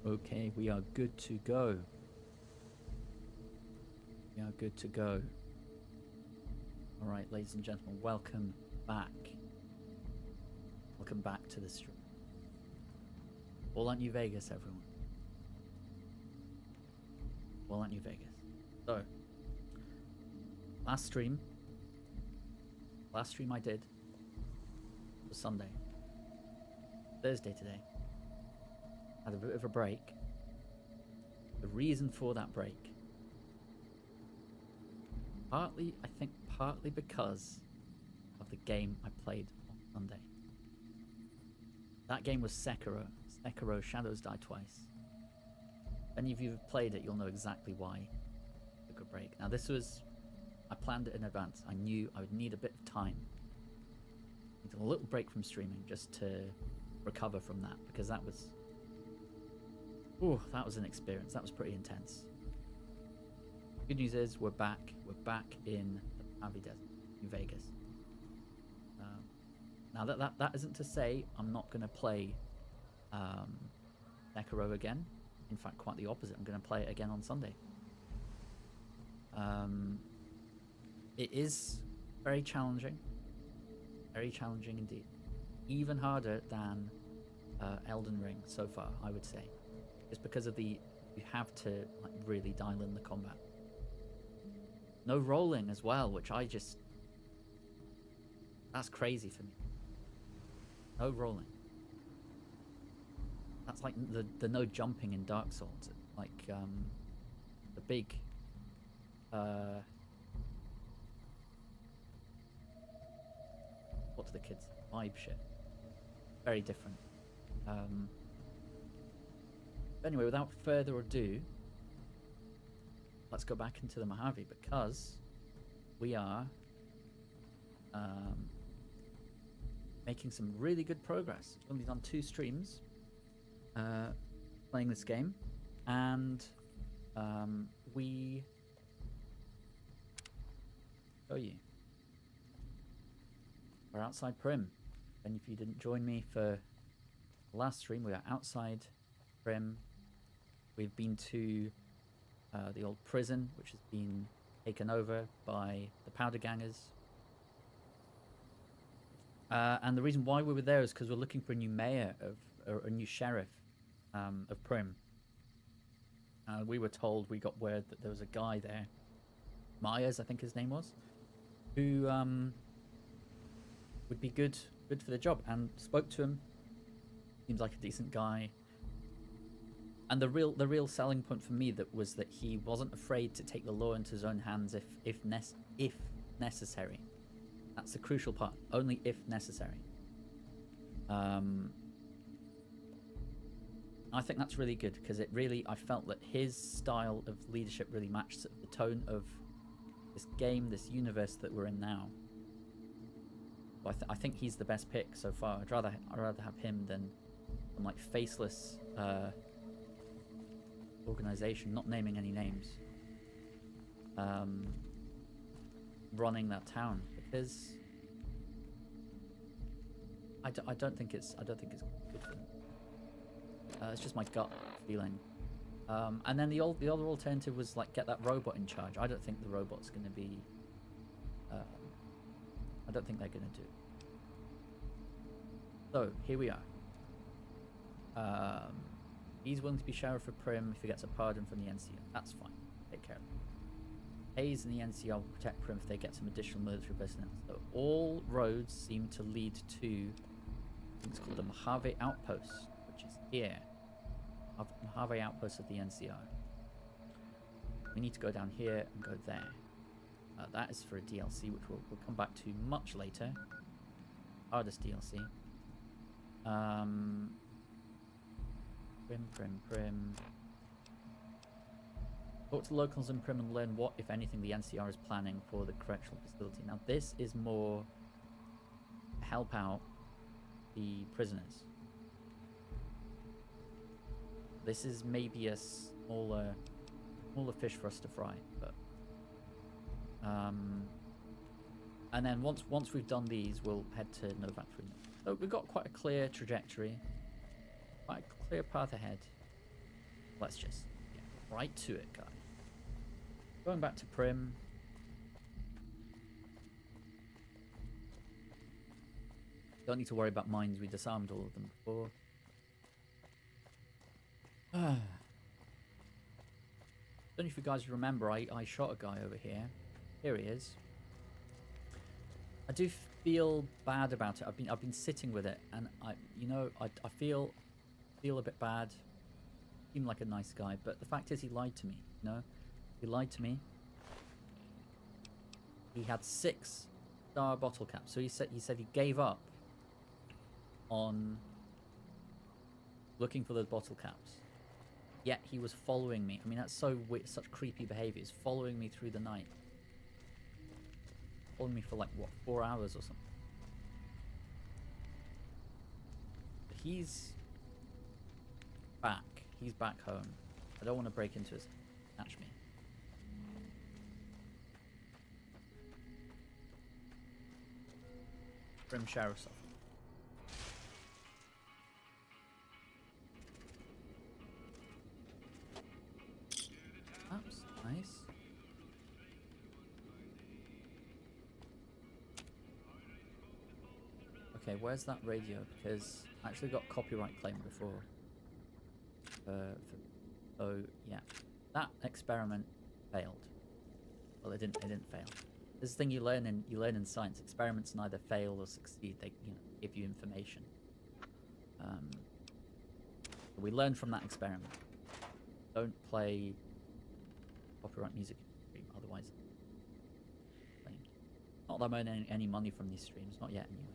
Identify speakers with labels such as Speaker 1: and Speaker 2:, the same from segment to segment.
Speaker 1: Okay, we are good to go. We are good to go. All right, ladies and gentlemen, welcome back. Welcome back to the stream. All at New Vegas, everyone. All at New Vegas. So, last stream I did was Sunday. Thursday today. Had a bit of a break. The reason for that break, partly because of the game I played on Sunday. That game was Sekiro. Sekiro Shadows Die Twice. If any of you have played it, you'll know exactly why I took a break. Now I planned it in advance. I knew I would need a bit of time. Need a little break from streaming just to recover from that, because that was an experience. That was pretty intense. Good news is we're back. We're back in the Mojave Desert, New Vegas. Now that isn't to say I'm not going to play Sekiro again. In fact, quite the opposite. I'm going to play it again on Sunday. It is very challenging indeed. Even harder than Elden Ring so far, I would say. Just because of you have to like really dial in the combat. No rolling as well, which that's crazy for me. No rolling. That's like the no jumping in Dark Souls. Like the big what do the kids vibe shit. Very different. Anyway, without further ado, let's go back into the Mojave, because we are making some really good progress. We've only done 2 streams playing this game, and we show you. We're outside Prim. And if you didn't join me for the last stream, we are outside Prim. We've been to the old prison, which has been taken over by the Powder Gangers. And the reason why we were there is because we're looking for a new mayor or a new sheriff of Prim. We were told, we got word that there was a guy there, Myers, I think his name was, who would be good for the job, and spoke to him. Seems like a decent guy. And the real selling point for me was that he wasn't afraid to take the law into his own hands if necessary. That's the crucial part. Only if necessary. I think that's really good, because I felt that his style of leadership really matched the tone of this game, this universe that we're in now. I think he's the best pick so far. I'd rather have him than like faceless organization, not naming any names, running that town, because I don't think it's good for them. It's just my gut feeling. And then the other alternative was like get that robot in charge. I don't think the robot's going to be. I don't think they're going to do it. So here we are. He's willing to be sheriff of Prim if he gets a pardon from the NCO. That's fine. Take care of him. Hayes and the NCO will protect Prim if they get some additional military personnel. So all roads seem to lead to, I think it's called the Mojave Outpost, which is here. Mojave Outpost of the NCO. We need to go down here and go there. That is for a DLC, which we'll come back to much later. Hardest DLC. Prim. Talk to locals in Prim and learn what, if anything, the NCR is planning for the correctional facility. Now, this is more to help out the prisoners. This is maybe a smaller fish for us to fry, but and then once we've done these, we'll head to Novak 3. So we've got quite a clear trajectory, quite a clear path ahead. let's just get right to it, guys. Going back to Prim. Don't need to worry about mines. We disarmed all of them before. Don't know if you guys remember, I shot a guy over here. Here he is. I do feel bad about it. I've been sitting with it, and I feel a bit bad. Seemed like a nice guy, but the fact is he lied to me. You know, he lied to me. He had 6-star bottle caps, so he said he gave up on looking for those bottle caps. Yet he was following me. I mean, that's so weird, such creepy behavior. He's following me through the night. Following me for like, what, 4 hours or something. But he's back. He's back home. I don't want to break into his... Catch me. Grim Sheriff's office. That's nice. Okay, where's that radio? Because I actually got copyright claim before. So yeah, that experiment failed. Well, it didn't fail. This is the thing you learn in science. Experiments neither fail or succeed. They give you information. We learn from that experiment. Don't play copyright music stream, otherwise. Not that I'm earning any money from these streams, not yet anyway.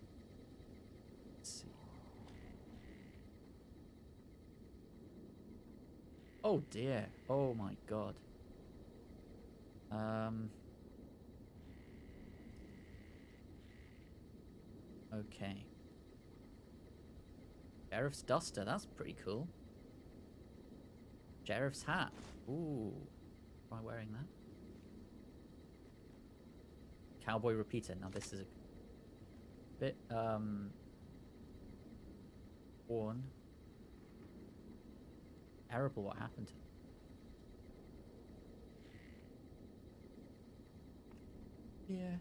Speaker 1: Let's see. Oh dear. Oh my god. Okay. Sheriff's duster, that's pretty cool. Sheriff's hat. Ooh. Am I wearing that? Cowboy repeater. Now this is a bit worn. Terrible what happened to it. Yeah.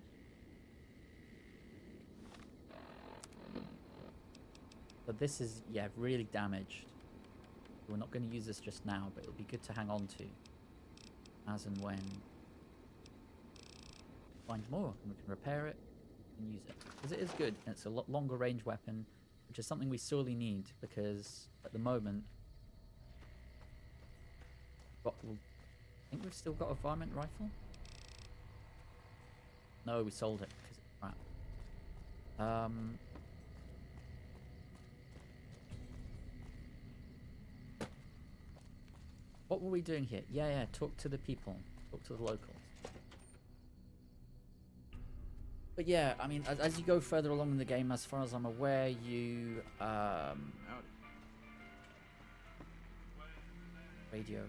Speaker 1: But this is, yeah, really damaged. We're not going to use this just now, but it'll be good to hang on to as and when find more, and we can repair it and use it, because it is good, and it's a lot longer range weapon, which is something we sorely need, because at the moment I think we've still got a varmint rifle. No, we sold it because it's crap. What were we doing here? Yeah, talk to the people, talk to the locals. But yeah, I mean, as you go further along in the game, as far as I'm aware, you radio.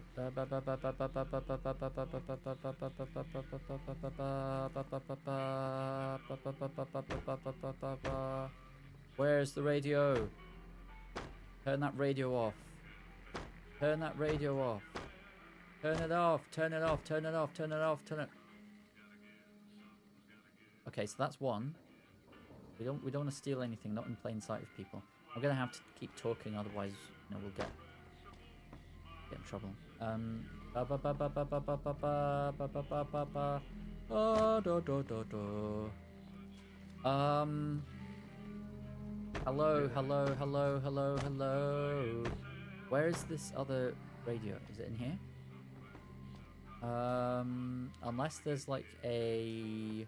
Speaker 1: Where's the radio? Turn that radio off. Turn that radio off. Turn it off. Turn it off. Turn it off. Turn it off. Turn it. Okay, so that's one. We don't want to steal anything, not in plain sight of people. I'm gonna have to keep talking, otherwise, we'll get in trouble. Hello. Where is this other radio? Is it in here? Unless there's like a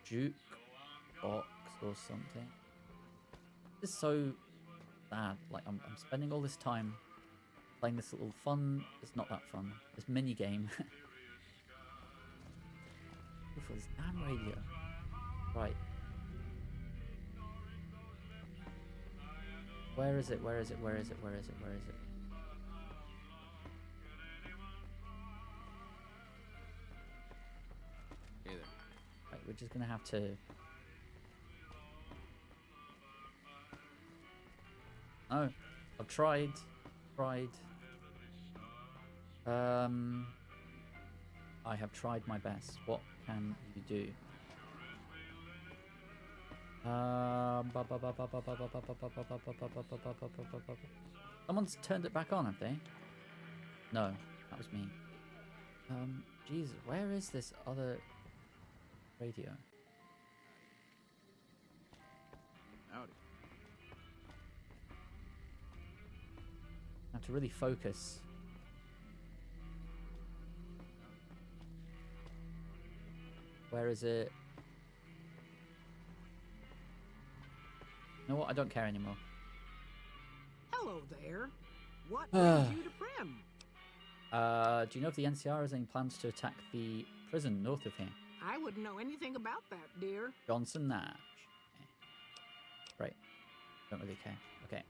Speaker 1: juke box or something. This is so bad. Like I'm spending all this time playing this little fun. It's not that fun. This mini game. For this damn radio. Right. Where is it? Where is it? Where is it? Where is it? Where is it?
Speaker 2: Hey there.
Speaker 1: Right, we're just gonna have to. Oh, I've tried. I have tried my best. What can you do? Someone's turned it back on, have they? No, that was me. Jesus, where is this other radio?
Speaker 2: Howdy.
Speaker 1: I have to really focus. Where is it? You know what? I don't care anymore.
Speaker 3: Hello there. What brings you to Prim?
Speaker 1: Do you know if the NCR has any plans to attack the prison north of here?
Speaker 3: I wouldn't know anything about that, dear.
Speaker 1: Johnson Nash. Okay. Right. Don't really care. Okay.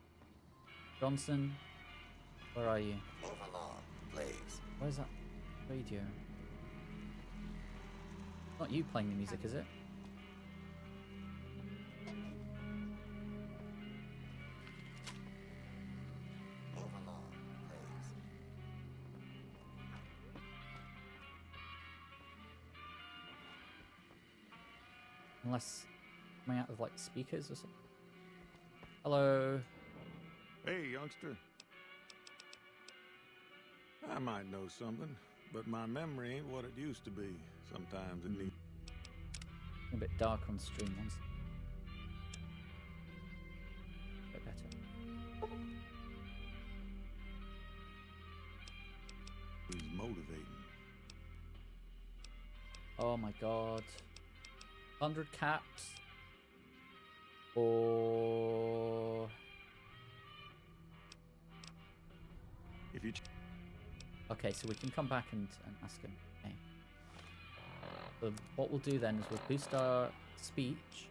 Speaker 1: Johnson, where are you?
Speaker 4: Move along, please.
Speaker 1: Where's that radio? Not you playing the music, is it?
Speaker 4: Move along, please.
Speaker 1: Unless coming out of like speakers or something. Hello.
Speaker 2: Hey, youngster. I might know something, but my memory ain't what it used to be. Sometimes it needs...
Speaker 1: A bit dark on stream once. A bit better.
Speaker 2: He's motivating.
Speaker 1: Oh my god. 100 caps. Or...
Speaker 2: If you...
Speaker 1: Okay, so we can come back and ask him. Okay. So what we'll do then is we'll boost our speech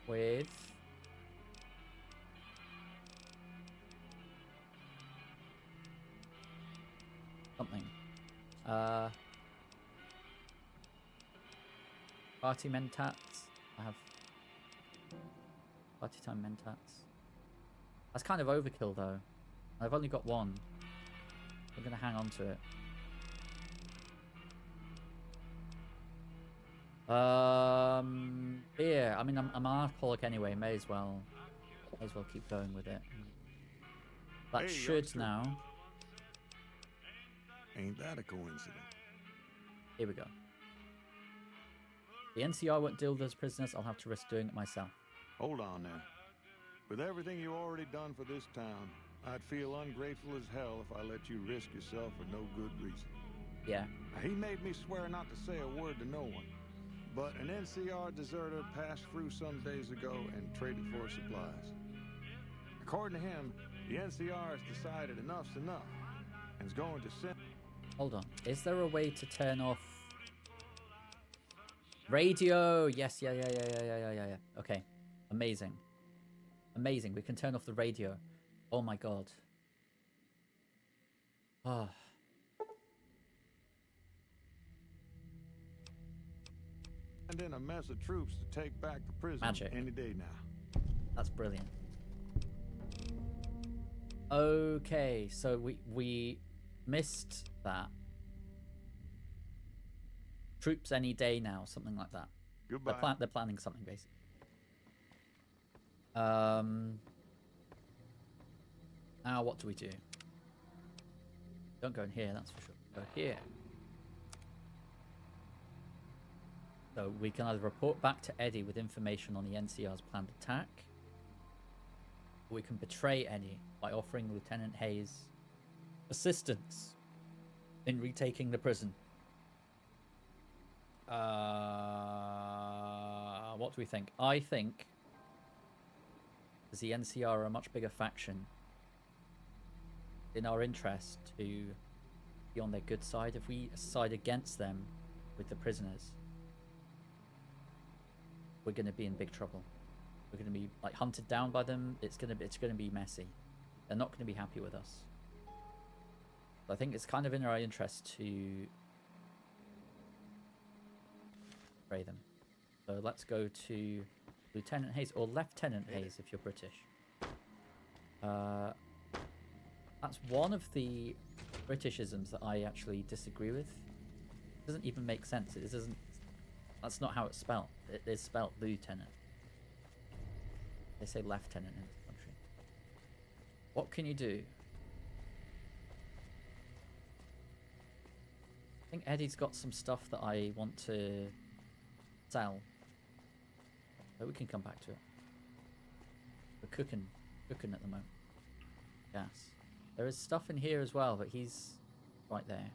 Speaker 1: with... something. Party mentats. I have party time mentats. That's kind of overkill though. I've only got one. We're gonna hang on to it. Yeah. I mean, I'm an alcoholic anyway. May as well keep going with it. That
Speaker 2: Hey,
Speaker 1: should
Speaker 2: youngster.
Speaker 1: now.
Speaker 2: Ain't that a coincidence?
Speaker 1: Here we go. The NCR won't deal with those prisoners. I'll have to risk doing it myself.
Speaker 2: Hold on now. With everything you already done for this town, I'd feel ungrateful as hell if I let you risk yourself for no good reason.
Speaker 1: Yeah.
Speaker 2: Now, he made me swear not to say a word to no one. But an NCR deserter passed through some days ago and traded for supplies. According to him, the NCR has decided enough's enough and is going to send...
Speaker 1: Hold on. Is there a way to turn off radio? Yes. Yeah. Okay. Amazing. Amazing. We can turn off the radio. Oh my god. Ah.
Speaker 2: send in a mess of troops to take back the prison
Speaker 1: Magic.
Speaker 2: any day now.
Speaker 1: That's brilliant. Okay, so we missed that. Troops any day now, something like that.
Speaker 2: Goodbye.
Speaker 1: They're planning something basically. Now what do we do? Don't go in here, that's for sure. Go here. So we can either report back to Eddie with information on the NCR's planned attack, or we can betray Eddie by offering Lieutenant Hayes assistance in retaking the prison. What do we think? I think, as the NCR are a much bigger faction, in our interest to be on their good side. If we side against them with the prisoners, we're going to be in big trouble. We're going to be like hunted down by them. It's going to be messy. They're not going to be happy with us. So I think it's kind of in our interest to betray them. So let's go to Lieutenant Hayes, or Lieutenant Hayes if you're British. That's one of the Britishisms that I actually disagree with. It doesn't even make sense. It doesn't. That's not how it's spelled. It is spelled lieutenant. They say lieutenant in this country. What can you do? I think Eddie's got some stuff that I want to sell. But we can come back to it. We're cooking at the moment. Gas. There is stuff in here as well, but he's right there.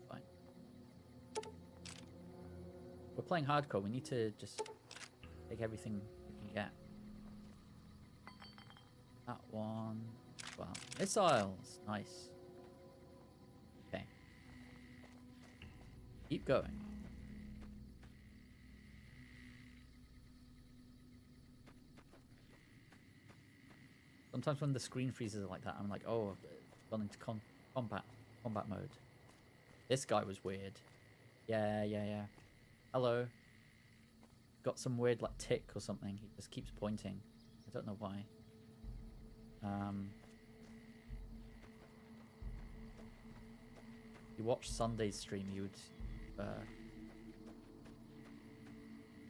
Speaker 1: Fine. We're playing hardcore. We need to just take everything we can get. That one. Wow. Missiles. Nice. Okay. Keep going. Sometimes when the screen freezes like that, I'm like, oh, I've gone into combat mode. This guy was weird. Yeah. Hello. Got some weird like tick or something. He just keeps pointing. I don't know why. You watch Sunday's stream, you would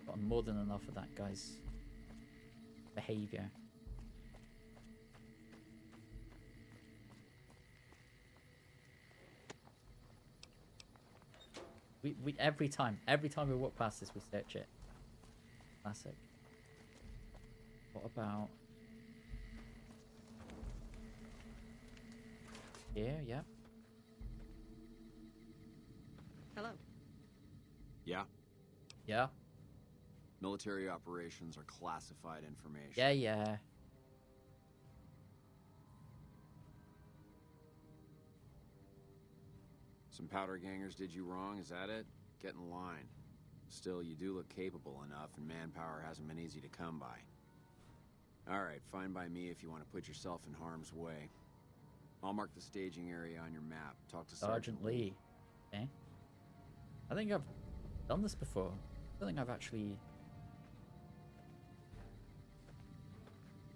Speaker 1: gotten more than enough of that guy's behavior. We every time we walk past this, we search it. Classic. What about here? Yep.
Speaker 3: Hello.
Speaker 5: Yeah?
Speaker 1: Yeah.
Speaker 5: Military operations are classified information.
Speaker 1: Yeah.
Speaker 5: Some powder gangers did you wrong, is that it? Get in line. Still, you do look capable enough, and manpower hasn't been easy to come by. Alright, fine by me if you want to put yourself in harm's way. I'll mark the staging area on your map. Talk to
Speaker 1: Sergeant Lee. Okay. I think I've done this before. I don't think I've actually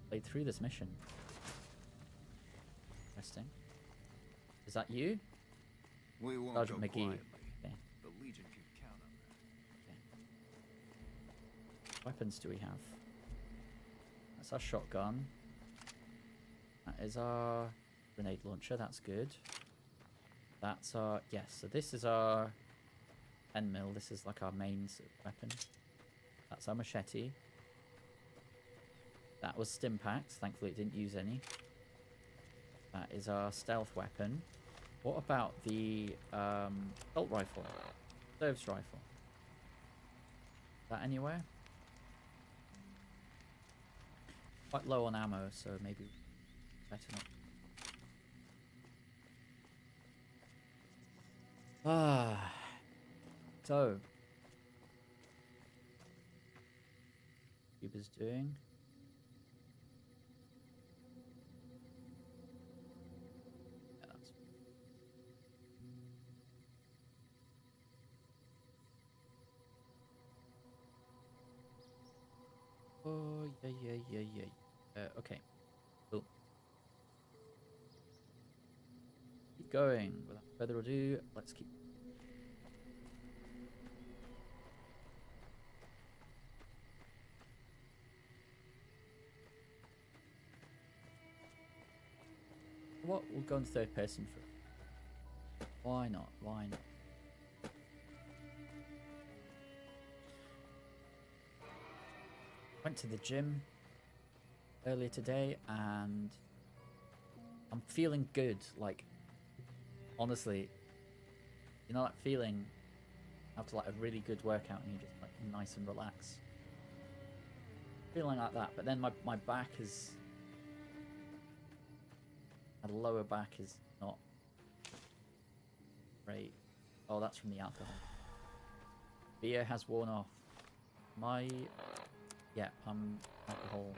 Speaker 1: played through this mission. Interesting. Is that you?
Speaker 6: We won't
Speaker 1: Sergeant
Speaker 6: go
Speaker 1: McGee.
Speaker 6: quietly.
Speaker 1: Okay.
Speaker 6: The Legion can count on that.
Speaker 1: What weapons do we have? That's our shotgun. That is our grenade launcher. That's good. That's our... Yes, so this is our 10mm. This is like our main sort of weapon. That's our machete. That was stim packs. Thankfully it didn't use any. That is our stealth weapon. What about the assault rifle? Service rifle. Is that anywhere? Quite low on ammo, so maybe better not. So Cuba's doing. Yeah, that's... Oh yeah. Okay. Cool. Keep going. Without further ado, let's keep. What? We'll go into third person for. Why not? Why not? Went to the gym earlier today and I'm feeling good. Like, honestly, you know that feeling after like a really good workout and you just like nice and relax. Feeling like that, but then my back is... My lower back is not great. Oh, that's from the alcohol. Beer has worn off. My... Yeah, alcohol.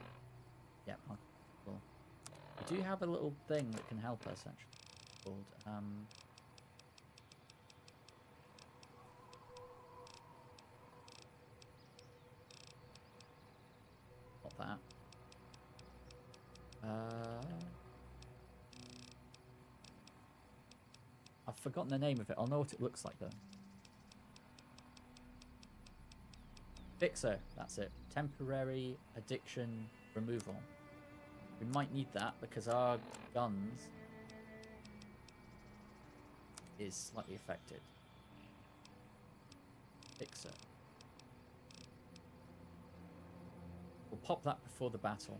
Speaker 1: Yeah, alcohol. We do have a little thing that can help us, actually, called, forgotten the name of it. I'll know what it looks like though. Fixer, that's it. Temporary addiction removal. We might need that because our guns is slightly affected. Fixer. We'll pop that before the battle.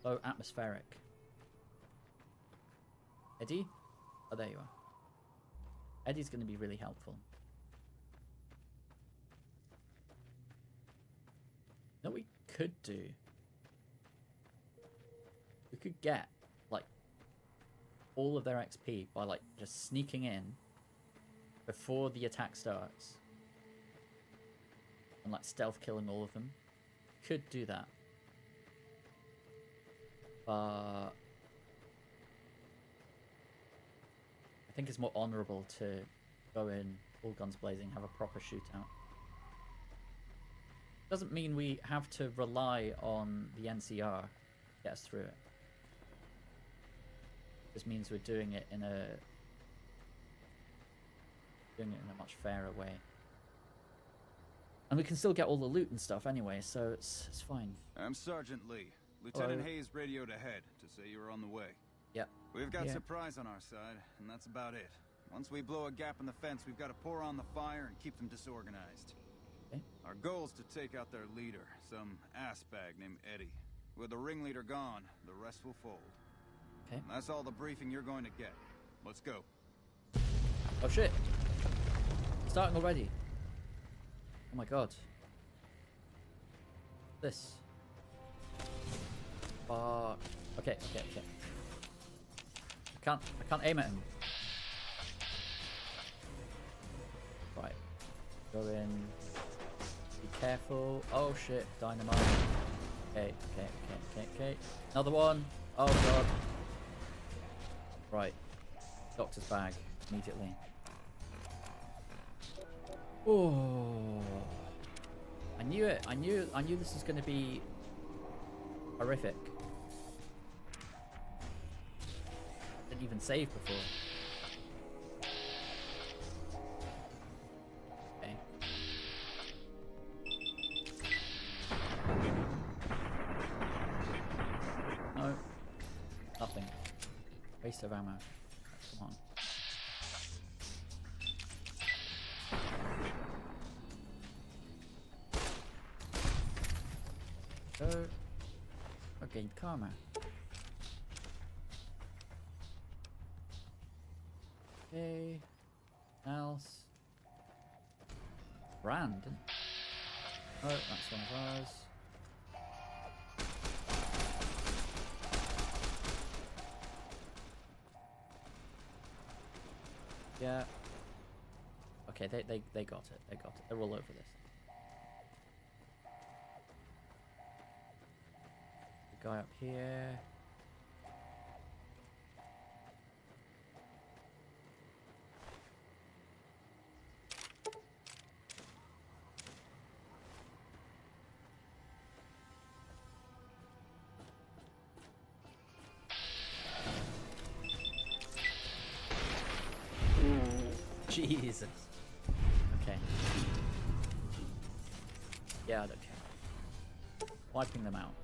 Speaker 1: Oh, atmospheric. Eddie? Oh, there you are. Eddie's going to be really helpful. You know what we could do? We could get, like, all of their XP by, like, just sneaking in before the attack starts. And, like, stealth killing all of them. Could do that. I think it's more honourable to go in all guns blazing, have a proper shootout. Doesn't mean we have to rely on the NCR to get us through it. Just means we're doing it in a much fairer way. And we can still get all the loot and stuff anyway, so it's fine.
Speaker 6: I'm Sergeant Lee. Lieutenant
Speaker 1: Hello.
Speaker 6: Hayes radioed ahead to say you were on the way.
Speaker 1: Yep.
Speaker 6: We've got
Speaker 1: Yeah.
Speaker 6: supplies on our side, and that's about it. Once we blow a gap in the fence, we've got to pour on the fire and keep them disorganized.
Speaker 1: Okay.
Speaker 6: Our goal is to take out their leader, some ass bag named Eddie. With the ringleader gone, the rest will fold.
Speaker 1: Okay.
Speaker 6: And that's all the briefing you're going to get. Let's go.
Speaker 1: Oh shit! Starting already. Oh my god. This. Fuck. Okay. I can't aim at him. Right. Go in. Be careful. Oh shit, dynamite. Okay. Another one. Oh god. Right. Doctor's bag immediately. Oh. I knew it. I knew this was going to be horrific. Didn't even save before. Okay. No. Nothing. Waste of ammo. Come on. Go. Okay, karma. Okay. Else. Brand. Oh, that's one of ours. Yeah. Okay, they got it. They got it. They're all over this. The guy up here. Jesus. Okay. Yeah, I don't care. Wiping them out.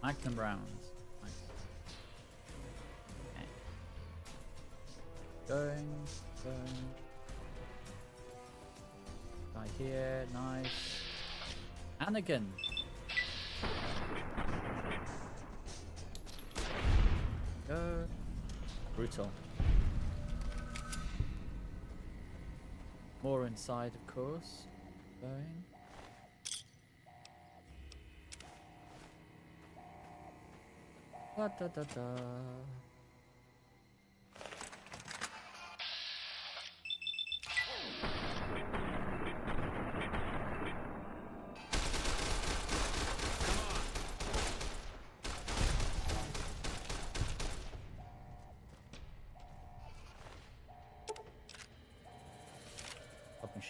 Speaker 1: Magnum rounds. Nice. Okay. Going. Right here. Nice. Anakin. Go. Brutal. More inside, of course. Going. Da da da da.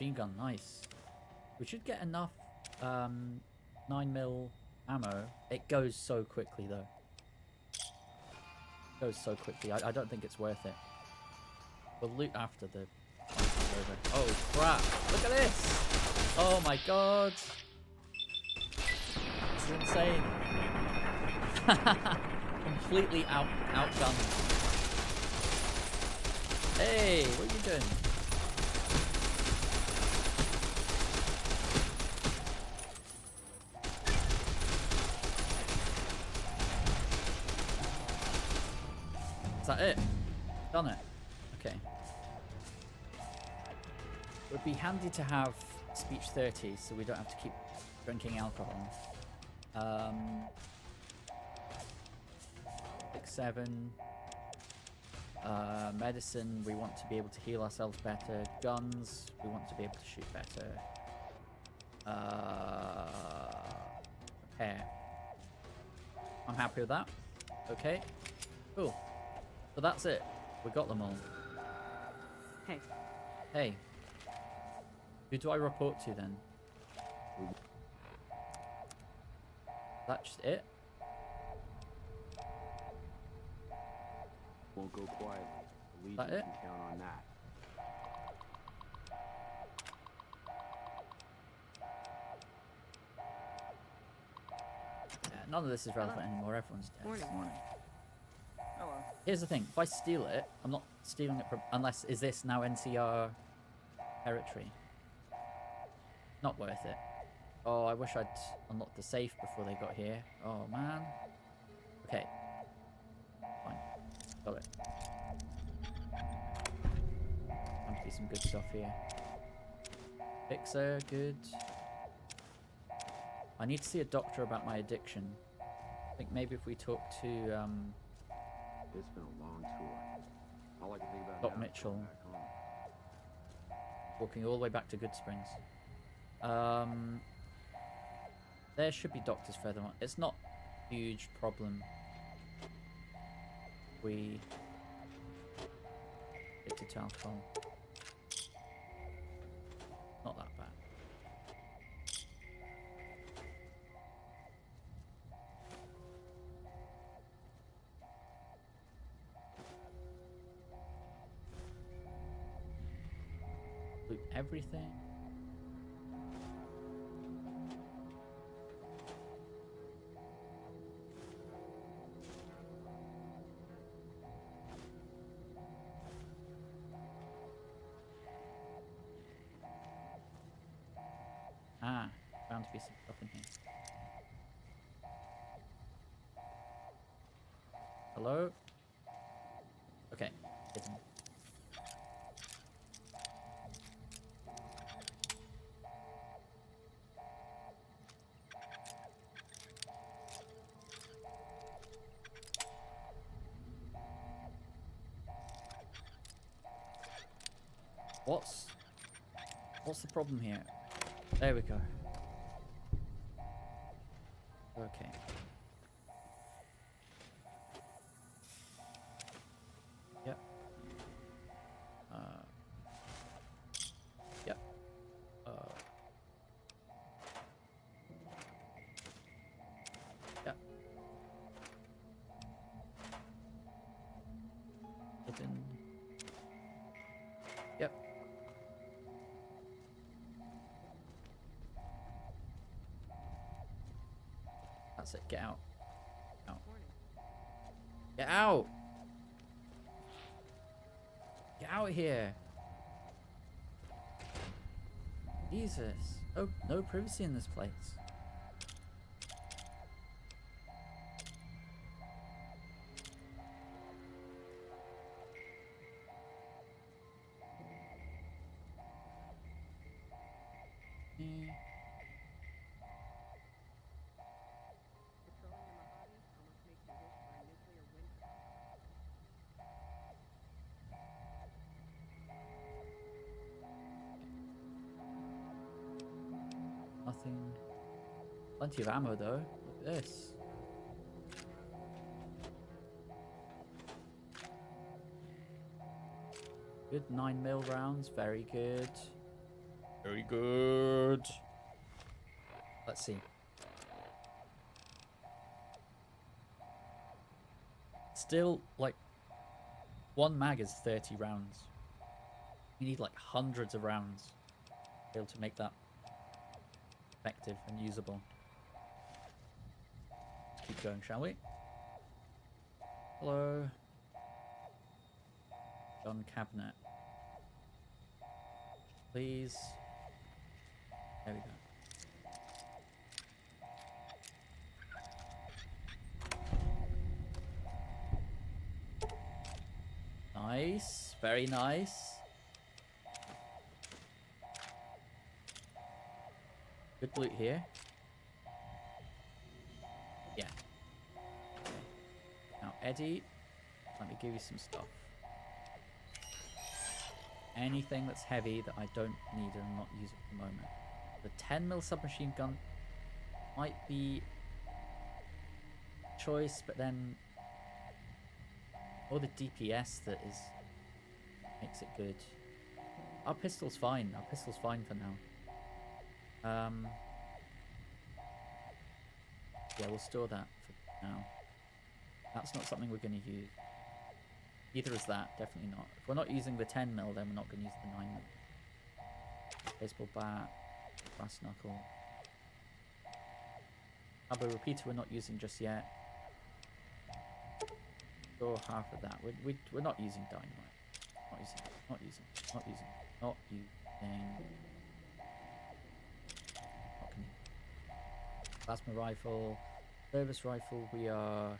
Speaker 1: machine gun, nice. We should get enough 9mm ammo. It goes so quickly though. It goes so quickly. I don't think it's worth it. We'll loot after the fight's over. Oh crap! Look at this! Oh my god! This is insane. Completely outgunned. Hey, what are you doing? Is that it? Done it. Okay. Would be handy to have speech 30 so we don't have to keep drinking alcohol. 6, 7. Medicine, we want to be able to heal ourselves better. Guns, we want to be able to shoot better. Repair. I'm happy with that. Okay. Cool. So that's it. We got them all.
Speaker 3: Hey,
Speaker 1: Hey. Who do I report to then? That's just it?
Speaker 5: Won't go quietly. The Legion
Speaker 1: That it?
Speaker 5: can count on that.
Speaker 1: Yeah, none of this is relevant anymore. Everyone's dead.
Speaker 3: Morning.
Speaker 6: Hello.
Speaker 1: Here's the thing. If I steal it, I'm not stealing it from... Unless... Is this now NCR territory? Not worth it. Oh, I wish I'd unlocked the safe before they got here. Oh, man. Okay. Fine. Got it. Time to be some good stuff here. Fixer, good. I need to see a doctor about my addiction. I think maybe if we talk to
Speaker 5: It's been a long tour. All I can think about
Speaker 1: Doc
Speaker 5: now is
Speaker 1: Mitchell.
Speaker 5: going back home.
Speaker 1: walking all the way back to Good Springs. There should be doctors further on. It's not a huge problem. We addicted to alcohol. Not that bad. Loot everything. Ah, bound to be some stuff in here. Hello? Okay, hidden. What's the problem here? There we go. Okay. Yep. Yep. Yep. Hidden. Yep. That's it. Get out. Out. Get out! Get out of here! Jesus. Oh, no privacy in this place. Eh. Nothing. Plenty of ammo though. Look at this. Good 9mm rounds, very good. Very good. Let's see. Still, like, one mag is 30 rounds. You need, like, hundreds of rounds to be able to make that effective and usable. Let's keep going, shall we? Hello. John Cabinet. Please. There we go. Nice. Very nice. Good loot here. Yeah. Now, Eddie, let me give you some stuff. Anything that's heavy that I don't need and not use at the moment. The 10mm submachine gun might be choice, but then or the DPS that is makes it good. Our pistol's fine. Our pistol's fine for now. Yeah, we'll store that for now. That's not something we're going to use. Either is that, definitely not. If we're not using the 10mm, then we're not going to use the 9mm. Baseball bat, brass knuckle. Turbo repeater we're not using just yet. Store half of that. We're not using dynamite. Not using. Plasma rifle, service rifle we are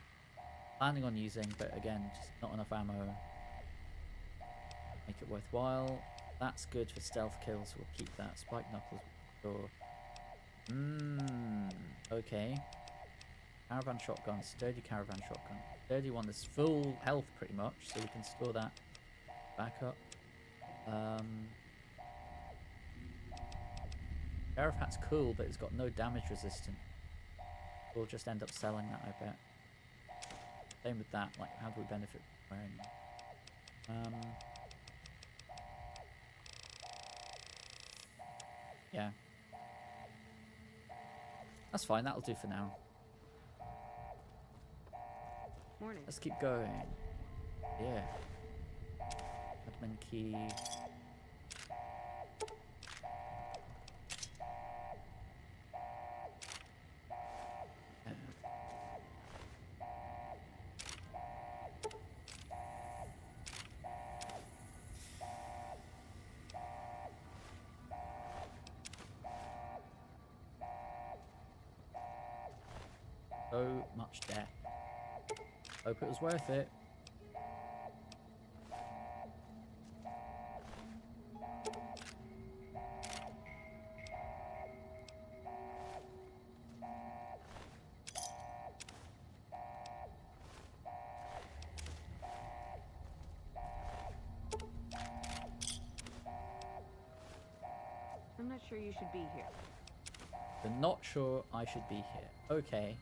Speaker 1: planning on using, but again, just not enough ammo. Make it worthwhile. That's good for stealth kills, so we'll keep that. Spike knuckles, sure. Okay. Caravan shotgun, sturdy caravan shotgun. Sturdy one that's full health pretty much, so we can store that back up. Sheriff hat's cool, but it's got no damage resistance. We'll just end up selling that, I bet. Same with that, like, how do we benefit from wearing them? Yeah. That's fine, that'll do for now.
Speaker 3: Morning.
Speaker 1: Let's keep going. Yeah. Admin key. So much debt. Hope it was worth it.
Speaker 3: I'm not sure you should be here.
Speaker 1: They're not sure I should be here. Okay.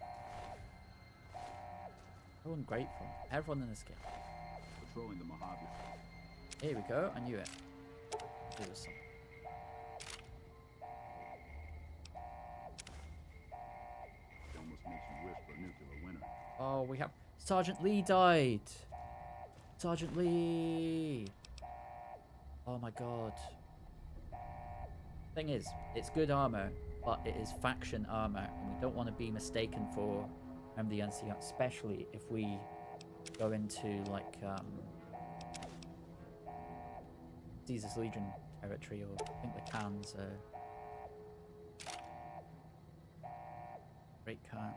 Speaker 1: Everyone grateful. Everyone in this game.
Speaker 6: Patrolling the Mojave.
Speaker 1: Here we go. I knew it. There was something.
Speaker 6: It almost makes you wish for a nuclear winter.
Speaker 1: Oh, we have... Sergeant Lee died. Sergeant Lee. Oh my god. Thing is, it's good armor, but it is faction armor, and we don't want to be mistaken for the NCR, especially if we go into like Caesar's Legion territory, or I think the Khans are Great Khans,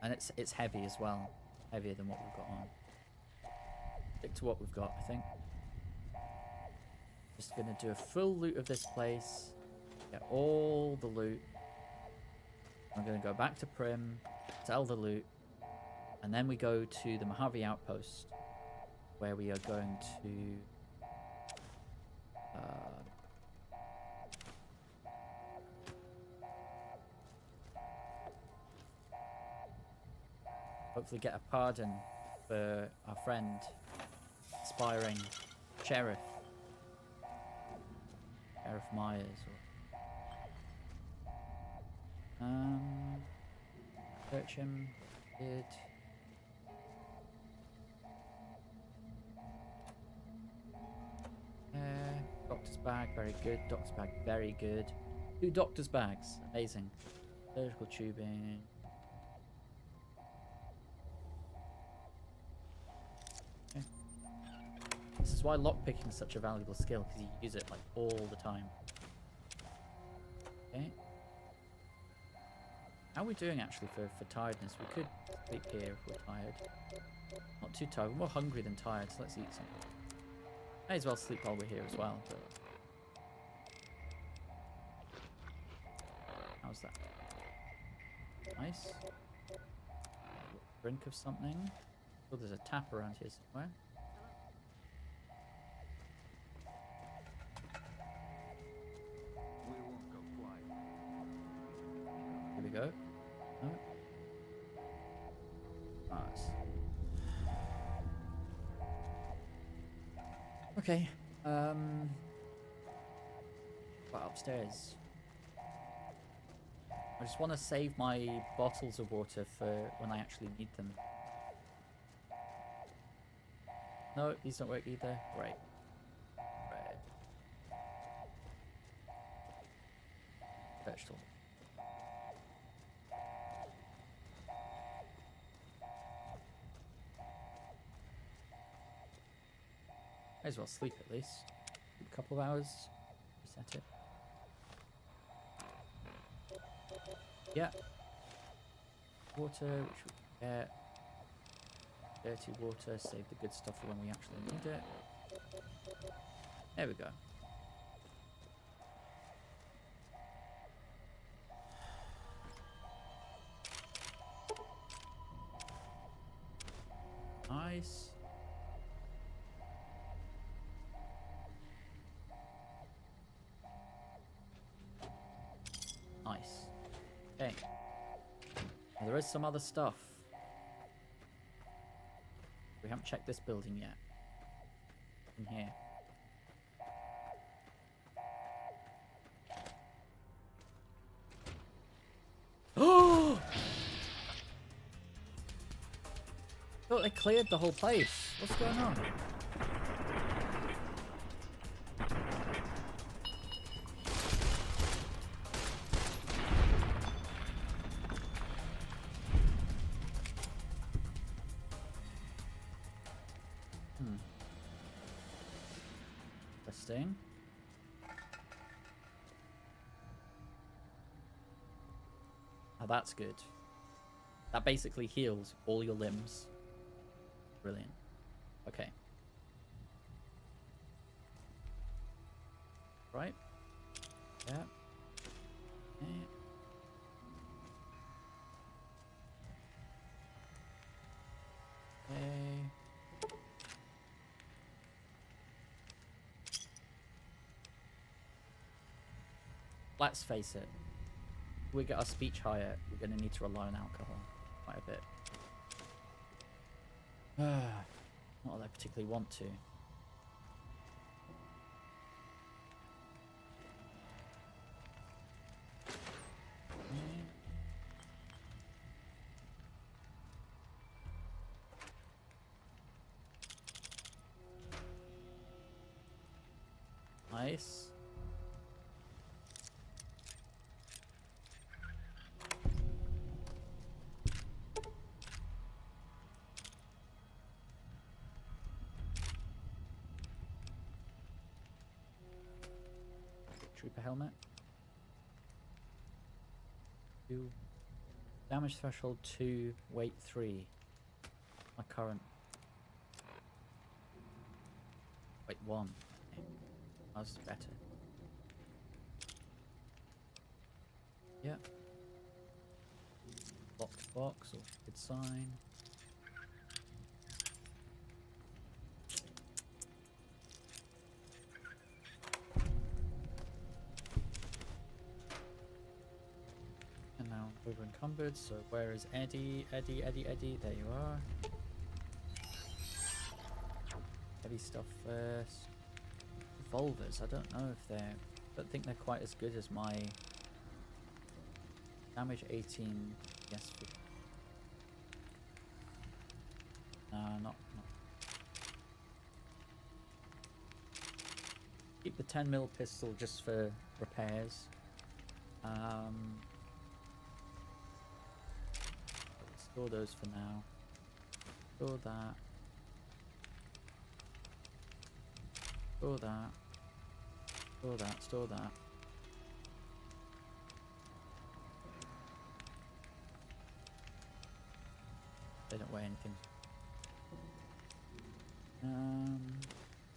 Speaker 1: and it's heavy as well, heavier than what we've got on. Stick to what we've got, I think. Just gonna do a full loot of this place, get all the loot. I'm going to go back to Prim, sell the loot, and then we go to the Mojave outpost, where we are going to hopefully get a pardon for our friend, aspiring Sheriff Myers or search him. Did doctor's bag, very good. Doctor's bag, very good. 2 doctor's bags, amazing. Surgical tubing. Okay. This is why lockpicking is such a valuable skill, because you use it like all the time. Okay. How are we doing actually for tiredness? We could sleep here if we're tired. Not too tired. We're more hungry than tired, so let's eat something. May as well sleep while we're here as well. But... how's that? Nice. Drink of something. Oh, there's a tap around here somewhere.
Speaker 6: We won't go quiet.
Speaker 1: Here we go. No. Nice. Okay. Well, upstairs. I just want to save my bottles of water for when I actually need them. No, these don't work either. Great. Right. Vegetable. May as well sleep at least. A couple of hours. Reset it. Yeah. Water, which we can get. Dirty water, save the good stuff for when we actually need it. There we go. Nice. Nice. Okay. Now, there is some other stuff. We haven't checked this building yet. In here. Oh! Thought they cleared the whole place. What's going on? Interesting. Oh, that's good. That basically heals all your limbs. Brilliant. Okay. Right. Yeah. Okay. Okay. Let's face it. If we get our speech higher, we're going to need to rely on alcohol quite a bit. Not that I particularly want to. Nice. Trooper helmet. 2. Damage threshold 2, weight 3. My current. Weight 1. Okay. That's better. Yep. Locked box, or good sign. Over encumbered, so where is Eddie? Eddie, there you are. Heavy stuff first. Revolvers, I don't know if they're don't think they're quite as good as my damage 18. Yes. Not. Keep the 10mm pistol just for repairs. Store those for now. Store that. Store that. Store that. Store that. They don't weigh anything.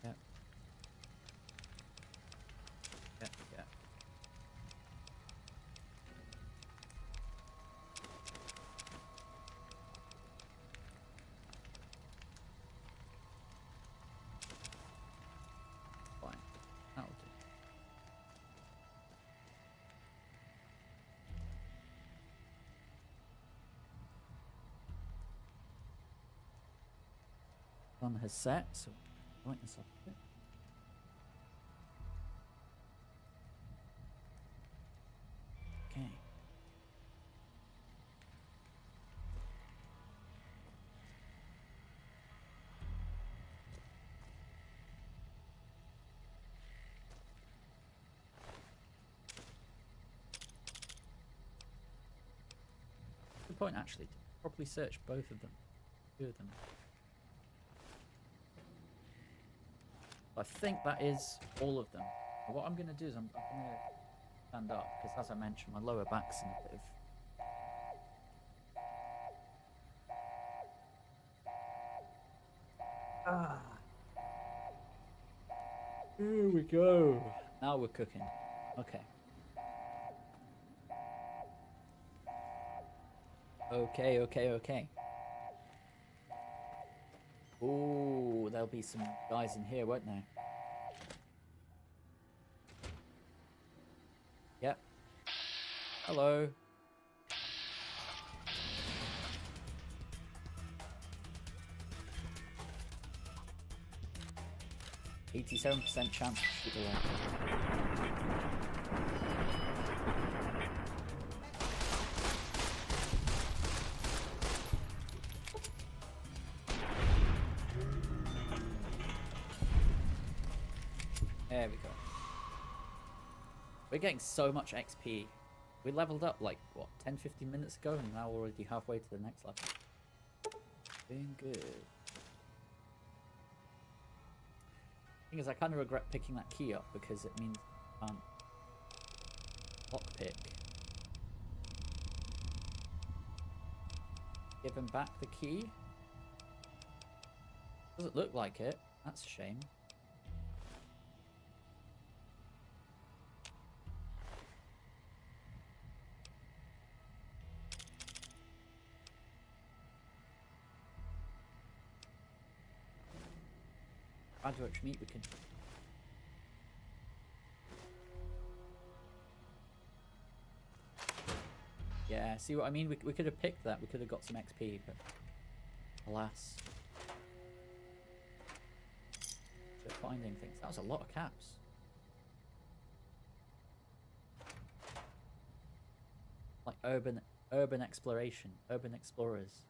Speaker 1: Yep. Yep. Fine. That'll do. Sun has set, so brightness up a bit. Okay. Good point, actually. To properly search both of them. Two of them. I think that is all of them. And what I'm going to do is I'm going to stand up, because as I mentioned, my lower back's in a bit of... Here we go. Now we're cooking. Okay. Okay. Ooh, there'll be some guys in here, won't there? Yep. Hello. %87% chance to shoot away. There we go. We're getting so much XP. We leveled up like, what, 10-15 minutes ago, and now we're already halfway to the next level. Doing good. Thing is, I kind of regret picking that key up because it means I can't lockpick. Give him back the key. Doesn't look like it. That's a shame. Graduate meat we can. Yeah, see what I mean? We could have picked that. We could have got some XP, but alas. We're finding things. That was a lot of caps. Like urban exploration, urban explorers.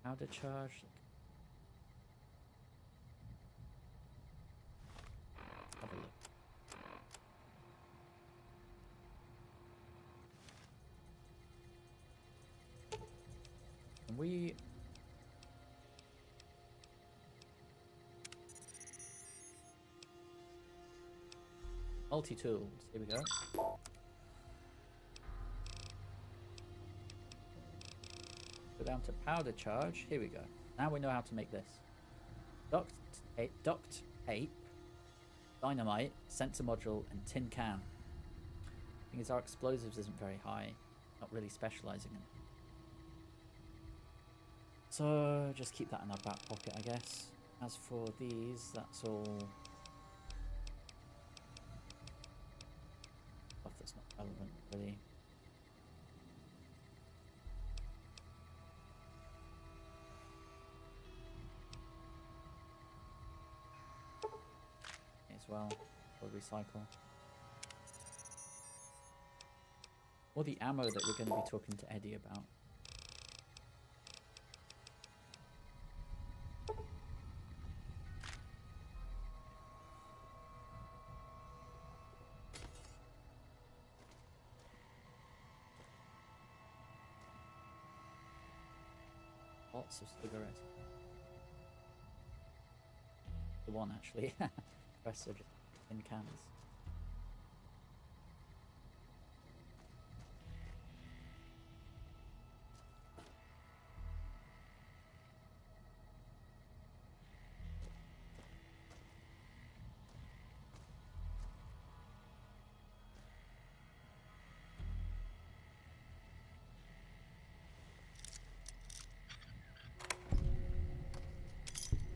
Speaker 1: Powder charge. Have a look. Can we... Multi-tools, here we go. Go down to powder charge, here we go. Now we know how to make this. Duct tape, dynamite, sensor module, and tin can. Thing is, our explosives isn't very high. Not really specializing in it. So, just keep that in our back pocket, I guess. As for these, that's all stuff that's not relevant, really. As well, we'll recycle. Or the ammo that we're going to be talking to Eddie about. Lots of cigarettes. The one actually. The rest are just in cans.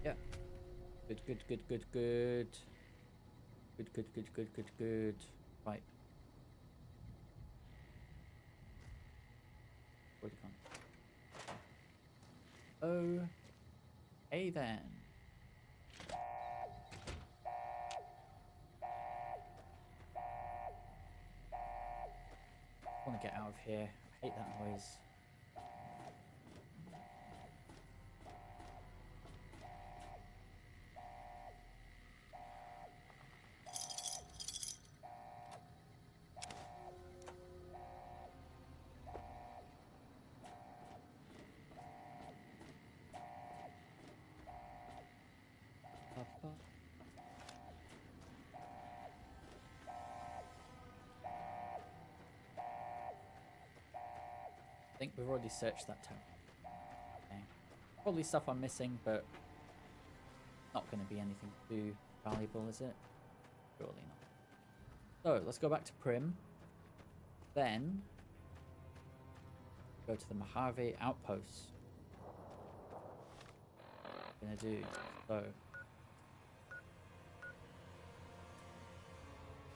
Speaker 1: Yeah. Good, good, good, good, good. Good, good, good, good, good, good. Right. Where'd it gone? Oh. Hey then. I want to get out of here. I hate that noise. I think we've already searched that town. Okay. Probably stuff I'm missing, but not going to be anything too valuable, is it? Surely not. So, let's go back to Prim. Then, go to the Mojave outpost. What I'm going to do, so...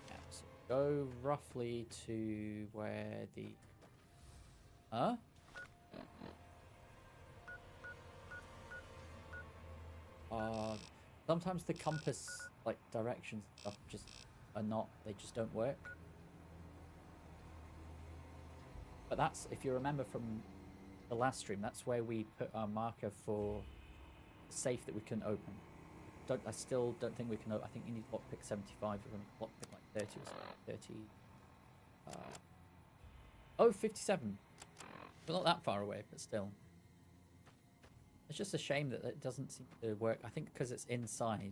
Speaker 1: Yeah, so go roughly to where the... Huh? Sometimes the compass, like, directions and stuff just are not, they just don't work. But that's, if you remember from the last stream, that's where we put our marker for the safe that we can open. I still don't think we can open, I think you need lockpick 75 or lockpick like 30 or something. 30. Oh, 57. We're not that far away, but still. It's just a shame that it doesn't seem to work. I think because it's inside.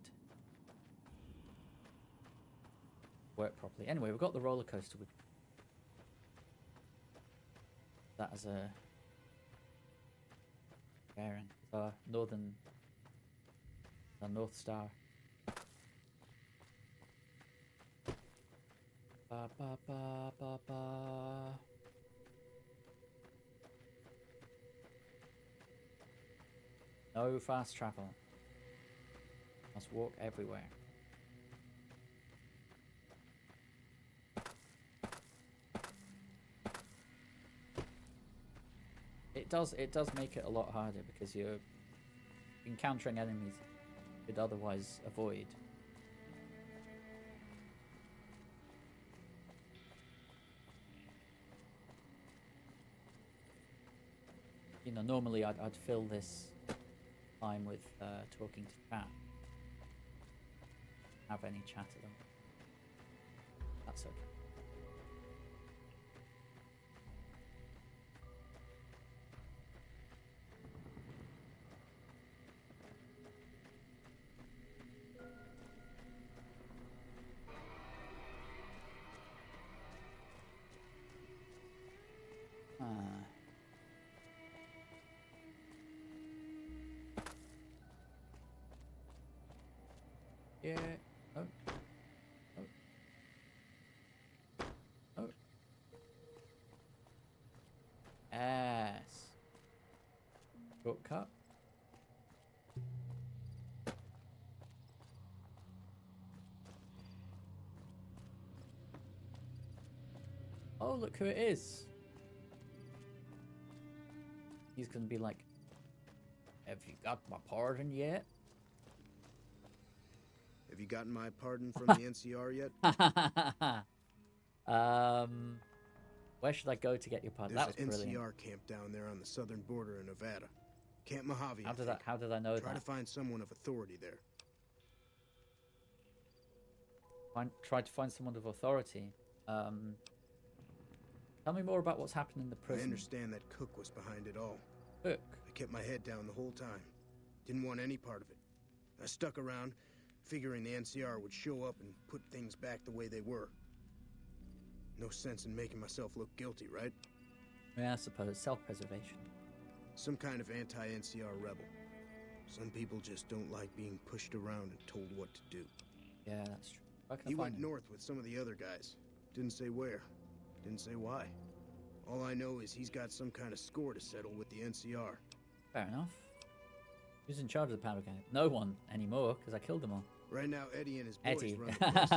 Speaker 1: Work properly. Anyway, we've got the roller coaster with that as a bearing. Our northern, our North Star. Ba ba ba ba ba. No fast travel. Must walk everywhere. It does make it a lot harder because you're encountering enemies you'd otherwise avoid. You know, normally I'd fill this time with talking to chat. Have any chat at them. That's okay. Yeah. Oh. Oh. Oh. Ass. Shortcut. Oh, look who it is. He's gonna be like, have you got my pardon yet?
Speaker 7: Have you gotten my pardon from the NCR yet?
Speaker 1: Where should I go to get your pod?
Speaker 7: There's
Speaker 1: That was
Speaker 7: an
Speaker 1: brilliant.
Speaker 7: NCR camp down there on the southern border of Nevada. Camp Mojave. I think.
Speaker 1: How did I know
Speaker 7: Try to
Speaker 1: that?
Speaker 7: find someone of authority there.
Speaker 1: Tried to find someone of authority. Tell me more about what's happened in the
Speaker 7: I
Speaker 1: prison.
Speaker 7: understand that Cook was behind it all.
Speaker 1: Look,
Speaker 7: I kept my head down the whole time. Didn't want any part of it. I stuck around, figuring the NCR would show up and put things back the way they were. No sense in making myself look guilty, right?
Speaker 1: yeah, I suppose self-preservation.
Speaker 7: Some kind of anti-NCR rebel. Some people just don't like being pushed around and told what to do.
Speaker 1: Yeah, that's true. Where can I
Speaker 7: He
Speaker 1: find
Speaker 7: went
Speaker 1: him?
Speaker 7: north with some of the other guys. Didn't say where. Didn't say why. All I know is he's got some kind of score to settle with the NCR.
Speaker 1: Fair enough. Who's in charge of the powder gang? No one anymore, because I killed them all.
Speaker 7: Right now, Eddie and his boys
Speaker 1: Eddie.
Speaker 7: run the place. He's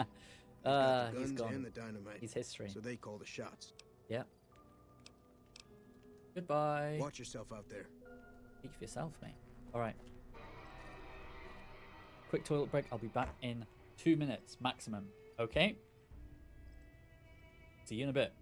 Speaker 7: got the
Speaker 1: He's
Speaker 7: guns
Speaker 1: gone.
Speaker 7: and the dynamite.
Speaker 1: He's history.
Speaker 7: So they call the shots.
Speaker 1: Yep. Goodbye.
Speaker 7: Watch yourself out there.
Speaker 1: Speak for yourself, mate. Alright. Quick toilet break. I'll be back in 2 minutes maximum. Okay? See you in a bit.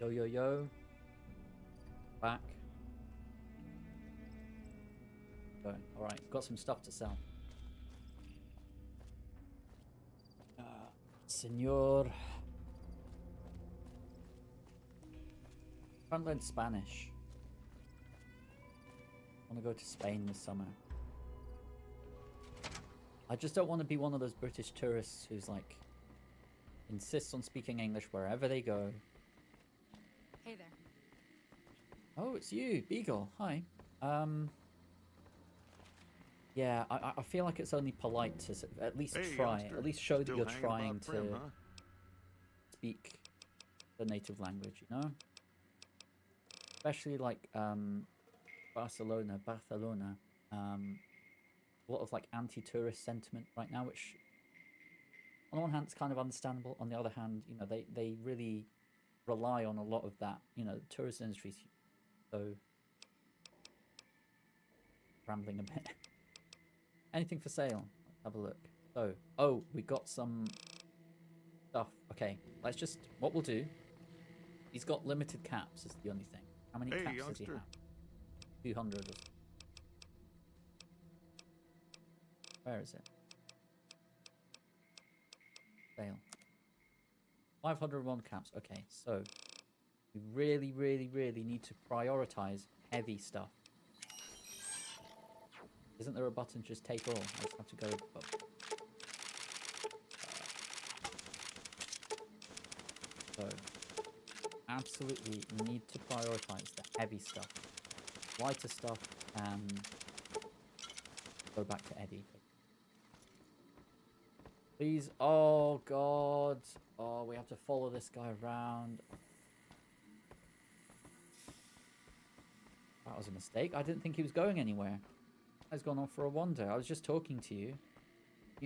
Speaker 1: Yo, yo, yo. Back. Going. Alright, got some stuff to sell. Senor. Trying to learn Spanish. I want to go to Spain this summer. I just don't want to be one of those British tourists who's like insists on speaking English wherever they go.
Speaker 8: Hey there.
Speaker 1: Oh, it's you, Beagle. Hi. Yeah, I feel like it's only polite to at least
Speaker 2: Hey,
Speaker 1: try,
Speaker 2: youngster.
Speaker 1: at least show that
Speaker 2: Still
Speaker 1: you're
Speaker 2: hanging
Speaker 1: trying
Speaker 2: about Prim,
Speaker 1: to
Speaker 2: huh?
Speaker 1: speak the native language, you know? Especially like Barcelona. A lot of like anti-tourist sentiment right now, which on the one hand it's kind of understandable. On the other hand, you know, they really rely on a lot of that. You know, the tourist industry's so rambling a bit. Anything for sale? Let's have a look. So, oh, we got some stuff. Okay, let's just, what we'll do, he's got limited caps is the only thing. How many
Speaker 2: Hey,
Speaker 1: caps does he
Speaker 2: youngster.
Speaker 1: have? 200 or so. Where is it? Sale. 501 caps. Okay, so we really, really, really need to prioritize heavy stuff. Isn't there a button just take all? I just have to go. So, absolutely need to prioritize the heavy stuff. Lighter stuff and go back to Eddie. Please. Oh, God. Oh, we have to follow this guy around. That was a mistake. I didn't think he was going anywhere. He's gone off for a wander. I was just talking to you.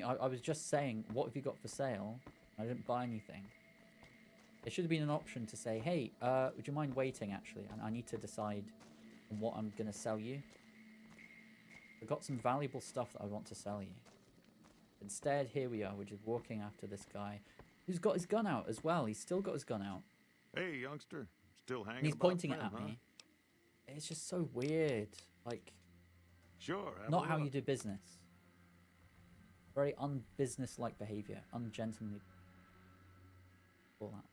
Speaker 1: I was just saying, what have you got for sale? I didn't buy anything. There should have been an option to say, hey, would you mind waiting, actually? And I need to decide on what I'm going to sell you. I've got some valuable stuff that I want to sell you. Instead, here we are. We're just walking after this guy who's got his gun out as well. He's still got his gun out.
Speaker 2: Hey, youngster. Still hanging
Speaker 1: And he's
Speaker 2: about
Speaker 1: pointing it
Speaker 2: Prim,
Speaker 1: at
Speaker 2: huh?
Speaker 1: me. It's just so weird. Like,
Speaker 2: Sure. have
Speaker 1: not
Speaker 2: a
Speaker 1: how you
Speaker 2: look.
Speaker 1: do business. Very unbusiness-like behavior. Ungentlemanly. All that.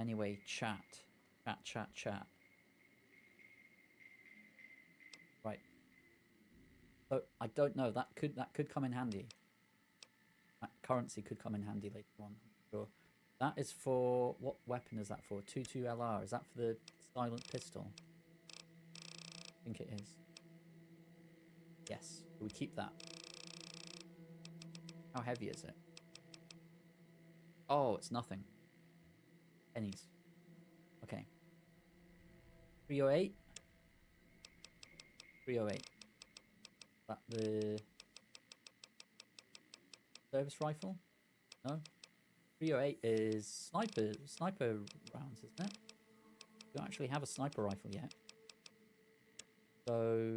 Speaker 1: Anyway, chat. Chat. Right. So I don't know. That could come in handy. That currency could come in handy later on. Sure. That is for what weapon is that for? 22 LR. Is that for the silent pistol? I think it is. Yes. We keep that. How heavy is it? Oh, it's nothing. Pennies. Okay. 308. 308. That the service rifle? No. 308 is sniper rounds, isn't it? We don't actually have a sniper rifle yet. So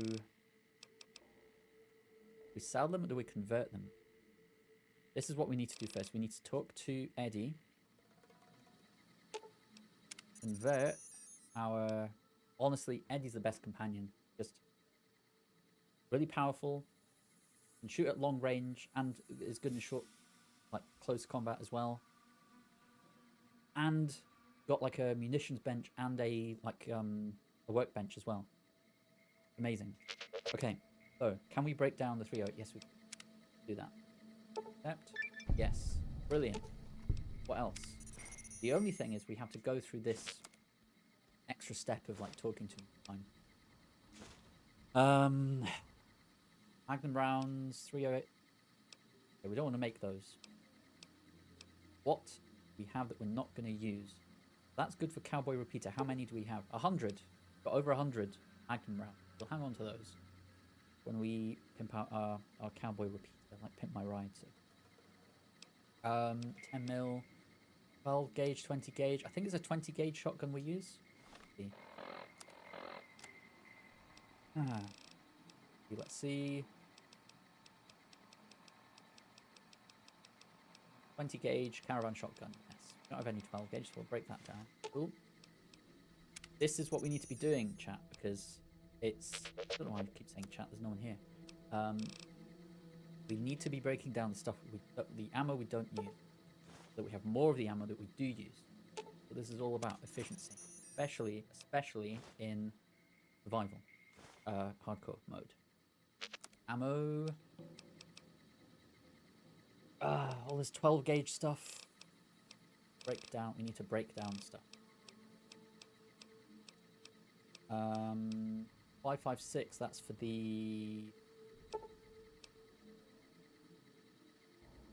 Speaker 1: we sell them or do we convert them? This is what we need to do first. We need to talk to Eddie. Convert our... Honestly, Eddie's the best companion. Just really powerful. Can shoot at long range and is good in short, like close combat as well. And got like a munitions bench and a workbench as well. Amazing. Okay, so can we break down the 308? Yes, we can do that. Accept. Yes. Brilliant. What else? The only thing is we have to go through this extra step of like talking to him. Magnum rounds, 308. Okay, we don't want to make those. What we have that we're not going to use? That's good for Cowboy Repeater. How many do we have? 100. Got over 100 Magnum rounds. We'll hang on to those when we pimp out our Cowboy Repeater, like Pimp My Ride. So. 10 mil, 12 gauge, 20 gauge. I think it's a 20 gauge shotgun we use. Let's see. 20 gauge caravan shotgun. Yes. We don't have any 12 gauge, so we'll break that down. Cool. This is what we need to be doing, chat, because it's... I don't know why I keep saying chat, there's no one here. We need to be breaking down the stuff, the ammo we don't use, so that we have more of the ammo that we do use. So this is all about efficiency, especially in survival, hardcore mode. Ammo. All this 12 gauge stuff. Break down. We need to break down stuff. 5.56. That's for the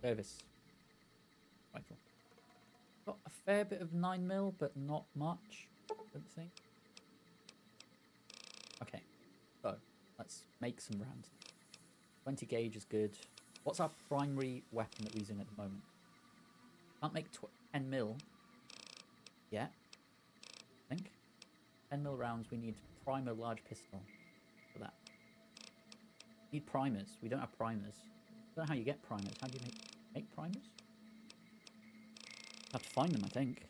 Speaker 1: service rifle. Got a fair bit of 9mm, but not much. I don't think. Okay, so let's make some rounds. 20 gauge is good. What's our primary weapon that we're using at the moment? Can't make 10mm yet. I think 10mm rounds. We need primer large pistol for that. Need primers. We don't have primers. I don't know how you get primers. How do you make primers? Have to find them, I think.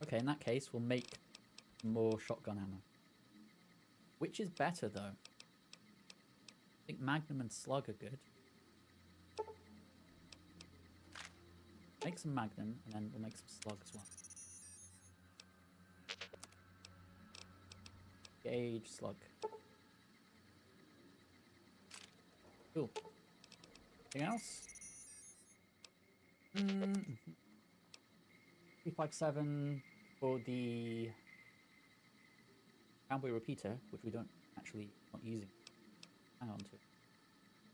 Speaker 1: Okay, in that case, we'll make more shotgun ammo. Which is better, though? I think Magnum and Slug are good. Make some Magnum, and then we'll make some Slug as well. Gauge, Slug. Cool. Anything else? 357 for the Cowboy Repeater, which we don't actually not using. Hang on to it.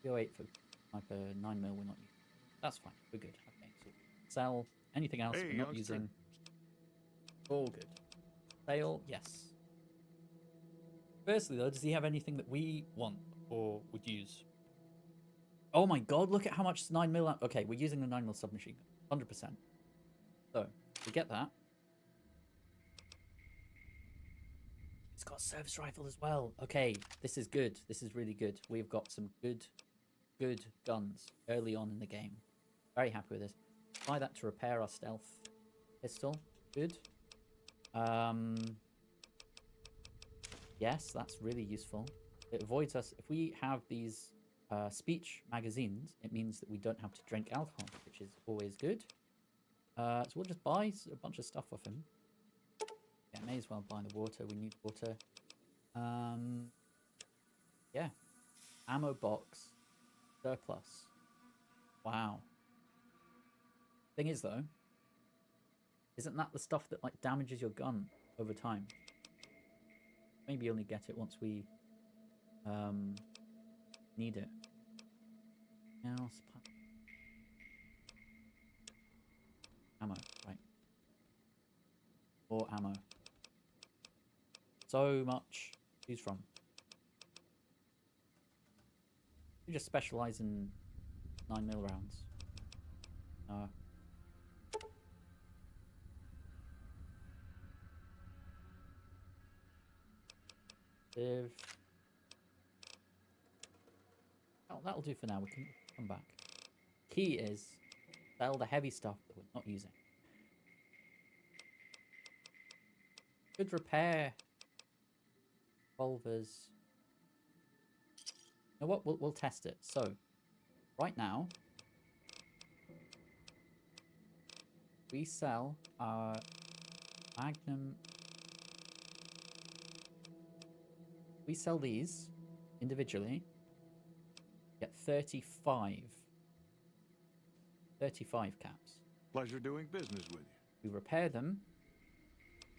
Speaker 1: 308 for sniper 9mm we're not using. That's fine. We're good. Okay, so sell anything else
Speaker 2: Hey,
Speaker 1: we're not
Speaker 2: youngster.
Speaker 1: using. All good. Sale, yes. Firstly, though, does he have anything that we want or would use? Oh my god, look at how much 9mm... Okay, we're using the 9mm submachine gun. 100%. So, we get that. It's got a service rifle as well. Okay, this is good. This is really good. We've got some good guns early on in the game. Very happy with this. Apply that to repair our stealth pistol. Good. Yes, that's really useful. It avoids us. If we have these speech magazines, it means that we don't have to drink alcohol, which is always good. So we'll just buy a bunch of stuff off him. Yeah, may as well buy the water. We need water. Yeah. Ammo box. Surplus. Wow. Thing is, though, isn't that the stuff that, like, damages your gun over time? Maybe only get it once we need it. Now, ammo, right. More ammo. So much to choose from. We just specialize in 9mm rounds. Oh, that'll do for now. We can come back. Key is sell the heavy stuff that we're not using. Good repair. Revolvers. You know what? We'll test it. So, right now, we sell our Magnum. We sell these individually. Get 35 caps.
Speaker 2: Pleasure doing business with you.
Speaker 1: We repair them.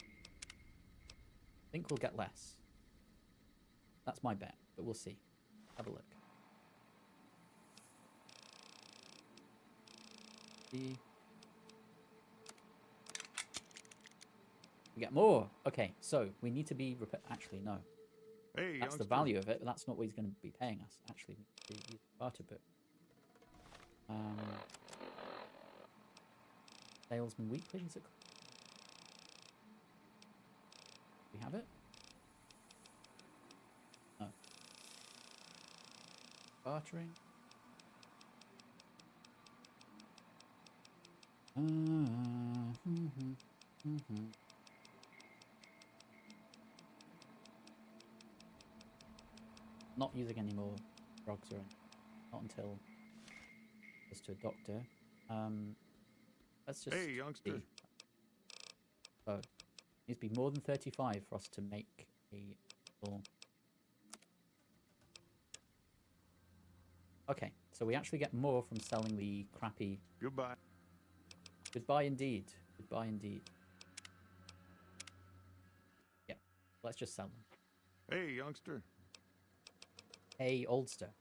Speaker 1: I think we'll get less. That's my bet, but we'll see. Have a look. See. We get more. Okay, so we need to be actually no.
Speaker 2: Hey,
Speaker 1: That's the
Speaker 2: youngster.
Speaker 1: value of it, but that's not what he's going to be paying us. Actually, we use the barter book. Salesman Weekly, is it? We have it? No. Bartering. Not using any more drugs or anything. Not until goes to a doctor. Let's just
Speaker 2: Hey, youngster.
Speaker 1: see. So, it needs to be more than 35 for us to make a full. Okay, so we actually get more from selling the crappy.
Speaker 2: Goodbye.
Speaker 1: Goodbye indeed. Goodbye indeed. Yeah, let's just sell them.
Speaker 2: Hey, youngster.
Speaker 1: Hey, oldster.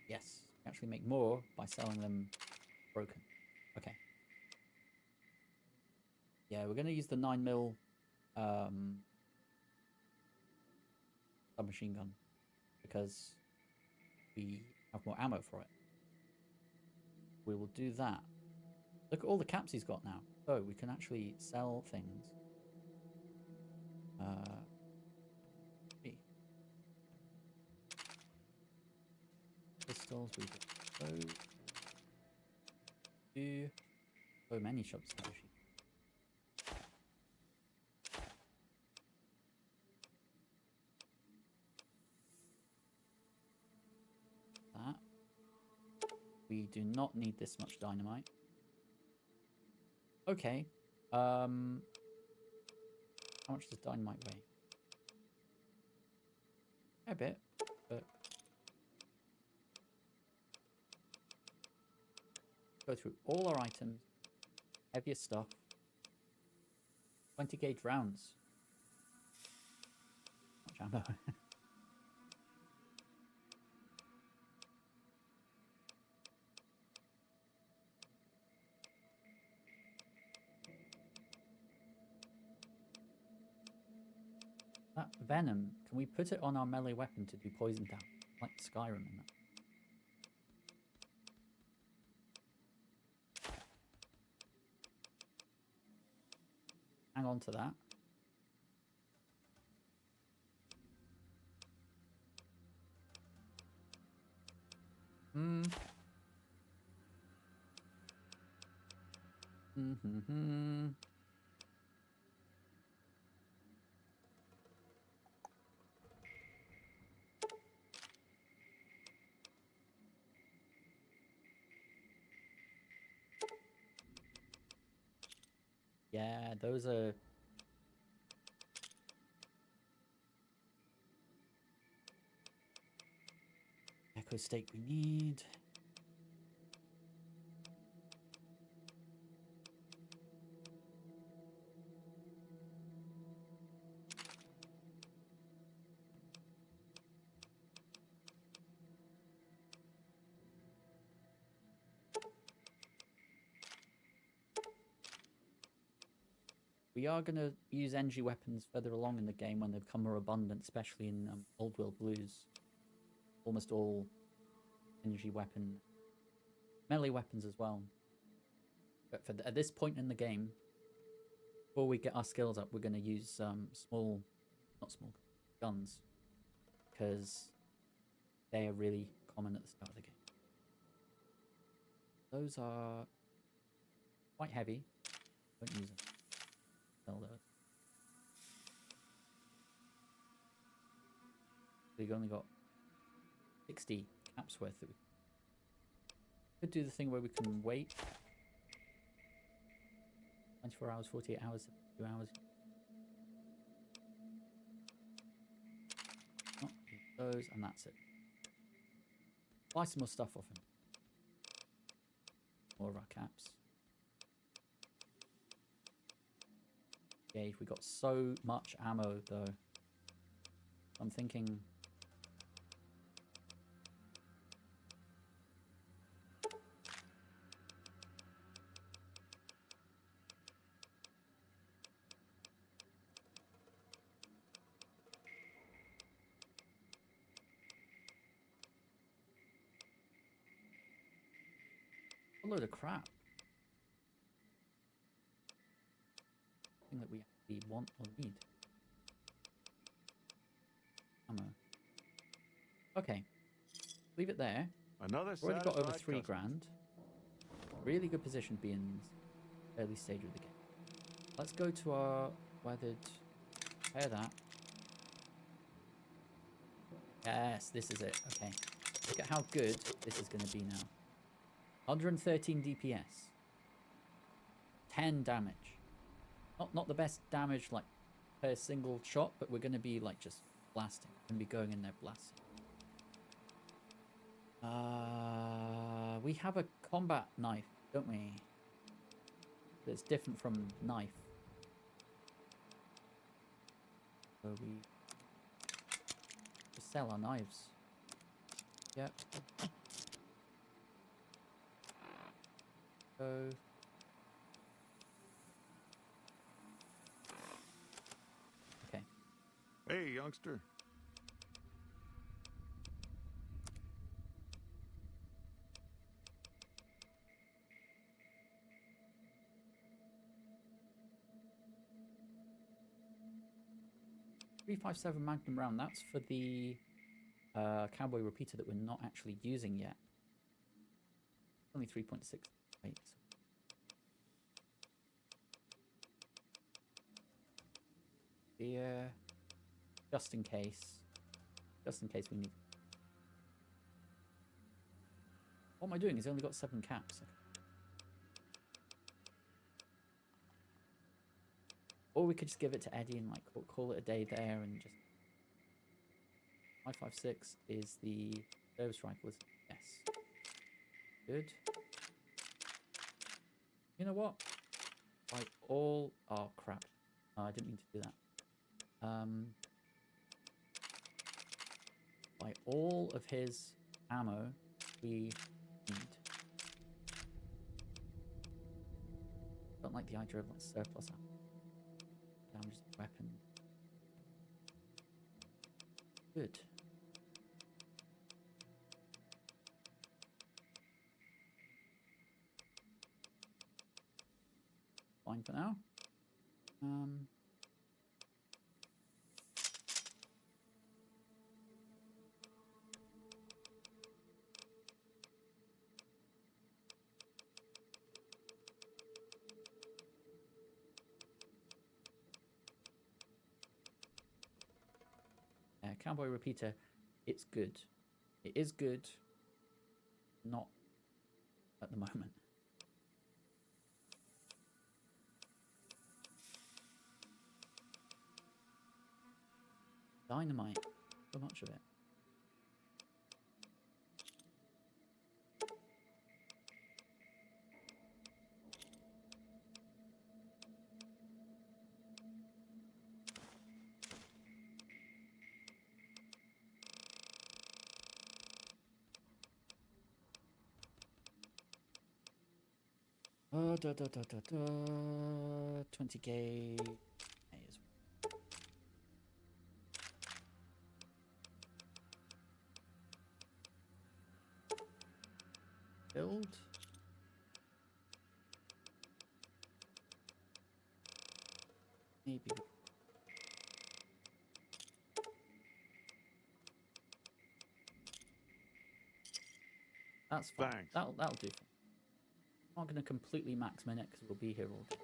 Speaker 1: Yes, we actually make more by selling them broken. Okay. Yeah, we're going to use the 9mm submachine gun because we have more ammo for it. We will do that. Look at all the caps he's got now. So we can actually sell things. Pistols, we got so many shops actually. That. We do not need this much dynamite. Okay. How much does dynamite weigh? A bit, but go through all our items, heavier stuff, 20 gauge rounds. Much ammo. That venom, can we put it on our melee weapon to do poison damage? Like Skyrim in that. Hang on to that. Yeah, those are... Echo steak we need. We are going to use NG weapons further along in the game when they become more abundant, especially in Old World Blues. Almost all NG weapon, melee weapons as well. But at this point in the game, before we get our skills up, we're going to use not small guns, because they are really common at the start of the game. Those are quite heavy. Don't use them. We've only got 60 caps worth that we could do. The thing where we can wait 24 hours, 48 hours, 2 hours. Oh, those, and that's it. Buy some more stuff off him. More of our caps. Yeah, we got so much ammo though. I'm thinking a load of crap. Thing that we actually want or need. Ammo. Okay. Leave it there.
Speaker 2: Another
Speaker 1: We've already got over
Speaker 2: satisfied
Speaker 1: 3
Speaker 2: customer.
Speaker 1: grand. Really good position to be in early stage of the game. Let's go to our weathered. Repair that. Yes, this is it. Okay. Look at how good this is going to be now. 113 DPS. 10 damage. Not the best damage like per single shot, but we're going to be like just blasting. We're going to be going in there blasting. We have a combat knife, don't we? That's different from knife. So we just sell our knives. Yep. So okay.
Speaker 2: Hey, youngster.
Speaker 1: .357 Magnum round. That's for the cowboy repeater that we're not actually using yet. Only 3.6 weight. Here, just in case we need. What am I doing? He's only got 7 caps. Or we could just give it to Eddie and like call it a day there and just. 5.56 is the service rifle, isn't it? Yes. Good. You know what? By all... Oh, crap. Oh, I didn't mean to do that. By all of his ammo we need. Don't like the idea of like surplus ammo. Damage the weapon. Good. Fine for now. Cowboy Repeater, it's good. It is good. Not at the moment. Dynamite. So much of it. Da, da, da, da, da. 20 gauge. Build. Maybe. That's fine.
Speaker 2: Thanks.
Speaker 1: That'll do. I'm not going to completely max min it because we'll be here all day.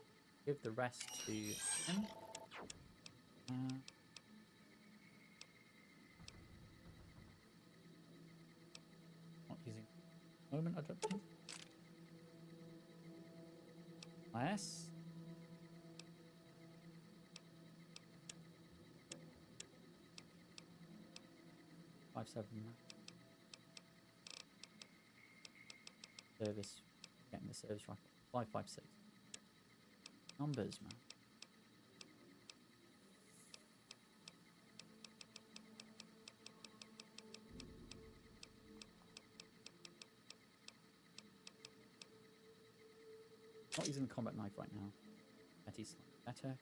Speaker 1: Give the rest to him. Not using moment, I don't think. IS. Five seven. Service. Getting the service right. 556. Numbers, man. Not using the combat knife right now. Betty's better.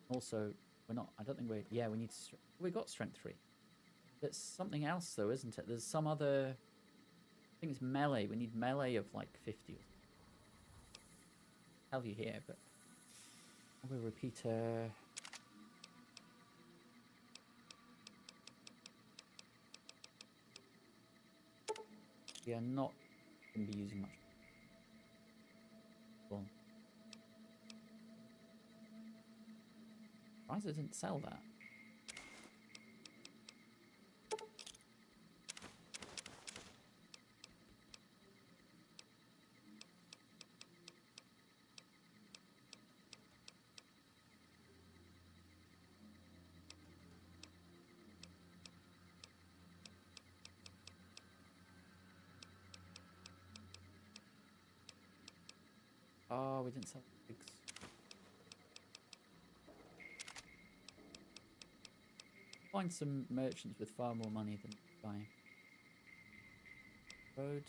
Speaker 1: Also, we're not. I don't think we're. Yeah, we need. We got strength 3. There's something else though, isn't it? There's some other. I think it's melee. We need melee of like 50. Tell you here, but we'll repeater. We are not going to be using much. Well, surprised it didn't sell that. Oh, we didn't sell pigs. Find some merchants with far more money than buying. Road.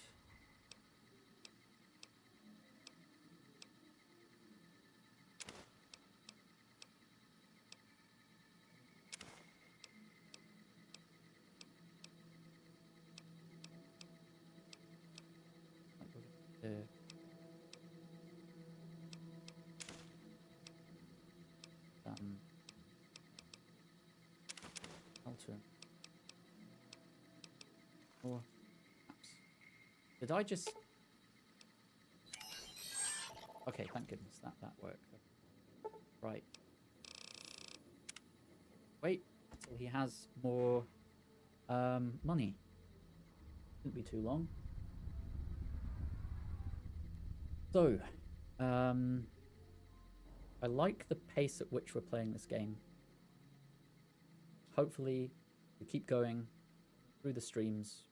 Speaker 1: Alter. Or apps. Did I just? Okay, thank goodness that worked. Right. Wait until he has more money. Shouldn't be too long. So, I like the pace at which we're playing this game. Hopefully, we keep going through the streams.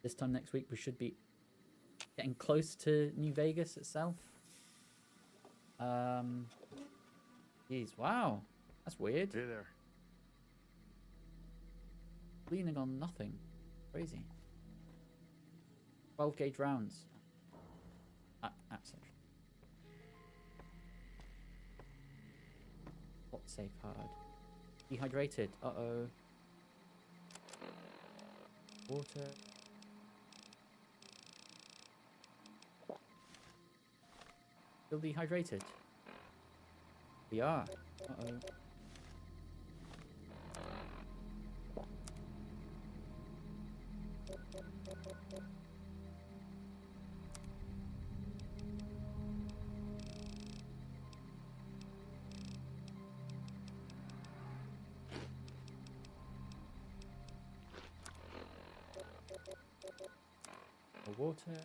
Speaker 1: This time next week, we should be getting close to New Vegas itself. Jeez, wow. That's weird.
Speaker 2: Hey there.
Speaker 1: Leaning on nothing. Crazy. 12 gauge rounds. Absolutely. What save hard? Dehydrated. Uh-oh. Water. Still dehydrated. We are. Uh-oh. The water.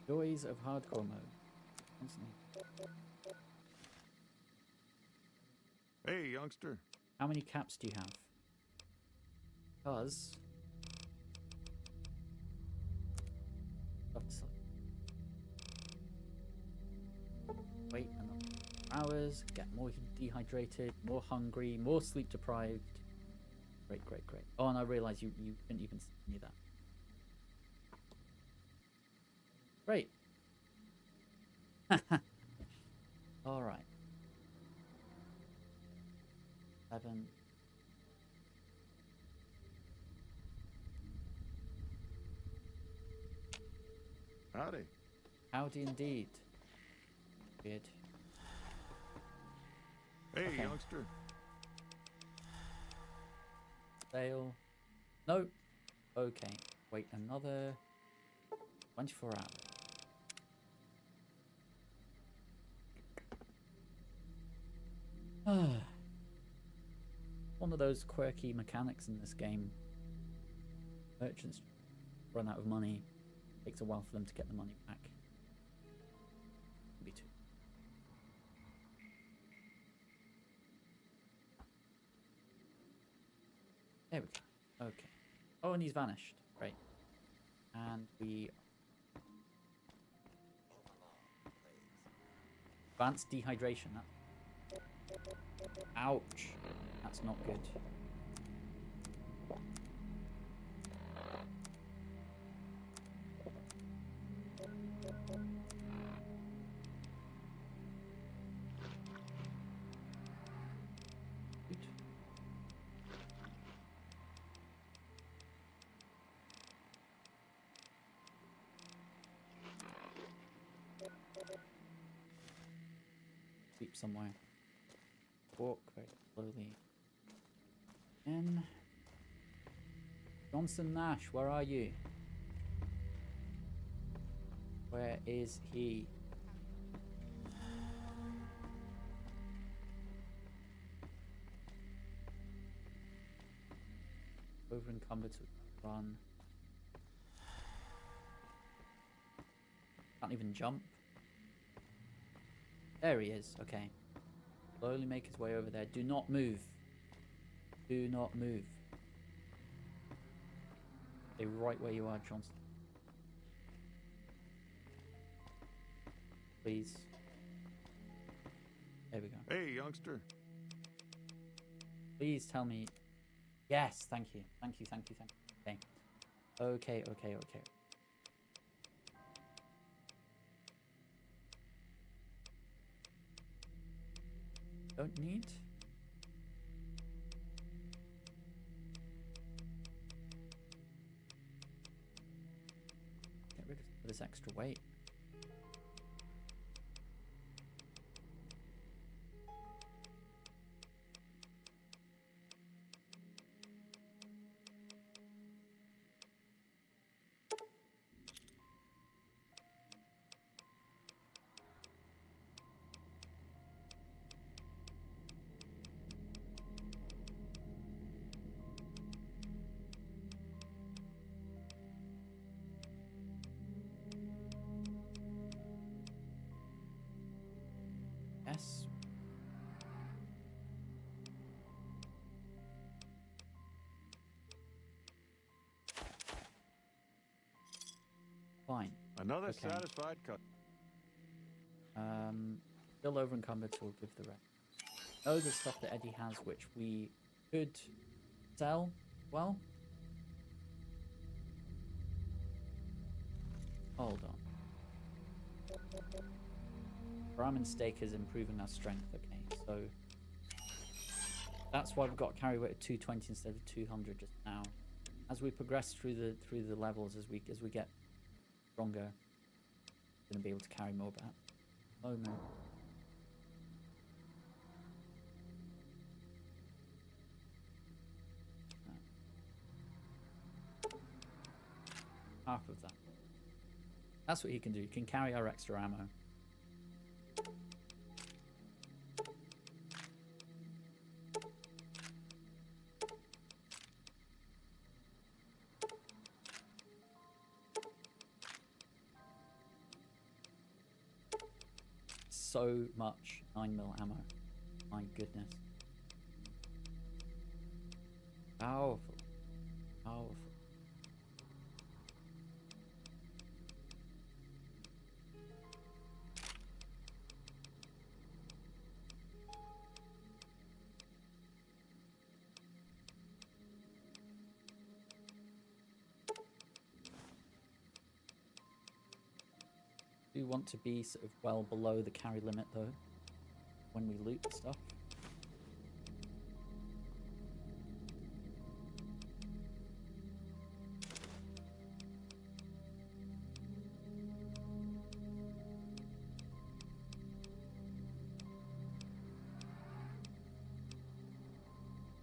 Speaker 1: Joys of hardcore mode. Constantly.
Speaker 2: Hey, youngster.
Speaker 1: How many caps do you have? Because... Wait another hours, get more dehydrated, more hungry, more sleep deprived. Great, great, great. Oh, and I realised you didn't even see any of that. Great. Alright. 7.
Speaker 2: Howdy.
Speaker 1: Howdy indeed. Weird.
Speaker 2: Hey,
Speaker 1: Okay.
Speaker 2: youngster.
Speaker 1: Fail. No. Okay. Wait another 24 hours. One of those quirky mechanics in this game. Merchants run out of money. Takes a while for them to get the money back. Maybe 2. There we go. Okay. Oh, and he's vanished. Great. And we... Advanced dehydration. Ouch. That's not good. Good. Sleep somewhere. Walk very slowly. In. Johnson Nash, where are you? Where is he? Over encumbered to run. Can't even jump. There he is, okay. Slowly make his way over there. Do not move. Do not move. Stay right where you are, Johnson. Please. There we go.
Speaker 2: Hey, youngster.
Speaker 1: Please tell me. Yes, thank you. Thank you, thank you, thank you. Okay. Okay. Don't need. Get rid of this extra weight. Yes. Fine.
Speaker 2: Another
Speaker 1: Okay.
Speaker 2: satisfied cut.
Speaker 1: Still over encumbered, so we'll give the rest. Oh, the stuff that Eddie has, which we could sell. Well, hold on. Ramen steak is improving our strength. Okay, so that's why we've got carry weight of 220 instead of 200 just now. As we progress through the levels, as we get stronger, we're gonna be able to carry more. But oh no. Half of that. That's what he can do. He can carry our extra ammo. so much 9mm ammo. My goodness. Powerful. Powerful. Do want to be sort of well below the carry limit though when we loot stuff.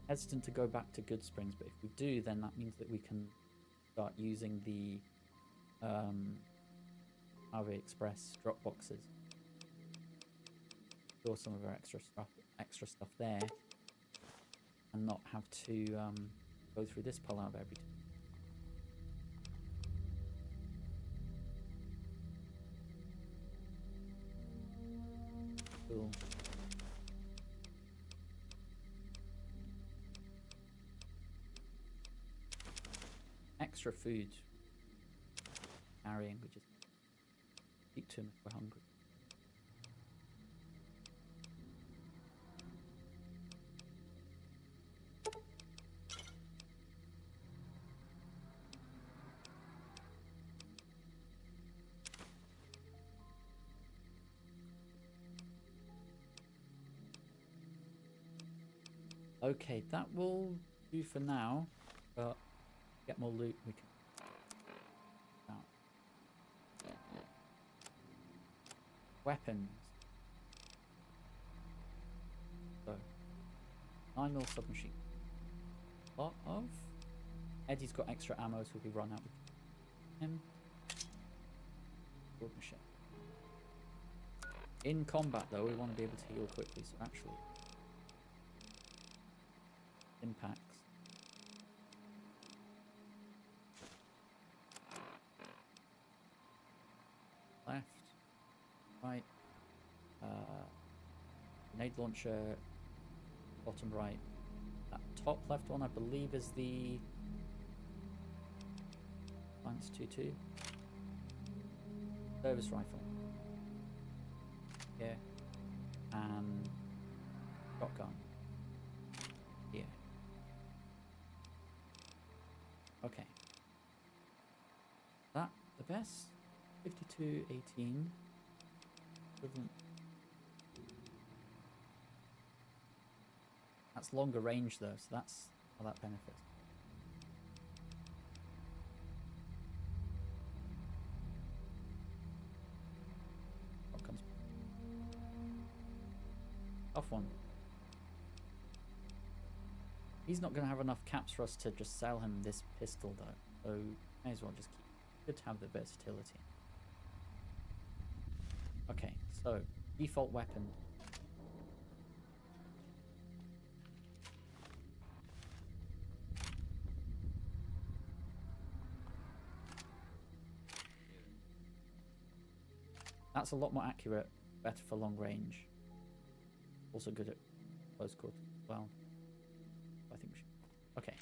Speaker 1: Hesitant to go back to Good Springs, but if we do, then that means that we can start using the Mojave Express drop boxes. Store some of our extra stuff there, and not have to go through this pullout every time. Cool. Extra food carrying, we just speak to him if we're hungry. Okay, that will do for now, but get more loot we can. Weapons. So, 9mm submachine. Lot of. Eddie's got extra ammo, so we run out with him. Sword machine. In combat, though, we want to be able to heal quickly, so actually. Impacts. Left. Right. Grenade launcher. Bottom right. That top left one, I believe, is the Lance 2-2. Service rifle. Here. And shotgun. Here. Okay. That the best? 52-18. Equivalent. That's longer range though, so that's how that benefits. What comes? Tough one. He's not going to have enough caps for us to just sell him this pistol though, so may as well just keep. Good to have the versatility. Okay, so default weapon. That's a lot more accurate, better for long range. Also good at close quarters as well. I think we should. Okay.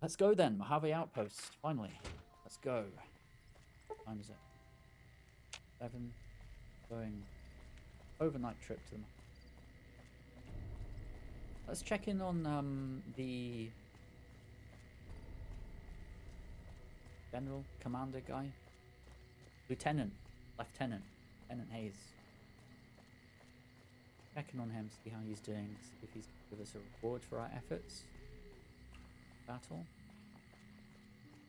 Speaker 1: Let's go then. Mojave Outpost, finally. Let's go. What time is it? 7. Going overnight trip to them. Let's check in on the general commander guy. Lieutenant Hayes. Checking on him, see how he's doing, see if he's going to give us a reward for our efforts. Battle.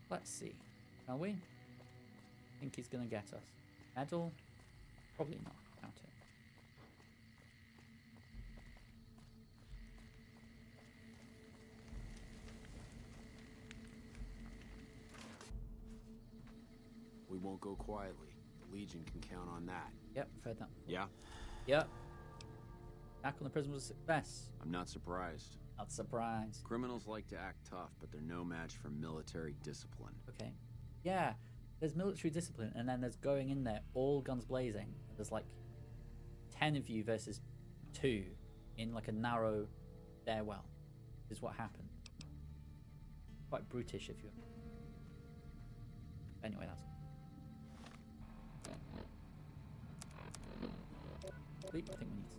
Speaker 1: Let's see. Shall we? Think he's going to get us. Medal? Probably not. Doubt it.
Speaker 5: We won't go quietly. The Legion can count on that.
Speaker 1: Yep, I've heard that.
Speaker 5: Yeah?
Speaker 1: Yep. Attack on the prison was a success.
Speaker 5: I'm not surprised.
Speaker 1: Not surprised.
Speaker 5: Criminals like to act tough, but they're no match for military discipline.
Speaker 1: Okay. Yeah, there's military discipline, and then there's going in there all guns blazing. There's like 10 of you versus 2 in like a narrow stairwell is what happened. Quite brutish if you... Anyway, that's... Sleep, I think we need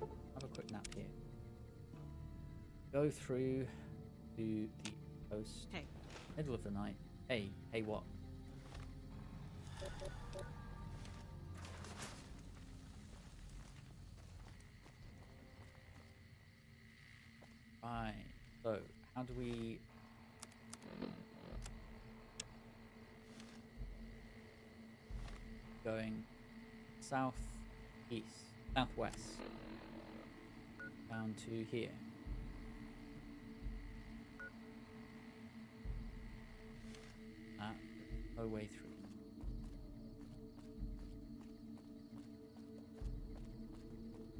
Speaker 1: to have a quick nap here. Go through to the coast.
Speaker 3: Hey.
Speaker 1: Middle of the night. Hey, what? Right. So, how do we... Going south, east, southwest, down to here. No way through.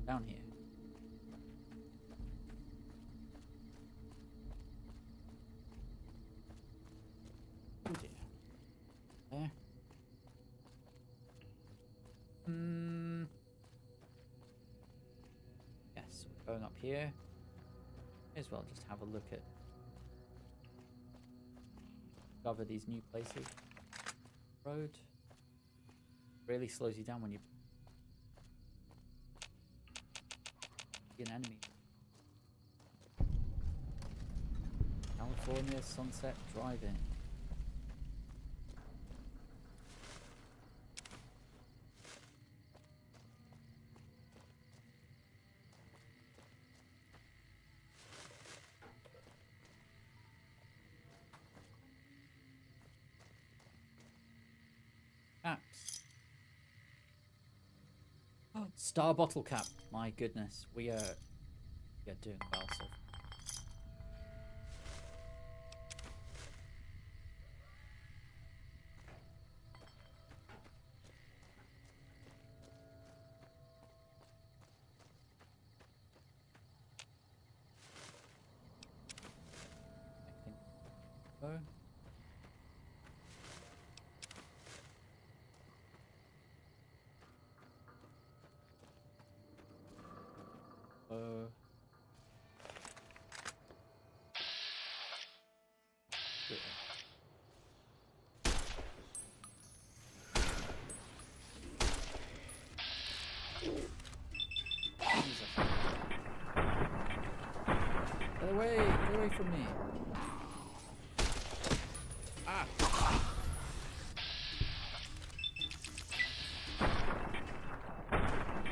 Speaker 1: Down here. Oh dear. There. Yes, we're going up here. May as well just have a look at... Discover these new places. Road. Really slows you down when you... see an enemy. California Sunset Drive-In. Caps. Oh, star bottle cap. My goodness, we are doing well so far. Go. Good. Jesus. Get away from me. Ah.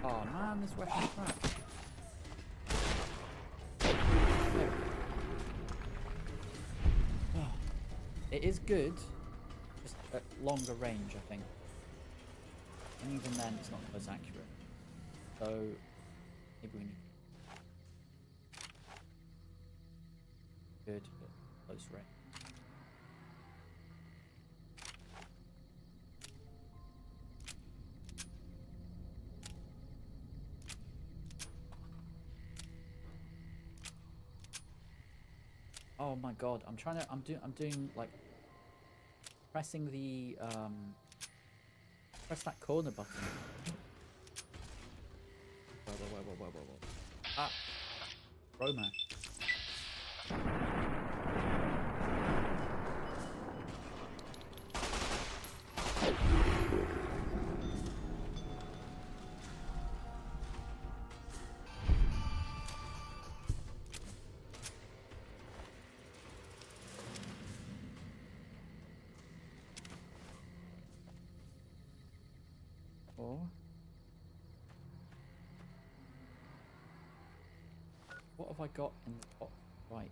Speaker 1: Oh man, this weapon's crap. It is good, just at longer range, I think. And even then, it's not the most accurate. So, maybe we need... Good, but close range. Oh my god, I'm doing like pressing the press that corner button. Whoa. Ah, Roma. What have I got in the top right?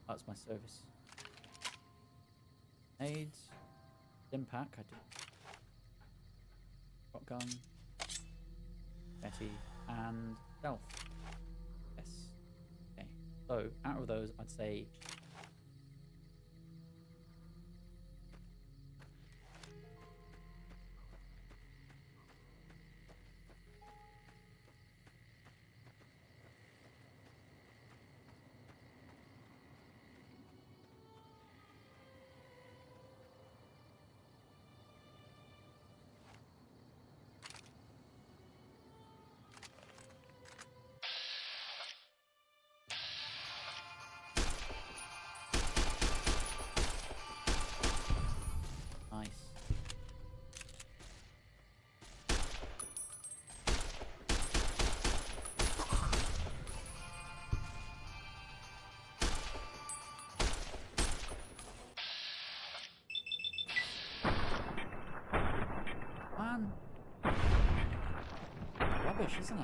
Speaker 1: That's my service. Aids, Impact, I do. Shotgun, Betty, and stealth. Yes. Okay. So out of those, I'd say rubbish, isn't it?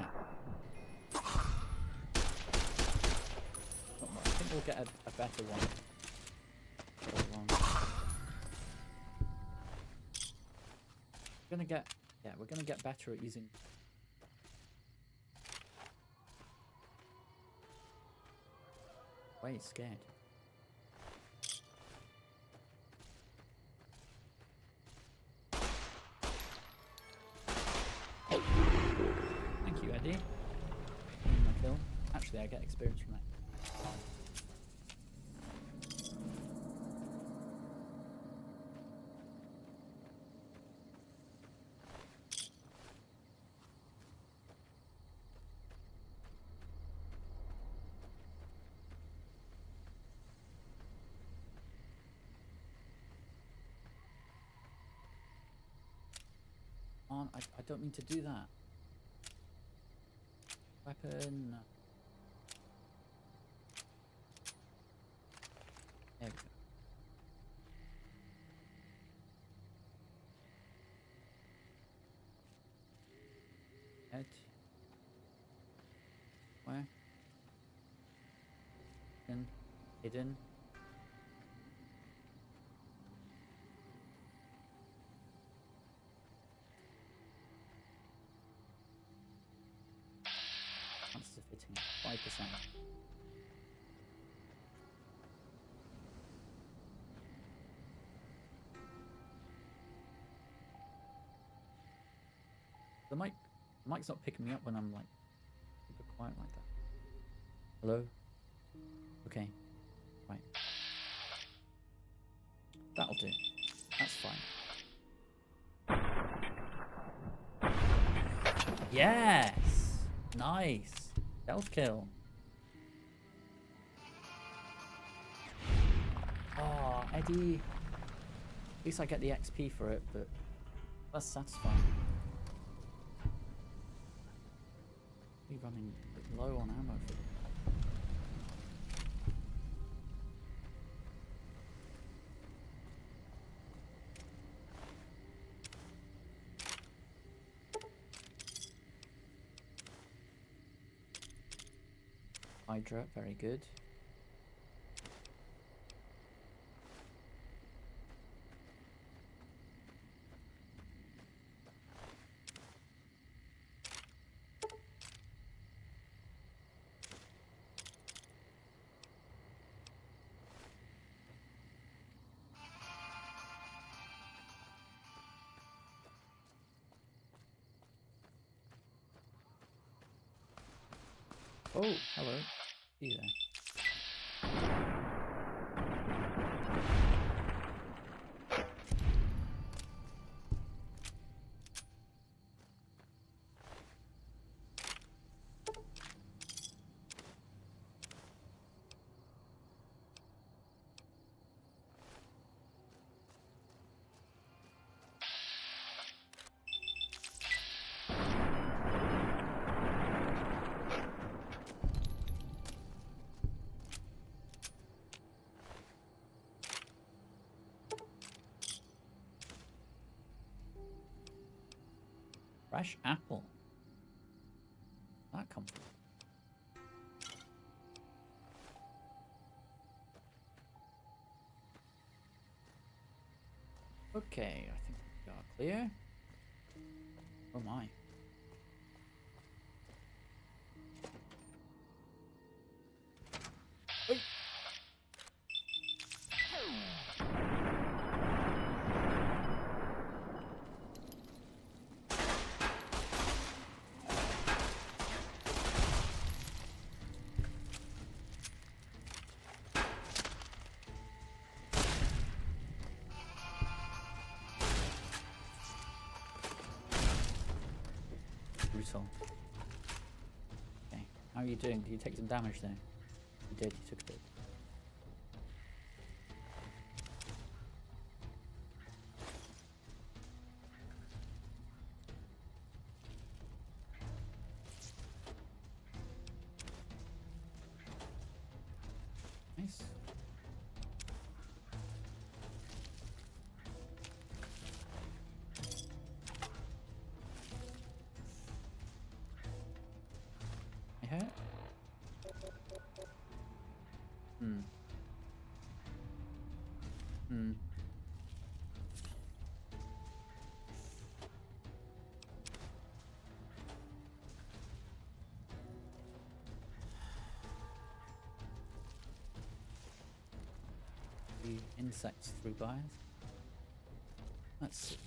Speaker 1: I think we'll get a better one. We're gonna get better at using. Wait, scared. Thank you, Eddie. My kill. Actually, I get experience from that. I don't mean to do that. Weapon. There we go. Head. Where? Hidden. Chances of hitting 5%. The mic's not picking me up when I'm like super quiet like that. Hello? Okay. Right. That'll do. That's fine. Yes! Nice! Stealth kill. Oh, Eddie. At least I get the XP for it, but that's satisfying. We're running a bit low on ammo for them. Hydra, very good. Oh, hello. See you there. Fresh apple. That come from? Okay, I think we are clear. Oh my. Wait. Brutal. Okay, how are you doing? Did you take some damage there? You did, you took a bit. Nice. hurt? Hmm. Hmm. The insects through buyers. Let's see.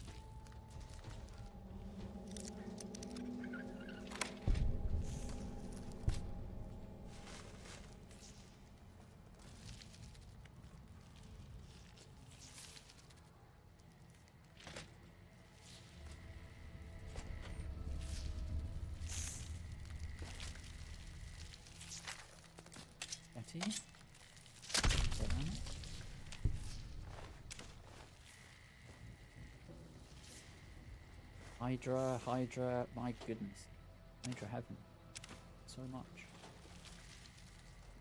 Speaker 1: Betty. Hydra, my goodness. Hydra heaven. So much.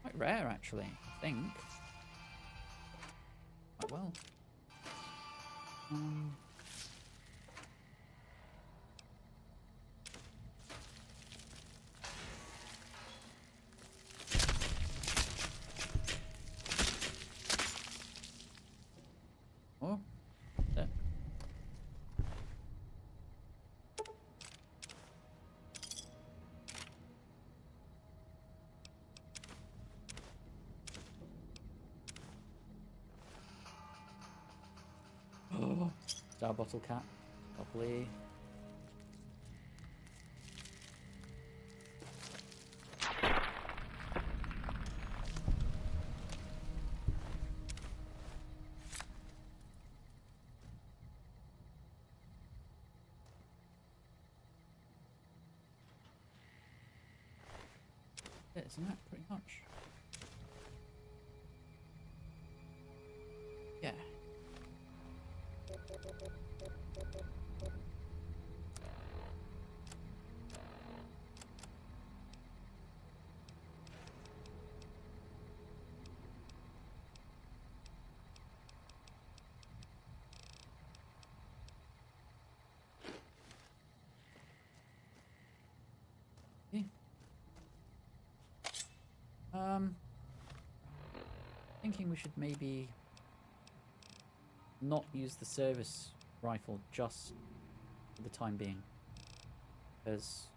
Speaker 1: Quite rare, actually, I think. Quite well. Oh, there. Oh, star bottle cap, lovely. Yeah, isn't that pretty much? Yeah. Thinking we should maybe not use the service rifle just for the time being, because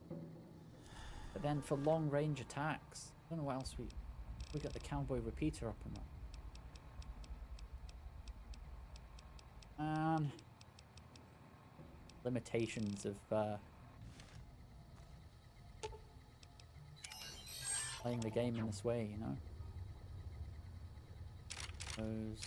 Speaker 1: but then for long range attacks, I don't know what else we got the cowboy repeater up and that. Limitations of playing the game in this way, you know. Those.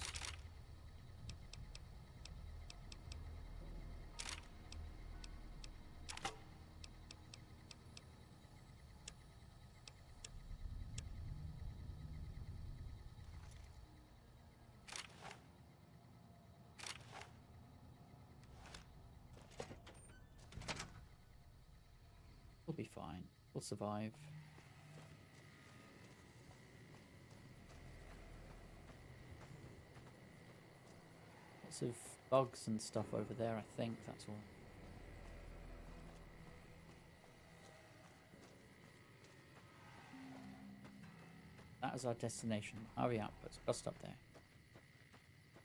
Speaker 1: We'll be fine. We'll survive. Lots of bugs and stuff over there, I think, that's all. That is our destination. Hurry up, it's just up there.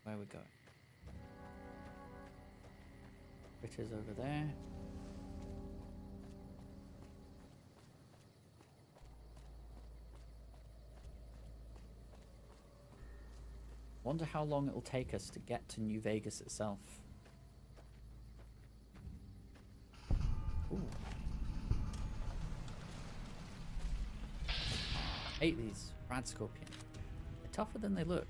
Speaker 1: Where we're going. Critters over there. Wonder how long it'll take us to get to New Vegas itself. Ooh. Hate these rad scorpion. They're tougher than they look.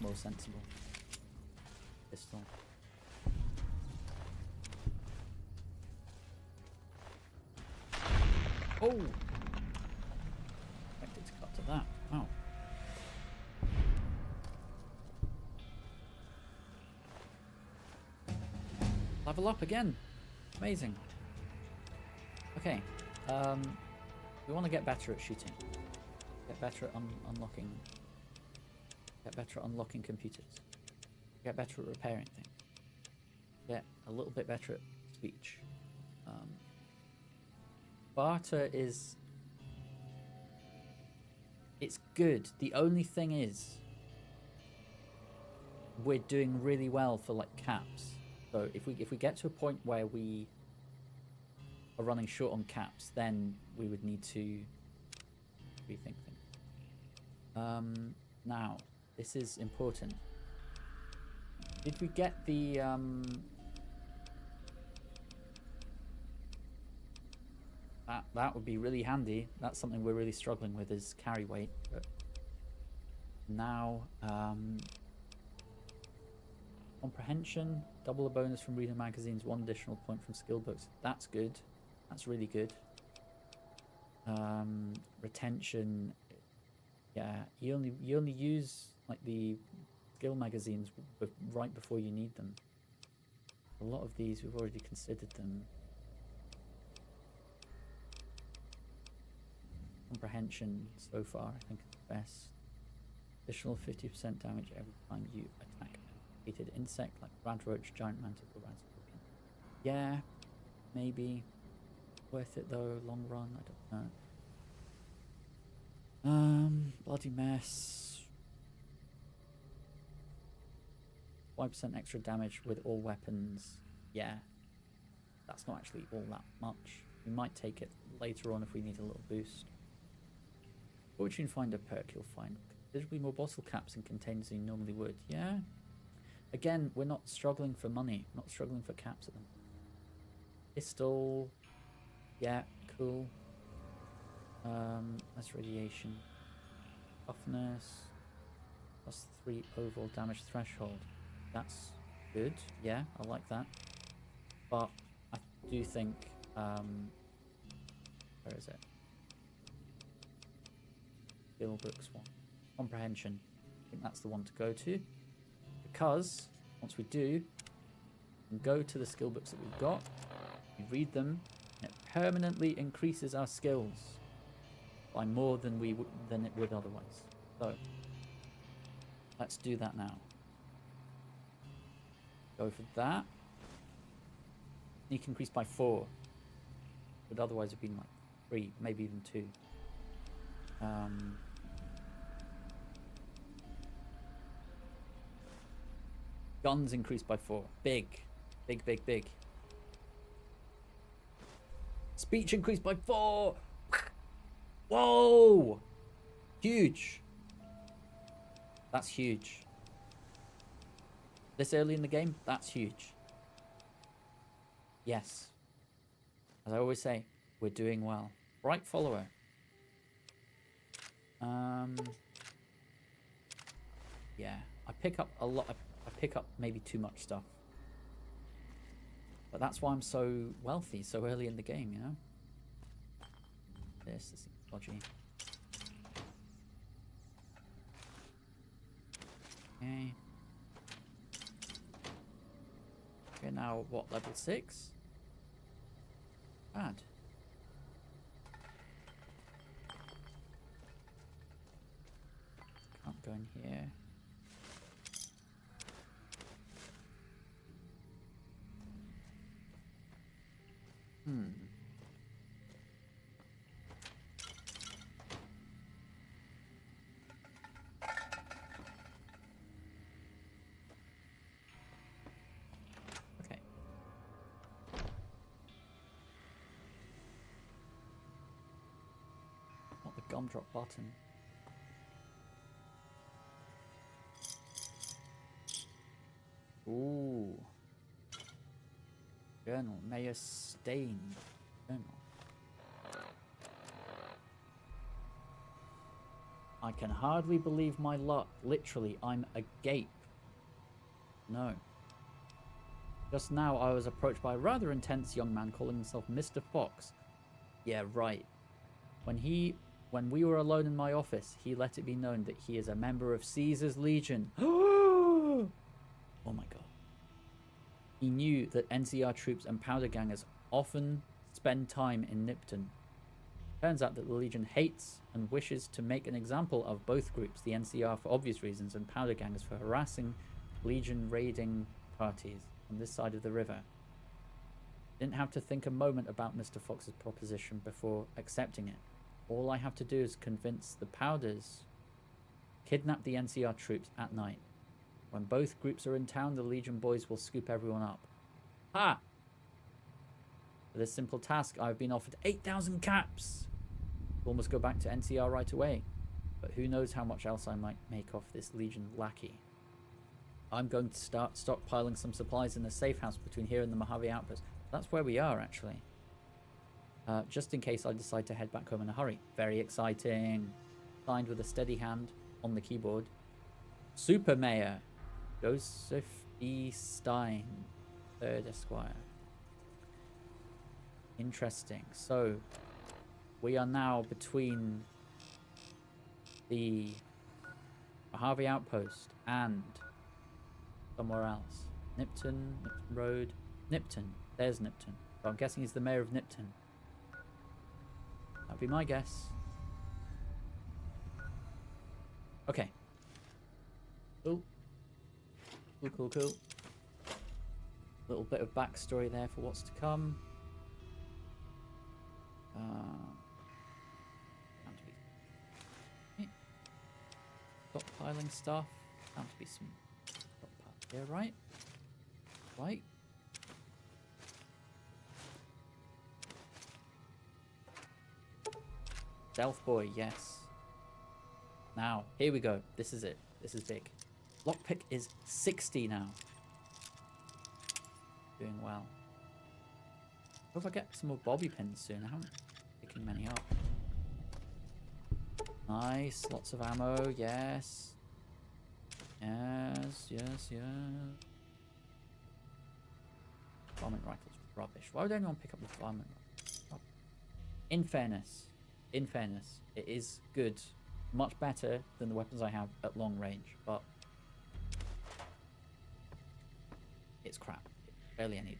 Speaker 1: More sensible pistol. Oh! Expected to cut to that. Oh. Level up again. Amazing. Okay. We want to get better at shooting. Get better at unlocking. Get better at unlocking computers. Get better at repairing things. Get a little bit better at speech. Barter is... It's good. The only thing is... We're doing really well for, like, caps. So if we get to a point where we are running short on caps, then we would need to rethink things. Now, this is important. Did we get the... That would be really handy. That's something we're really struggling with, is carry weight. But now, comprehension, double a bonus from reading magazines, 1 additional point from skill books. That's good. That's really good. Retention, yeah. You only use like the skill magazines right before you need them. A lot of these we've already considered them. Comprehension so far, I think, is the best. Additional 50% damage every time you attack a hated insect like rad roach, giant mantic, or rad scorpion. Yeah, maybe. Worth it though, long run, I don't know. Bloody mess. 5% extra damage with all weapons. Yeah, that's not actually all that much. We might take it later on if we need a little boost. Fortune Finder perk, you'll find considerably more bottle caps and containers than you normally would. Yeah. Again, we're not struggling for money. Not struggling for caps at them. Pistol. Yeah, cool. That's radiation. Toughness. +3 overall damage threshold. That's good. Yeah, I like that. But I do think... where is it? Skill books one. Comprehension. I think that's the one to go to. Because, once we do, we can go to the skill books that we've got, we read them, and it permanently increases our skills by more than it would otherwise. So, let's do that now. Go for that. Sneak increase by 4. Would otherwise have been like 3, maybe even 2. Guns increased by 4. Big. Big, big, big. Speech increased by 4. Whoa! Huge. That's huge. This early in the game, that's huge. Yes. As I always say, we're doing well. Bright follower. Yeah, I pick up a lot. I pick up maybe too much stuff, but that's why I'm so wealthy so early in the game. You know. This is dodgy. Okay. Okay, now what? Level 6. Bad. Can't go in here. Okay. Not the gumdrop button. Ooh. Journal. Mayor Stain. Journal. I can hardly believe my luck. Literally, I'm agape. No. Just now I was approached by a rather intense young man calling himself Mr. Fox. Yeah, right. When we were alone in my office, he let it be known that he is a member of Caesar's Legion. Oh my god. He knew that NCR troops and powder gangers often spend time in Nipton. Turns out that the Legion hates and wishes to make an example of both groups, the NCR for obvious reasons and powder gangers for harassing Legion raiding parties on this side of the river. Didn't have to think a moment about Mr. Fox's proposition before accepting it. All I have to do is convince the powders, kidnap the NCR troops at night. When both groups are in town, the Legion boys will scoop everyone up. Ha! For this simple task, I've been offered 8,000 caps. Almost go back to NCR right away. But who knows how much else I might make off this Legion lackey. I'm going to start stockpiling some supplies in a safe house between here and the Mojave outpost. That's where we are, actually. Just in case I decide to head back home in a hurry. Very exciting. Signed with a steady hand on the keyboard. Super Mayor Joseph E. Stein, 3rd Esquire. Interesting. So, we are now between the Mojave outpost and somewhere else. Nipton Road. Nipton. There's Nipton. So I'm guessing he's the mayor of Nipton. That'd be my guess. Okay. Cool. Cool. Little bit of backstory there for what's to come. Stockpiling stuff. Bound to be some stockpile here, right? Right. Stealth boy, yes. Now, here we go. This is it. This is big. Lockpick is 60 now. Doing well. Hope I get some more bobby pins soon. I haven't picking many up. Nice. Lots of ammo. Yes. Yes. Varmint rifles. Rubbish. Why would anyone pick up the varmint rifle? In fairness, it is good. Much better than the weapons I have at long range, but it's crap. Barely any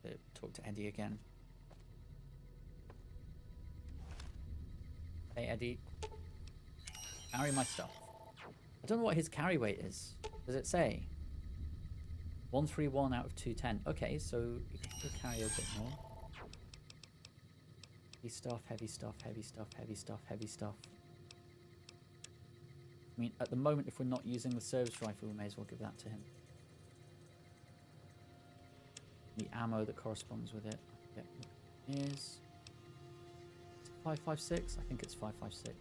Speaker 1: damage. Talk to Eddie again. Hey Eddie, carry my stuff. I don't know what his carry weight is. Does it say? 131 out of 210. Okay, so you can still carry a bit more. Heavy stuff. I mean, at the moment, if we're not using the service rifle, we may as well give that to him. The ammo that corresponds with it. I forget what it is. 5.56? I think it's 5.56.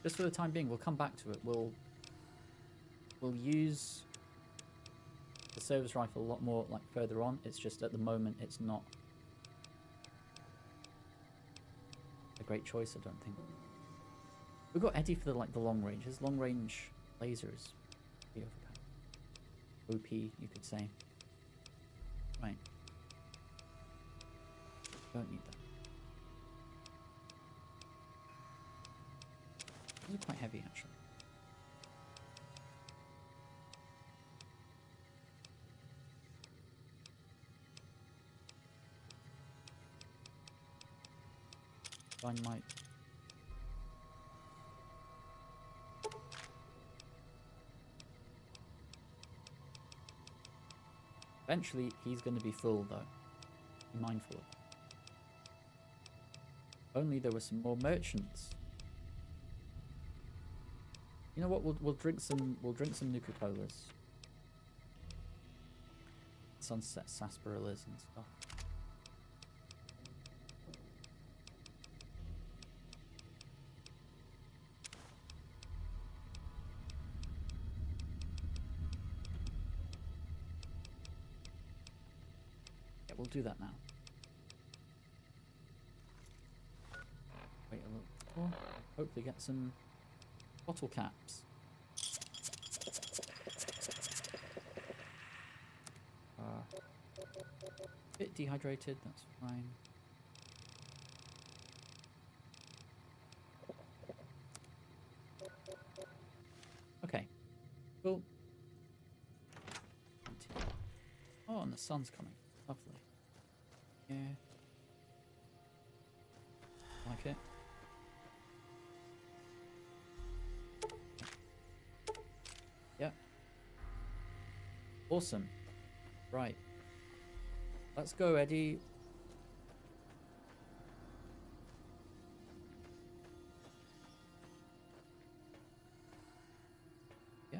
Speaker 1: Just for the time being, we'll come back to it. We'll use the service rifle a lot more like further on. It's just at the moment it's not a great choice, I don't think. We've got Eddie for the long range. His long range laser is pretty overpowered. OP, you could say. Right. Don't need that. These are quite heavy, actually. Dynamite. Eventually, he's going to be full, though. Be mindful of that. Only there were some more merchants. You know what? We'll drink some Nuka-Colas. Sunset sarsaparillas and stuff. Yeah, we'll do that now. Wait a little more. Hopefully get some bottle caps. Bit dehydrated, that's fine. Okay, cool. Oh, and the sun's coming. Lovely. Yeah. Like it. Yeah. Awesome. Right. Let's go, Eddie. Yeah.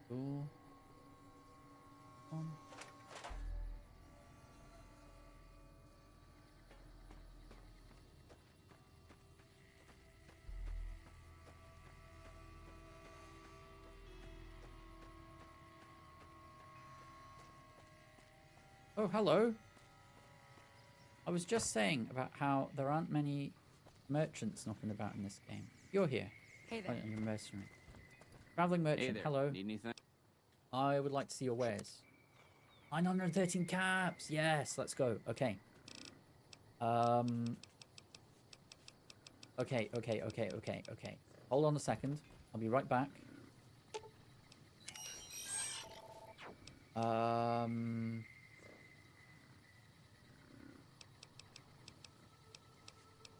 Speaker 1: Cool. Oh, hello. I was just saying about how there aren't many merchants knocking about in this game. You're here.
Speaker 8: Hey there.
Speaker 1: Oh, you're a mercenary. Traveling merchant,
Speaker 5: Hey there.
Speaker 1: hello.
Speaker 5: Need anything?
Speaker 1: I would like to see your wares. 913 caps. Yes, let's go. Okay. Okay. Hold on a second. I'll be right back.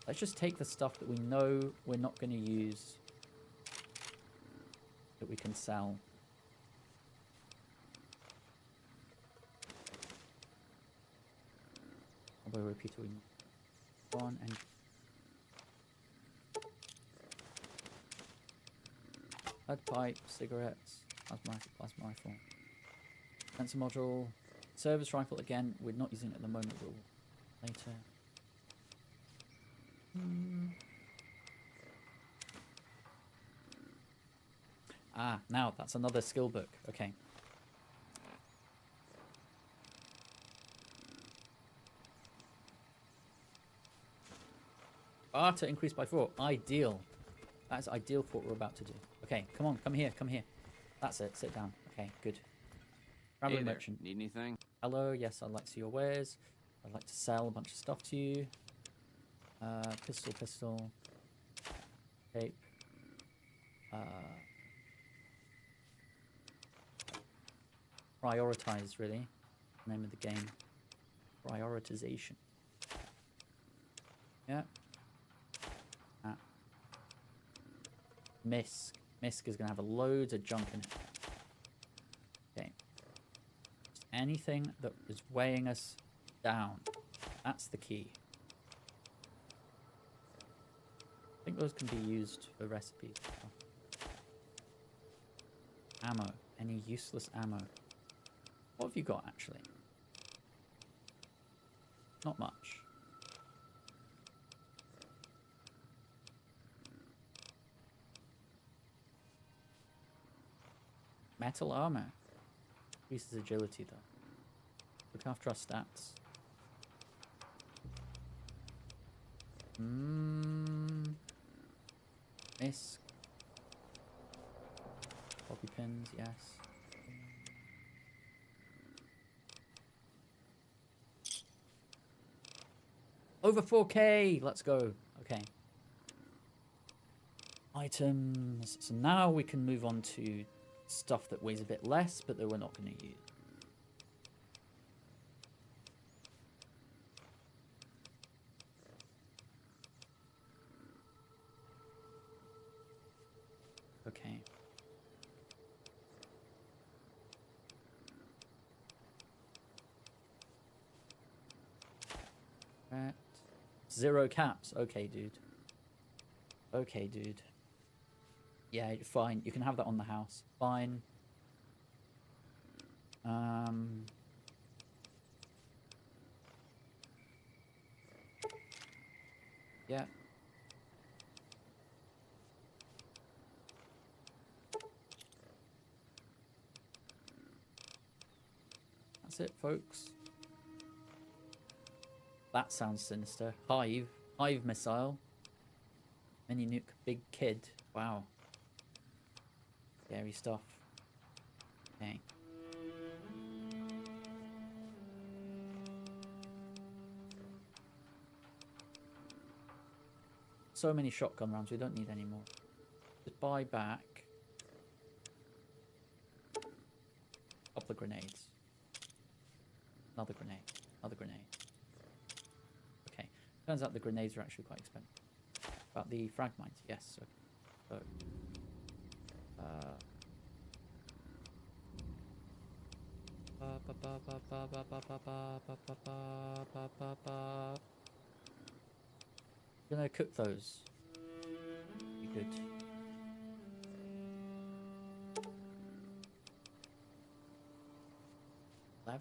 Speaker 1: Let's just take the stuff that we know we're not going to use that we can sell. Although repeater we go on and lead pipe, cigarettes, plasma rifle, sensor module, service rifle. Again, we're not using it at the moment, but later. Ah, now that's another skill book. Okay. To increase by 4. Ideal. That's ideal for what we're about to do. Okay, come on, come here. That's it. Sit down. Okay, good. Traveling
Speaker 5: Hey there.
Speaker 1: merchant.
Speaker 5: Need anything?
Speaker 1: Hello. Yes, I'd like to see your wares. I'd like to sell a bunch of stuff to you. Pistol. Tape. Prioritize, really. Name of the game. Prioritization. Yeah. Misk. Misk is going to have loads of junk in it. Okay. Just anything that is weighing us down. That's the key. I think those can be used for recipes. Ammo. Any useless ammo. What have you got, actually? Not much. Metal armor. Increases agility, though. Look after our stats. Misk. Bobby pins, yes. Over 4K! Let's go. Okay. Items. So now we can move on to stuff that weighs a bit less, but that we're not going to use. Okay. Right. 0 caps. Okay, dude. Okay, dude. Yeah, fine. You can have that on the house. Fine. Yeah. That's it, folks. That sounds sinister. Hive missile. Mini nuke, big kid. Wow. Scary stuff. Okay. So many shotgun rounds, we don't need any more. Just buy back a couple of grenades. Another grenade. Another grenade. Okay. Turns out the grenades are actually quite expensive. But the frag mines, yes. So, gonna cook those. Be good. $11?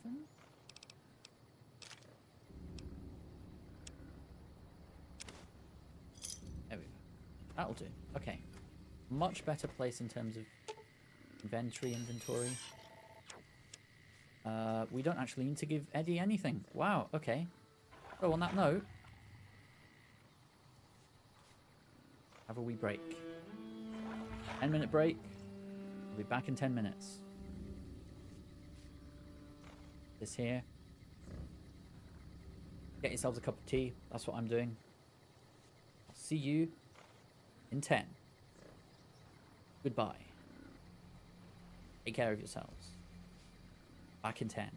Speaker 1: There we go. That'll do. Okay. Much better place in terms of inventory. We don't actually need to give Eddie anything. Wow, okay. So on that note, have a wee break. 10-minute break. We'll be back in 10 minutes. This here. Get yourselves a cup of tea. That's what I'm doing. I'll see you in 10. Goodbye. Take care of yourselves. Back in 10.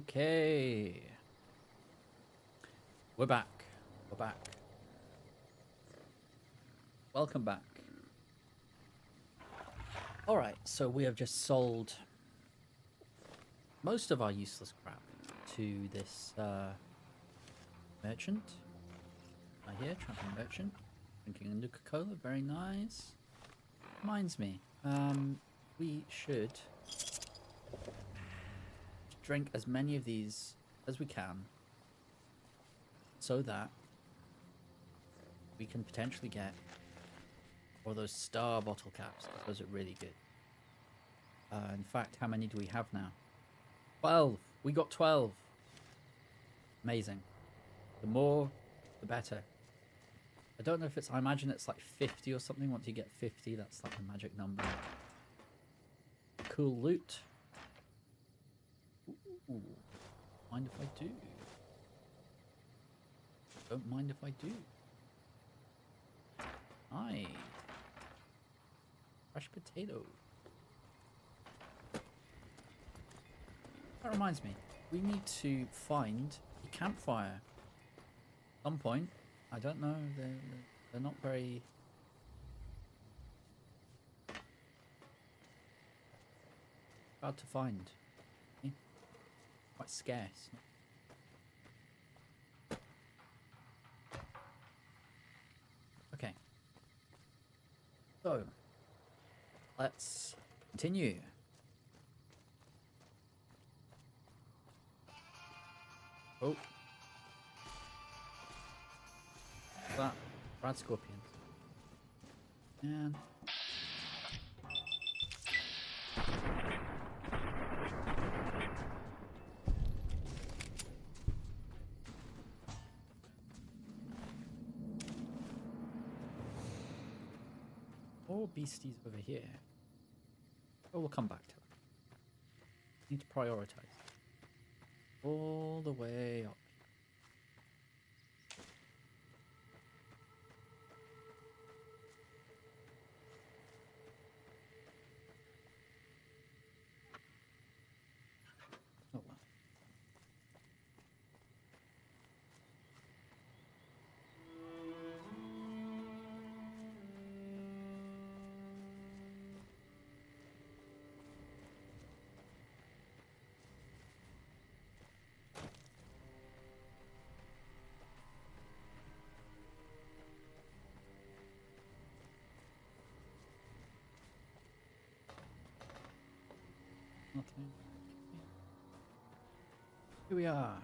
Speaker 1: Okay. We're back. We're back. Welcome back. Alright, so we have just sold most of our useless crap to this merchant. Right here, traveling merchant. Drinking a Nuka-Cola, very nice. Reminds me, we should drink as many of these as we can so that we can potentially get one of those star bottle caps. Those are really good. In fact, how many do we have now? 12. We got 12. Amazing. The more, the better. I don't know if it's, I imagine it's like 50 or something. Once you get 50, that's like a magic number. Cool loot. Ooh. Mind if I do? Don't mind if I do. Aye. Fresh potato. That reminds me, we need to find a campfire. At some point. I don't know, they're not very... hard to find. Quite scarce. Okay. So, let's continue. Oh. That rad scorpions. And more beasties over here. Oh, we'll come back to it. Need to prioritize. All the way up. Oh well. Nothing. Here we are.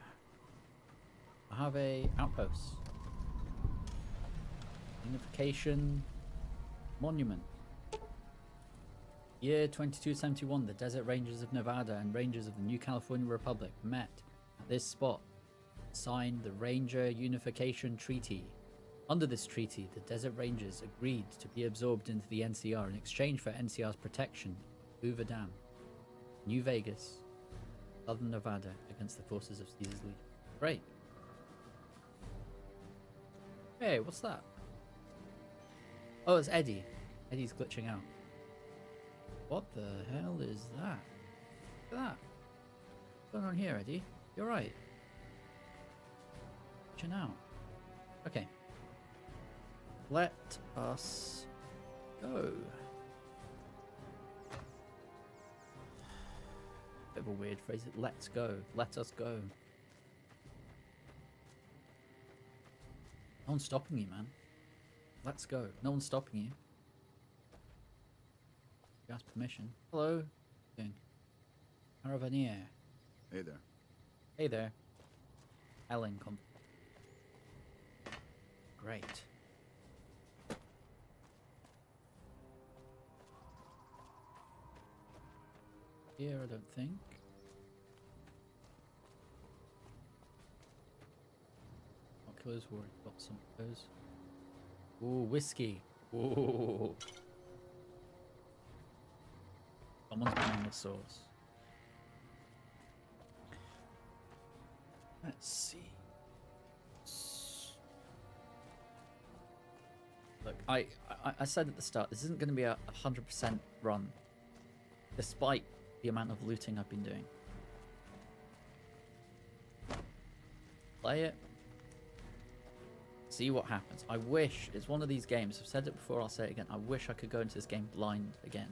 Speaker 1: Mojave outpost. Unification monument. Year 2271, the desert ranges of Nevada and rangers of the New California Republic met at this spot, signed the Ranger Unification Treaty. Under this treaty, the desert rangers agreed to be absorbed into the NCR in exchange for NCR's protection of Hoover Dam, New Vegas, Southern Nevada against the forces of Caesar's Legion. Great. Hey, what's that? Oh, it's Eddie. Eddie's glitching out. What the hell is that? Look at that. What's going on here, Eddie? You're right. Glitching out. Okay. Let us go. Bit of a weird phrase. Let's go. Let us go. No one's stopping you, man. Let's go. No one's stopping you. You ask permission. Hello. Caravaneer.
Speaker 6: Hey there.
Speaker 1: Hey there. Ellen, come. Great. Here, I don't think. Oculars, we've already got some of those. Ooh, whiskey. Ooh. Someone's buying the sauce. Let's see. Look, I said at the start, this isn't going to be a 100% run, despite the amount of looting I've been doing. Play it. See what happens. I wish it's one of these games. I've said it before. I'll say it again. I wish I could go into this game blind again,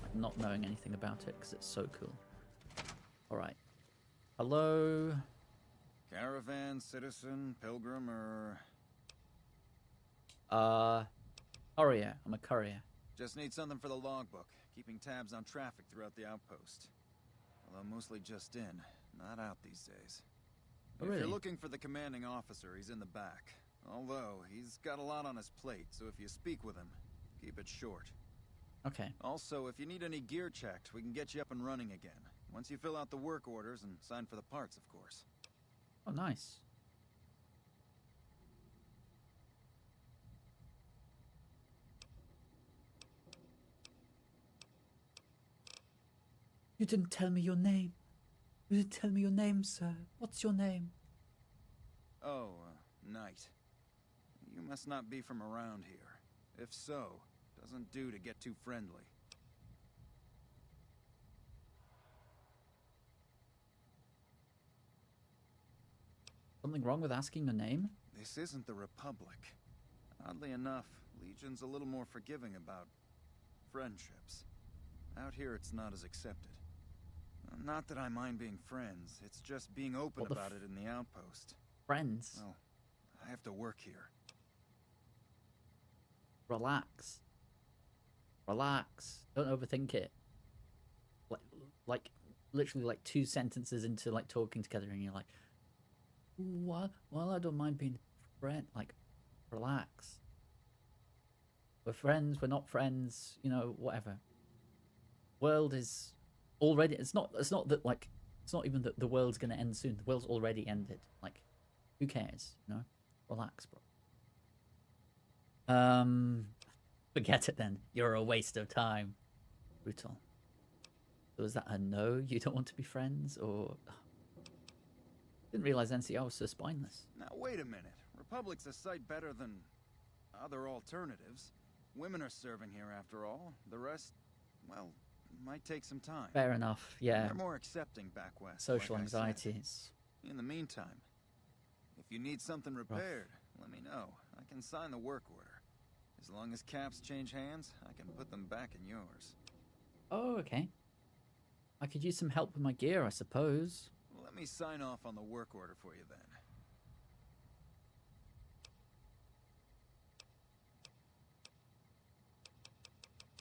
Speaker 1: like not knowing anything about it because it's so cool. All right. Hello.
Speaker 6: Caravan, citizen, pilgrim, or...
Speaker 1: Courier. I'm a courier.
Speaker 6: Just need something for the logbook, keeping tabs on traffic throughout the outpost. Although mostly just in, not out these days.
Speaker 1: Oh,
Speaker 6: If
Speaker 1: really?
Speaker 6: you're looking for the commanding officer, he's in the back. Although, he's got a lot on his plate, so if you speak with him, keep it short.
Speaker 1: Okay.
Speaker 6: Also, if you need any gear checked, we can get you up and running again. Once you fill out the work orders and sign for the parts, of course.
Speaker 1: Oh, nice. You didn't tell me your name. You didn't tell me your name, sir. What's your name?
Speaker 6: Oh, Knight. You must not be from around here. If so, doesn't do to get too friendly.
Speaker 1: Something wrong with asking your name?
Speaker 6: This isn't the Republic. Oddly enough, Legion's a little more forgiving about friendships. Out here, it's not as accepted. Not that I mind being friends, it's just being open
Speaker 1: What the
Speaker 6: about it in the outpost.
Speaker 1: Friends.
Speaker 6: Well, I have to work here.
Speaker 1: Relax. Relax. Don't overthink it. Like, literally, like 2 sentences into like talking together, and you're like, "What? Well, I don't mind being friend." Like, relax. We're friends. We're not friends. You know, whatever. World is already. It's not that like. It's not even that the world's gonna end soon. The world's already ended. Like, who cares? You know, relax, bro. Forget it then. You're a waste of time. Brutal. So is that a no? You don't want to be friends, or didn't realize NCR was so spineless.
Speaker 6: Now, wait a minute. Republic's a sight better than other alternatives. Women are serving here after all. The rest, well, might take some time.
Speaker 1: Fair enough. Yeah.
Speaker 6: They're more accepting back west.
Speaker 1: Social
Speaker 6: like I said.
Speaker 1: anxieties.
Speaker 6: In the meantime, if you need something repaired, let me know. I can sign the work order. As long as caps change hands, I can put them back in yours.
Speaker 1: Oh, okay. I could use some help with my gear, I suppose.
Speaker 6: Let me sign off on the work order for you then.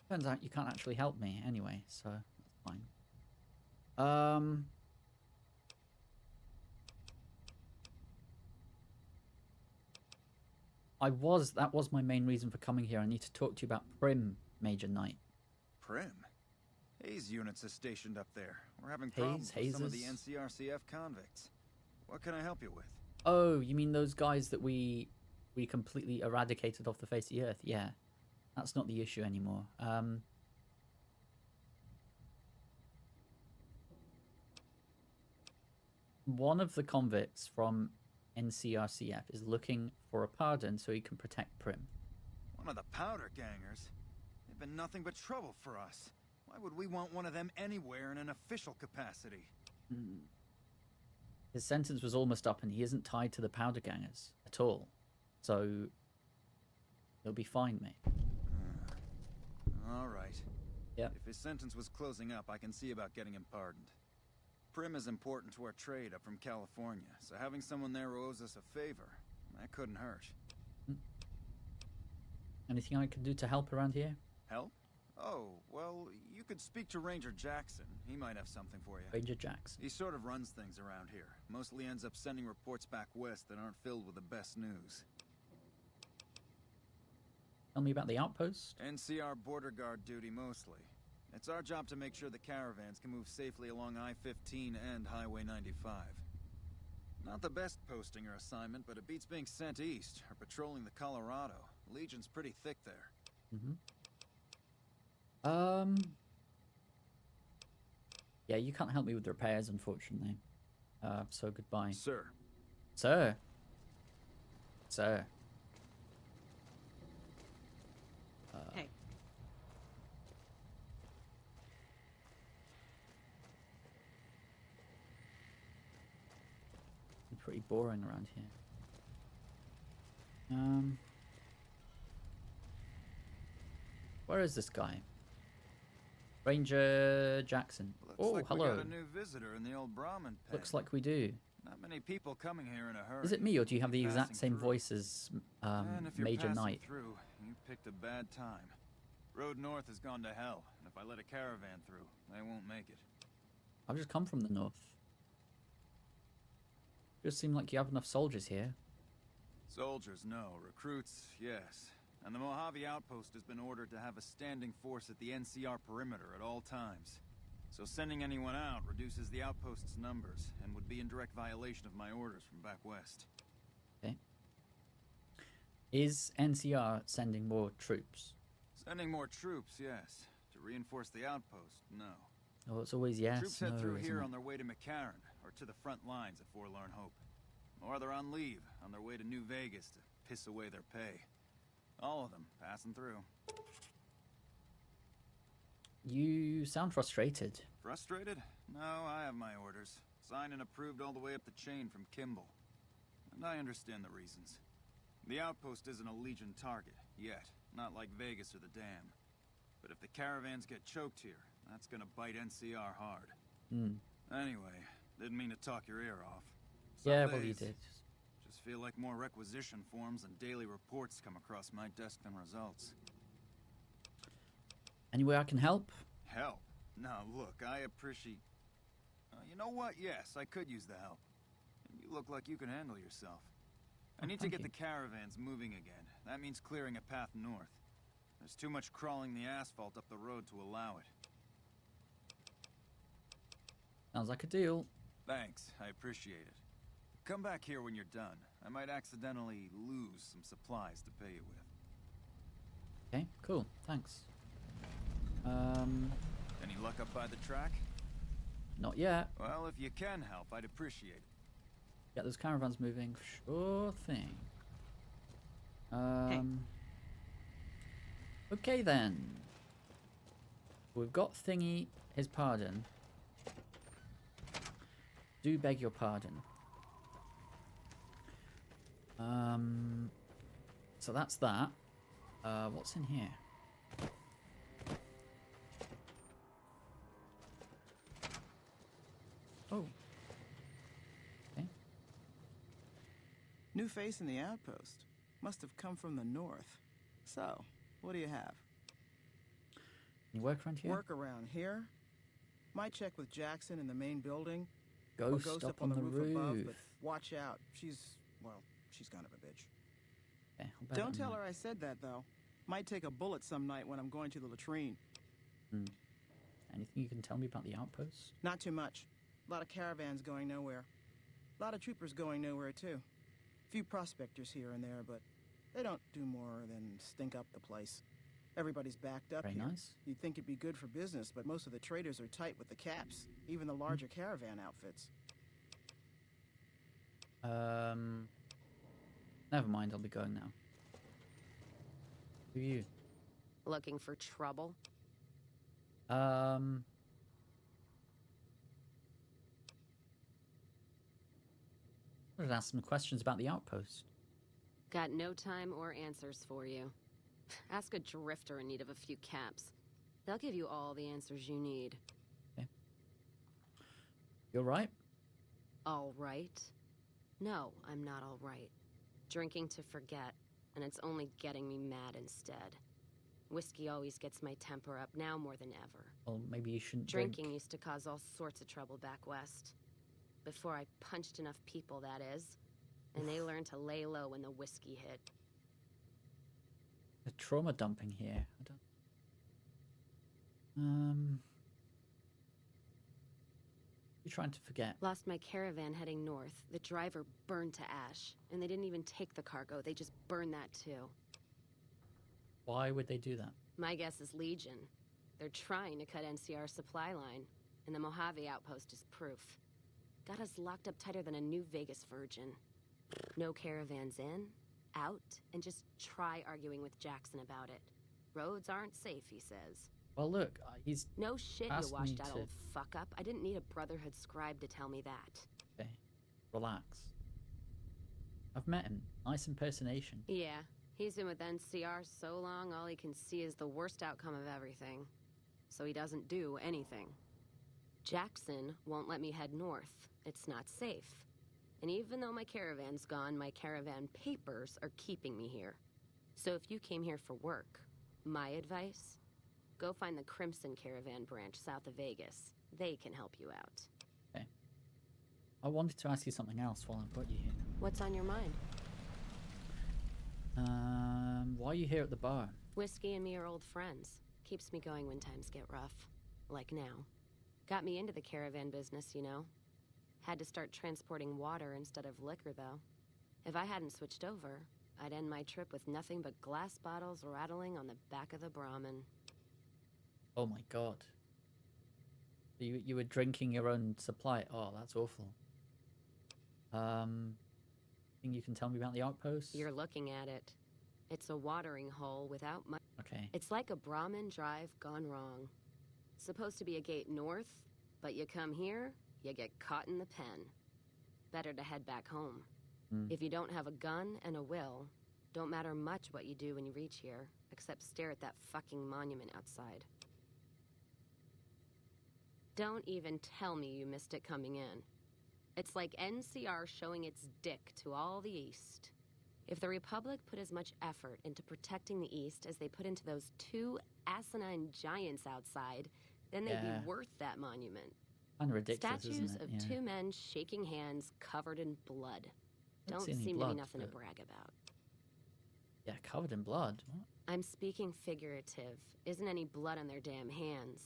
Speaker 1: Turns out you can't actually help me anyway, so that's fine. That was my main reason for coming here. I need to talk to you about Prim, Major Knight.
Speaker 6: Prim? Hayes units are stationed up there. We're having problems with some of the NCRCF convicts. What can I help you with?
Speaker 1: Oh, you mean those guys that we completely eradicated off the face of the earth? Yeah. That's not the issue anymore. One of the convicts from NCRCF is looking for a pardon so he can protect Prim.
Speaker 6: One of the powder gangers? They've been nothing but trouble for us. Why would we want one of them anywhere in an official capacity?
Speaker 1: His sentence was almost up and he isn't tied to the powder gangers at all. So he'll be fine, mate.
Speaker 6: All right.
Speaker 1: Yep.
Speaker 6: If his sentence was closing up, I can see about getting him pardoned. Prim is important to our trade up from California, so having someone there who owes us a favor, that couldn't hurt.
Speaker 1: Anything I can do to help around here?
Speaker 6: Help? Oh, well, you could speak to Ranger Jackson. He might have something for you.
Speaker 1: Ranger Jackson.
Speaker 6: He sort of runs things around here. Mostly ends up sending reports back west that aren't filled with the best news.
Speaker 1: Tell me about the outpost.
Speaker 6: NCR border guard duty mostly. It's our job to make sure the caravans can move safely along I-15 and Highway 95. Not the best posting or assignment, but it beats being sent east or patrolling the Colorado. Legion's pretty thick there.
Speaker 1: Yeah, you can't help me with the repairs, unfortunately. So goodbye.
Speaker 6: Sir.
Speaker 1: Sir. Sir.
Speaker 3: Hey,
Speaker 1: pretty boring around here. Where is this guy? Ranger Jackson.
Speaker 6: Looks like
Speaker 1: hello.
Speaker 6: we got a new visitor in the old Brahmin pen.
Speaker 1: Looks like we do.
Speaker 6: Not many people coming here in a hurry.
Speaker 1: Is it me, or do you have the exact
Speaker 6: Passing
Speaker 1: same
Speaker 6: through.
Speaker 1: voice as
Speaker 6: And if you're
Speaker 1: Major
Speaker 6: passing
Speaker 1: Knight?
Speaker 6: through, you picked a bad time. Road north has gone to hell, and if I let a caravan through, they won't make it.
Speaker 1: I've just come from the north. Does seem like you have enough soldiers here.
Speaker 6: Soldiers, no. Recruits, yes. And the Mojave outpost has been ordered to have a standing force at the NCR perimeter at all times. So sending anyone out reduces the outpost's numbers, and would be in direct violation of my orders from back west.
Speaker 1: Okay. Is NCR sending more troops?
Speaker 6: Sending more troops, yes. To reinforce the outpost, no.
Speaker 1: Oh, it's always yes.
Speaker 6: Troops head
Speaker 1: no,
Speaker 6: through
Speaker 1: isn't
Speaker 6: here
Speaker 1: it?
Speaker 6: on their way to McCarran, or to the front lines at Forlorn Hope. Or they're on leave, on their way to New Vegas to piss away their pay. All of them passing through.
Speaker 1: You sound frustrated.
Speaker 6: Frustrated? No, I have my orders. Signed and approved all the way up the chain from Kimball. And I understand the reasons. The outpost isn't a Legion target, yet. Not like Vegas or the Dam. But if the caravans get choked here, that's gonna bite NCR hard. Anyway, didn't mean to talk your ear off. Some
Speaker 1: Yeah, well, you
Speaker 6: days,
Speaker 1: did.
Speaker 6: Just feel like more requisition forms and daily reports come across my desk than results.
Speaker 1: Any way I can help?
Speaker 6: Help? Now, look, I appreciate... you know what? Yes, I could use the help. You look like you can handle yourself. I need to
Speaker 1: thank
Speaker 6: get
Speaker 1: you.
Speaker 6: the caravans moving again. That means clearing a path north. There's too much crawling the asphalt up the road to allow it.
Speaker 1: Sounds like a deal.
Speaker 6: Thanks, I appreciate it. Come back here when you're done. I might accidentally lose some supplies to pay you with.
Speaker 1: Okay, cool. Thanks.
Speaker 6: Any luck up by the track?
Speaker 1: Not yet.
Speaker 6: Well, if you can help, I'd appreciate it.
Speaker 1: Get those caravans moving. Sure thing. Okay then. We've got Thingy, his pardon. Do beg your pardon. So that's that. What's in here? Oh. Okay.
Speaker 9: New face in the outpost. Must have come from the north. So, what do you have?
Speaker 1: Can you work around here?
Speaker 9: Work around here? Might check with Jackson in the main building. Or
Speaker 1: Ghost up on the roof.
Speaker 9: above, but watch out. She's kind of a bitch.
Speaker 1: Okay, I'll bear
Speaker 9: Don't
Speaker 1: that in
Speaker 9: tell
Speaker 1: mind.
Speaker 9: her I said that, though. Might take a bullet some night when I'm going to the latrine.
Speaker 1: Anything you can tell me about the outpost?
Speaker 9: Not too much. A lot of caravans going nowhere. A lot of troopers going nowhere, too. Few prospectors here and there, but they don't do more than stink up the place. Everybody's backed up
Speaker 1: Very
Speaker 9: here.
Speaker 1: nice.
Speaker 9: You'd think it'd be good for business, but most of the traders are tight with the caps, even the larger caravan outfits.
Speaker 1: Never mind, I'll be going now. Who are you?
Speaker 10: Looking for trouble?
Speaker 1: I wanted to ask some questions about the outpost.
Speaker 10: Got no time or answers for you. Ask a drifter in need of a few caps. They'll give you all the answers you need.
Speaker 1: Okay. You alright?
Speaker 10: All right? No, I'm not all right. Drinking to forget, and it's only getting me mad instead. Whiskey always gets my temper up, now more than ever.
Speaker 1: Well, maybe you shouldn't
Speaker 10: Drinking
Speaker 1: drink.
Speaker 10: used to cause all sorts of trouble back west. Before I punched enough people, that is. And they learned to lay low when the whiskey hit.
Speaker 1: The trauma dumping here. I don't... You're trying to forget.
Speaker 10: Lost my caravan heading north. The driver burned to ash. And they didn't even take the cargo, they just burned that too.
Speaker 1: Why would they do that?
Speaker 10: My guess is Legion. They're trying to cut NCR's supply line, and the Mojave outpost is proof. Got us locked up tighter than a New Vegas virgin. No caravans in, out, and just try arguing with Jackson about it. Roads aren't safe, he says.
Speaker 1: Well, look, he's...
Speaker 10: No shit, you
Speaker 1: asked me
Speaker 10: washed out
Speaker 1: to-
Speaker 10: old fuck-up. I didn't need a Brotherhood scribe to tell me that.
Speaker 1: Okay, relax. I've met him. Nice impersonation.
Speaker 10: Yeah, he's been with NCR so long, all he can see is the worst outcome of everything. So he doesn't do anything. Jackson won't let me head north. It's not safe. And even though my caravan's gone, my caravan papers are keeping me here. So if you came here for work, my advice, go find the Crimson Caravan branch south of Vegas. They can help you out.
Speaker 1: Okay. I wanted to ask you something else while I've got you here.
Speaker 10: What's on your mind?
Speaker 1: Why are you here at the bar?
Speaker 10: Whiskey and me are old friends. Keeps me going when times get rough. Like now. Got me into the caravan business, you know. Had to start transporting water instead of liquor, though. If I hadn't switched over, I'd end my trip with nothing but glass bottles rattling on the back of the Brahmin.
Speaker 1: Oh my god. You were drinking your own supply? Oh, that's awful. Think you can tell me about the outpost?
Speaker 10: You're looking at it. It's a watering hole without much.
Speaker 1: Okay.
Speaker 10: It's like a Brahmin drive gone wrong. Supposed to be a gate north, but you come here, you get caught in the pen. Better to head back home. If you don't have a gun and a will, don't matter much what you do when you reach here, except stare at that fucking monument outside. Don't even tell me you missed it coming in. It's like NCR showing its dick to all the East. If the Republic put as much effort into protecting the East as they put into those two asinine giants outside, then they'd be worth that monument.
Speaker 1: Kind of ridiculous,
Speaker 10: Statues
Speaker 1: isn't it?
Speaker 10: of two men shaking hands covered in blood. Don't seem to be nothing to brag about.
Speaker 1: Yeah, covered in blood. What?
Speaker 10: I'm speaking figurative. Isn't any blood on their damn hands.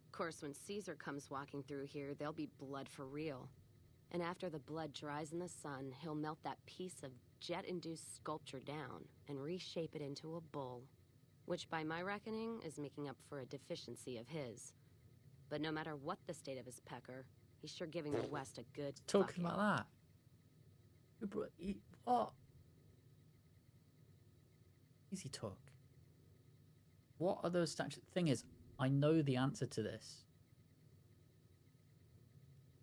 Speaker 10: Of course, when Caesar comes walking through here, there'll be blood for real. And after the blood dries in the sun, he'll melt that piece of jet-induced sculpture down and reshape it into a bull. Which, by my reckoning, is making up for a deficiency of his. But no matter what the state of his pecker, he's sure giving the West a good
Speaker 1: Talking
Speaker 10: fucking.
Speaker 1: about that. What? Easy talk. What are those statues? Thing is, I know the answer to this.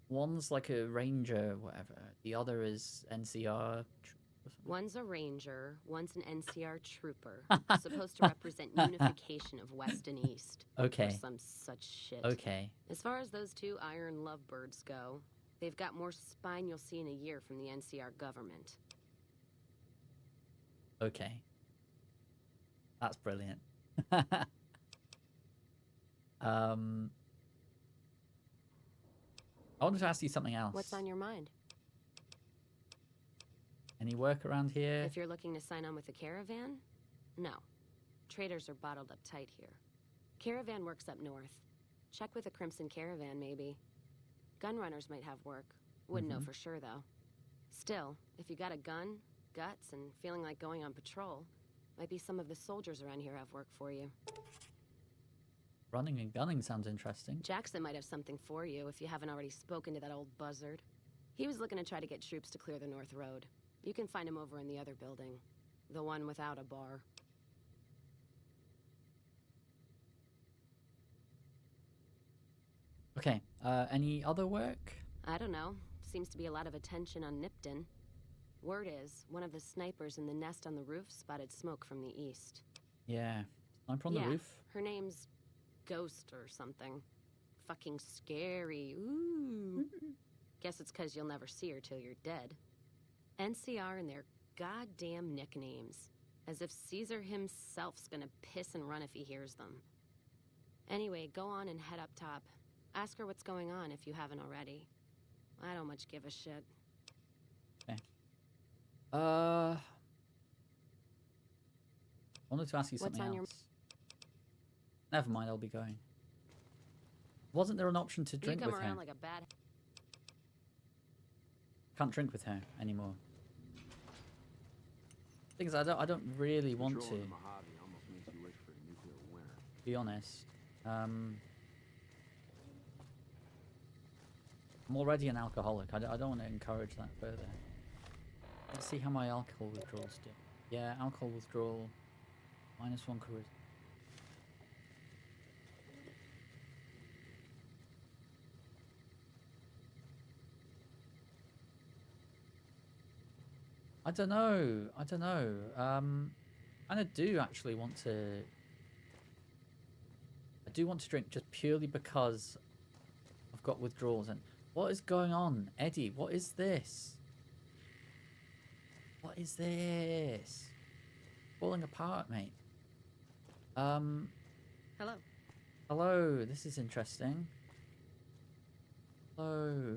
Speaker 1: One's like a ranger, whatever. The other is NCR.
Speaker 10: One's a ranger, one's an NCR trooper. Supposed to represent unification of West and East.
Speaker 1: Okay.
Speaker 10: Or some such shit.
Speaker 1: Okay.
Speaker 10: As far as those two iron lovebirds go, they've got more spine you'll see in a year from the NCR government.
Speaker 1: Okay. That's brilliant. I wanted to ask you something else.
Speaker 10: What's on your mind?
Speaker 1: Any work around here?
Speaker 10: If you're looking to sign on with the caravan? No. Traders are bottled up tight here. Caravan works up north. Check with the Crimson Caravan, maybe. Gun runners might have work. Wouldn't know for sure, though. Still, if you got a gun, guts, and feeling like going on patrol, might be some of the soldiers around here have work for you.
Speaker 1: Running and gunning sounds interesting.
Speaker 10: Jackson might have something for you if you haven't already spoken to that old buzzard. He was looking to try to get troops to clear the North Road. You can find him over in the other building. The one without a bar.
Speaker 1: Okay. Any other work?
Speaker 10: I don't know. Seems to be a lot of attention on Nipton. Word is, one of the snipers in the nest on the roof spotted smoke from the east.
Speaker 1: Yeah. Sniper on the roof?
Speaker 10: Her name's Ghost or something. Fucking scary. Ooh. Guess it's 'cause you'll never see her till you're dead. NCR and their goddamn nicknames. As if Caesar himself's gonna piss and run if he hears them. Anyway, go on and head up top. Ask her what's going on if you haven't already. I don't much give a shit.
Speaker 1: Okay. I wanted to ask you something else. Never mind, I'll be going. Wasn't there an option to drink
Speaker 10: you
Speaker 1: with
Speaker 10: come
Speaker 1: her?
Speaker 10: around like a bad...
Speaker 1: Can't drink with her anymore. Thing is, I don't really want to.
Speaker 5: Controlling the Mojave almost makes you wish for a nuclear winter.
Speaker 1: Be honest. I'm already an alcoholic. I don't want to encourage that further. Let's see how my alcohol withdrawals do. Yeah, alcohol withdrawal. -1 charisma. I don't know. I don't know. And I do actually want to... I do want to drink just purely because I've got withdrawals. And what is going on? Eddie, what is this? What is this? Falling apart, mate.
Speaker 10: Hello.
Speaker 1: Hello, this is interesting. Hello.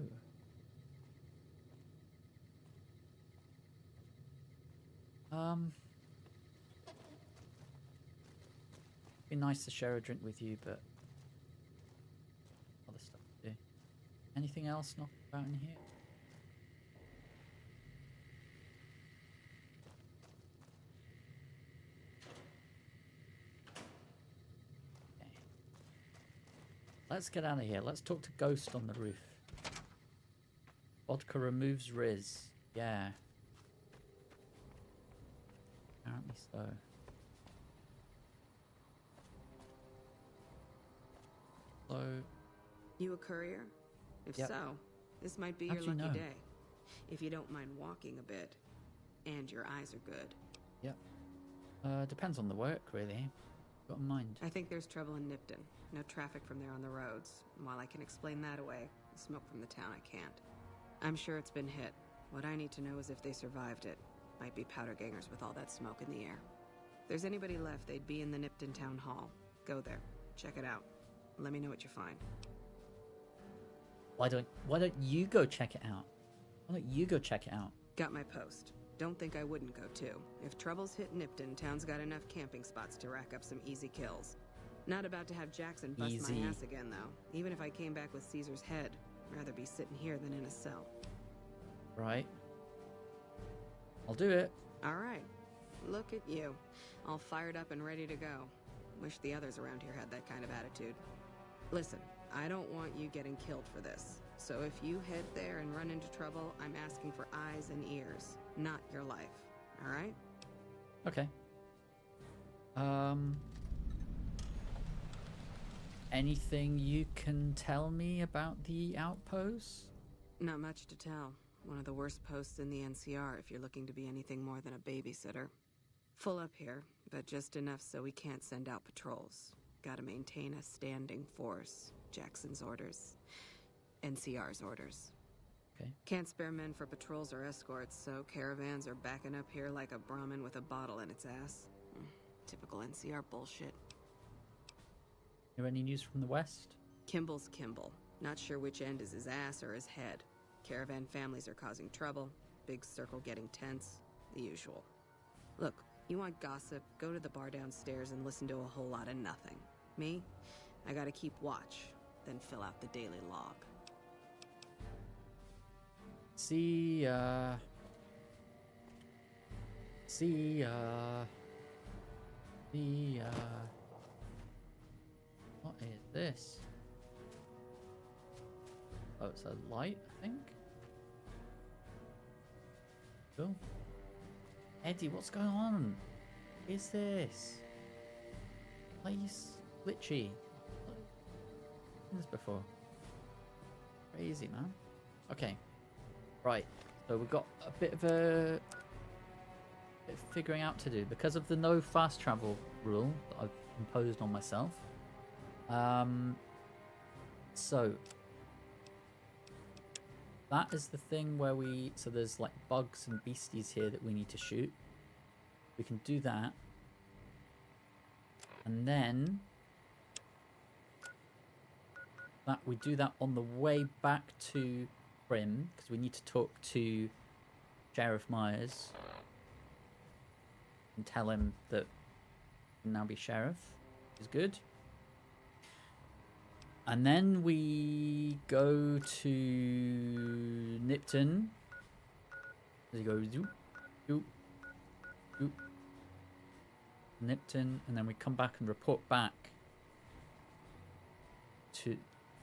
Speaker 1: Be nice to share a drink with you, but other stuff to do. Anything else knocked about in here? Okay. Let's get out of here. Let's talk to Ghost on the roof. Vodka removes Riz. Yeah. Apparently so. So,
Speaker 11: You a courier? If
Speaker 1: Yep.
Speaker 11: so, this might be
Speaker 1: How'd
Speaker 11: your
Speaker 1: you
Speaker 11: lucky
Speaker 1: know?
Speaker 11: day. If you don't mind walking a bit. And your eyes are good.
Speaker 1: yep. Depends on the work, really. Got in mind.
Speaker 11: I think there's trouble in Nipton. No traffic from there on the roads. And while I can explain that away, the smoke from the town I can't. I'm sure it's been hit. What I need to know is if they survived it. Might be powder gangers with all that smoke in the air. If there's anybody left, they'd be in the Nipton Town Hall. Go there. Check it out. Let me know what you find.
Speaker 1: Why don't you go check it out? Why don't you go check it out?
Speaker 11: Got my post. Don't think I wouldn't go too. If troubles hit Nipton, town's got enough camping spots to rack up some easy kills. Not about to have Jackson bust
Speaker 1: Easy.
Speaker 11: my ass again, though. Even if I came back with Caesar's head, rather be sitting here than in a cell.
Speaker 1: Right. I'll do it.
Speaker 11: All right. Look at you. All fired up and ready to go. Wish the others around here had that kind of attitude. Listen, I don't want you getting killed for this. So if you head there and run into trouble, I'm asking for eyes and ears, not your life. All right?
Speaker 1: Okay. Anything you can tell me about the outpost?
Speaker 11: Not much to tell. One of the worst posts in the NCR if you're looking to be anything more than a babysitter. Full up here, but just enough so we can't send out patrols. Gotta maintain a standing force. Jackson's orders. NCR's orders.
Speaker 1: Okay.
Speaker 11: Can't spare men for patrols or escorts, so caravans are backing up here like a Brahmin with a bottle in its ass. Typical NCR bullshit.
Speaker 1: Hear any news from the west?
Speaker 11: Kimball's Kimball. Not sure which end is his ass or his head. Caravan families are causing trouble. Big circle getting tense. The usual. Look, you want gossip, go to the bar downstairs and listen to a whole lot of nothing. Me? I gotta keep watch, then fill out the daily log.
Speaker 1: See ya. See ya. See ya. What is this? Oh, it's a light, I think. Cool. Eddie, what's going on? What is this? Place glitchy. I've seen this before. Crazy, man. Okay. Right. So we've got a bit of figuring out to do because of the no fast travel rule that I've imposed on myself. So that is the thing where so there's like bugs and beasties here that we need to shoot. We can do that. And then we do that on the way back to Prim, because we need to talk to Sheriff Myers and tell him that he can now be sheriff. Is good. And then we go to Nipton. There you go. Zoop, zoop, zoop. Nipton, and then we come back and report back to...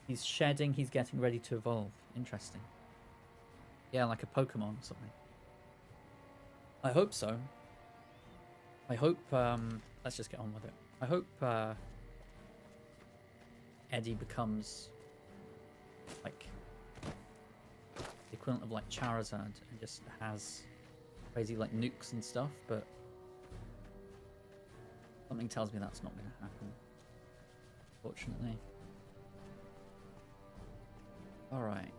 Speaker 1: He's shedding, he's getting ready to evolve. Interesting. Yeah, like a Pokemon or something. I hope so. I hope, let's just get on with it. I hope, Eddie becomes like the equivalent of like Charizard and just has crazy like nukes and stuff, but something tells me that's not going to happen, fortunately. Alright.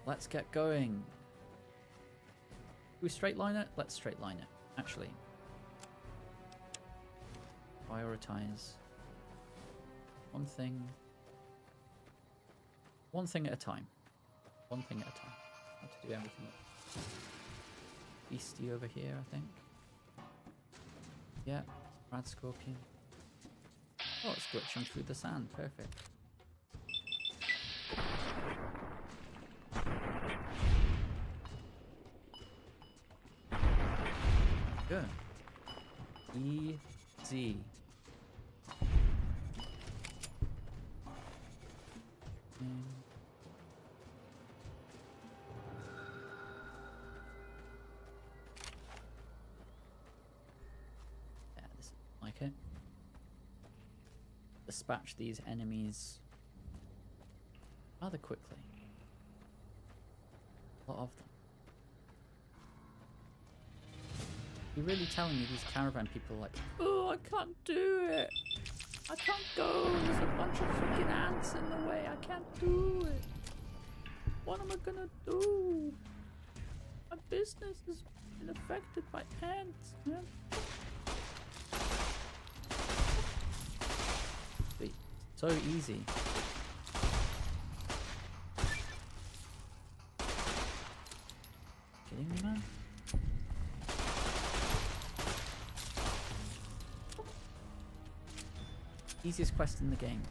Speaker 1: Let's get going. Do we straight line it? Let's straight line it, actually. Prioritize. One thing at a time. One thing at a time. How to do everything. Beastie over here, I think. Yeah, Rad Scorpion. Oh, it's glitching through the sand. Perfect. Good. Easy. Yeah, this is like it. Dispatch these enemies rather quickly. A lot of them. You're really telling me these caravan people are like, oh, I can't do it. I can't go. There's a bunch of freaking ants in the way. I can't do it. What am I gonna do? My business has been affected by ants, man. Sweet. So easy. Kidding me, man? Easiest quest in the game.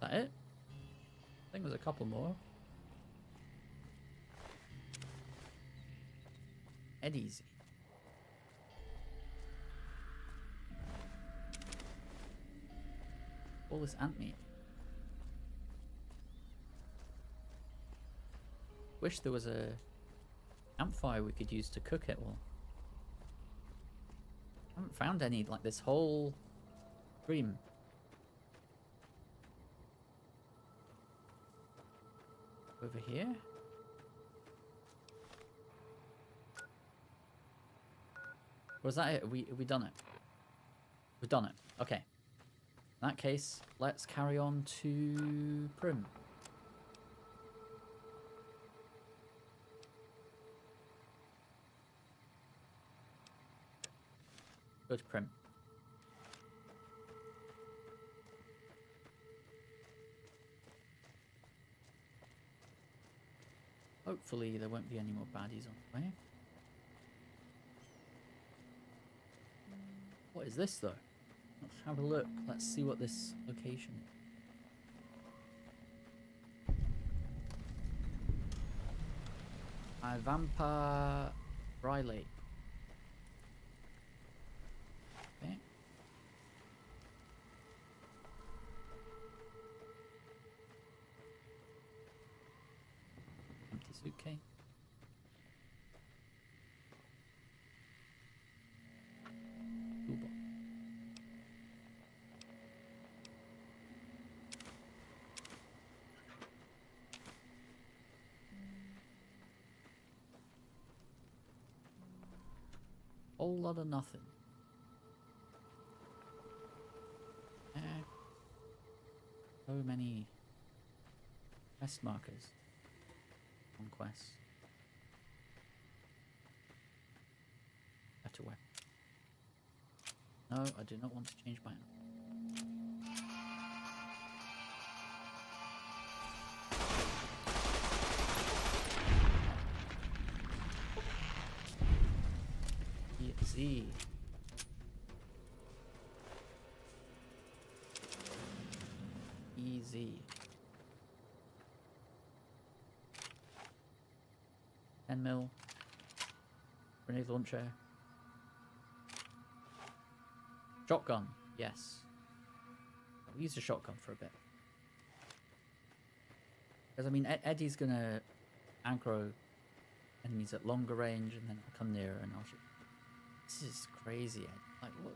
Speaker 1: That it? I think there's a couple more. Eddie's. All this ant meat. Wish there was a campfire we could use to cook it all. I haven't found any like this whole stream. Over here? Or is that it? Have we done it? We've done it. Okay. In that case, let's carry on to Prim. Go to Prim. Hopefully there won't be any more baddies on the way. What is this though? Let's have a look. Let's see what this location is. Vampa Riley. Okay. Okay. Toolbox. Whole lot of nothing. So many quest markers. Quest. Better weapon. No, I do not want to change my Easy. Easy. 10 mil. Grenade launcher. Shotgun. Yes. I'll use the shotgun for a bit. Because, I mean, Eddie's going to aggro enemies at longer range, and then I'll come nearer and I'll shoot. This is crazy, Ed. Like, what?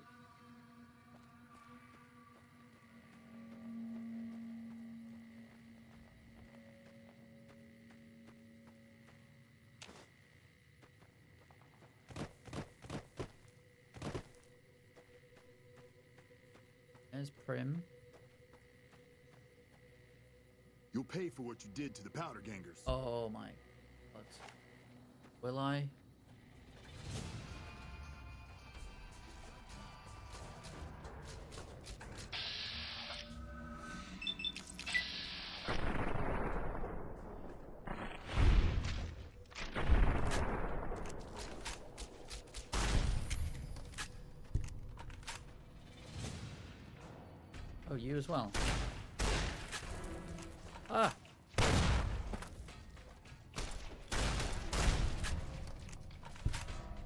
Speaker 1: There's Prim.
Speaker 12: You'll pay for what you did to the powder gangers.
Speaker 1: Oh my god. Will I? Oh, you as well. Ah!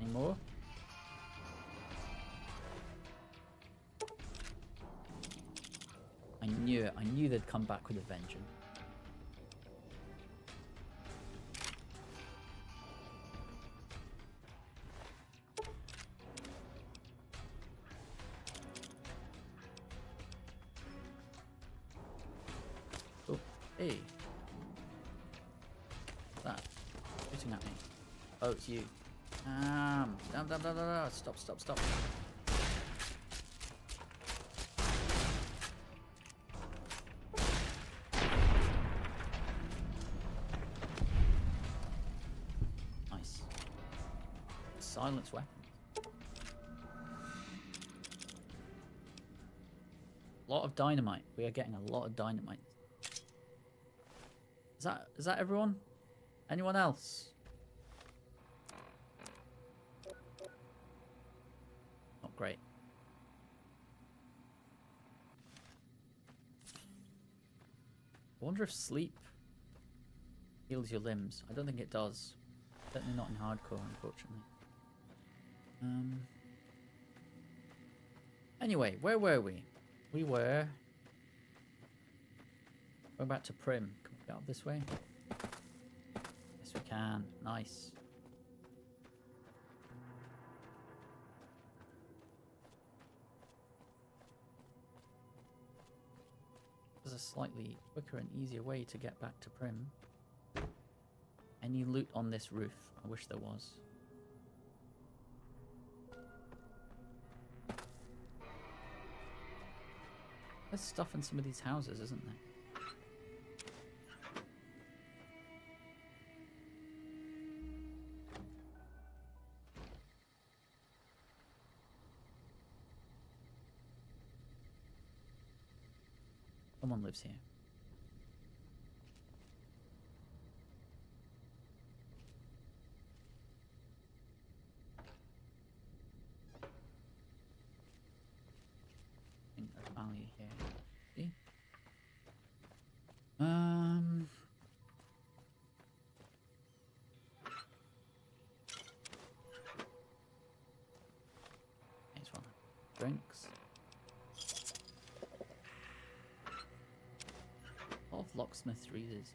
Speaker 1: Any more? I knew it. I knew they'd come back with a vengeance. Oh, hey. What's that? Shooting at me. Oh, it's you. Damn. Stop, stop, stop. Nice. Silence weapon. A lot of dynamite. We are getting a lot of dynamite. Is that everyone? Anyone else? Not great. I wonder if sleep heals your limbs. I don't think it does. Certainly not in hardcore, unfortunately. Anyway, where were we? We were going back to Prim. Can we get up this way? Yes, we can. Nice. There's a slightly quicker and easier way to get back to Prim. Any loot on this roof? I wish there was. There's stuff in some of these houses, isn't there? Someone lives here. I think there's value here. See? Here's one. Drinks. A lot of locksmith readers.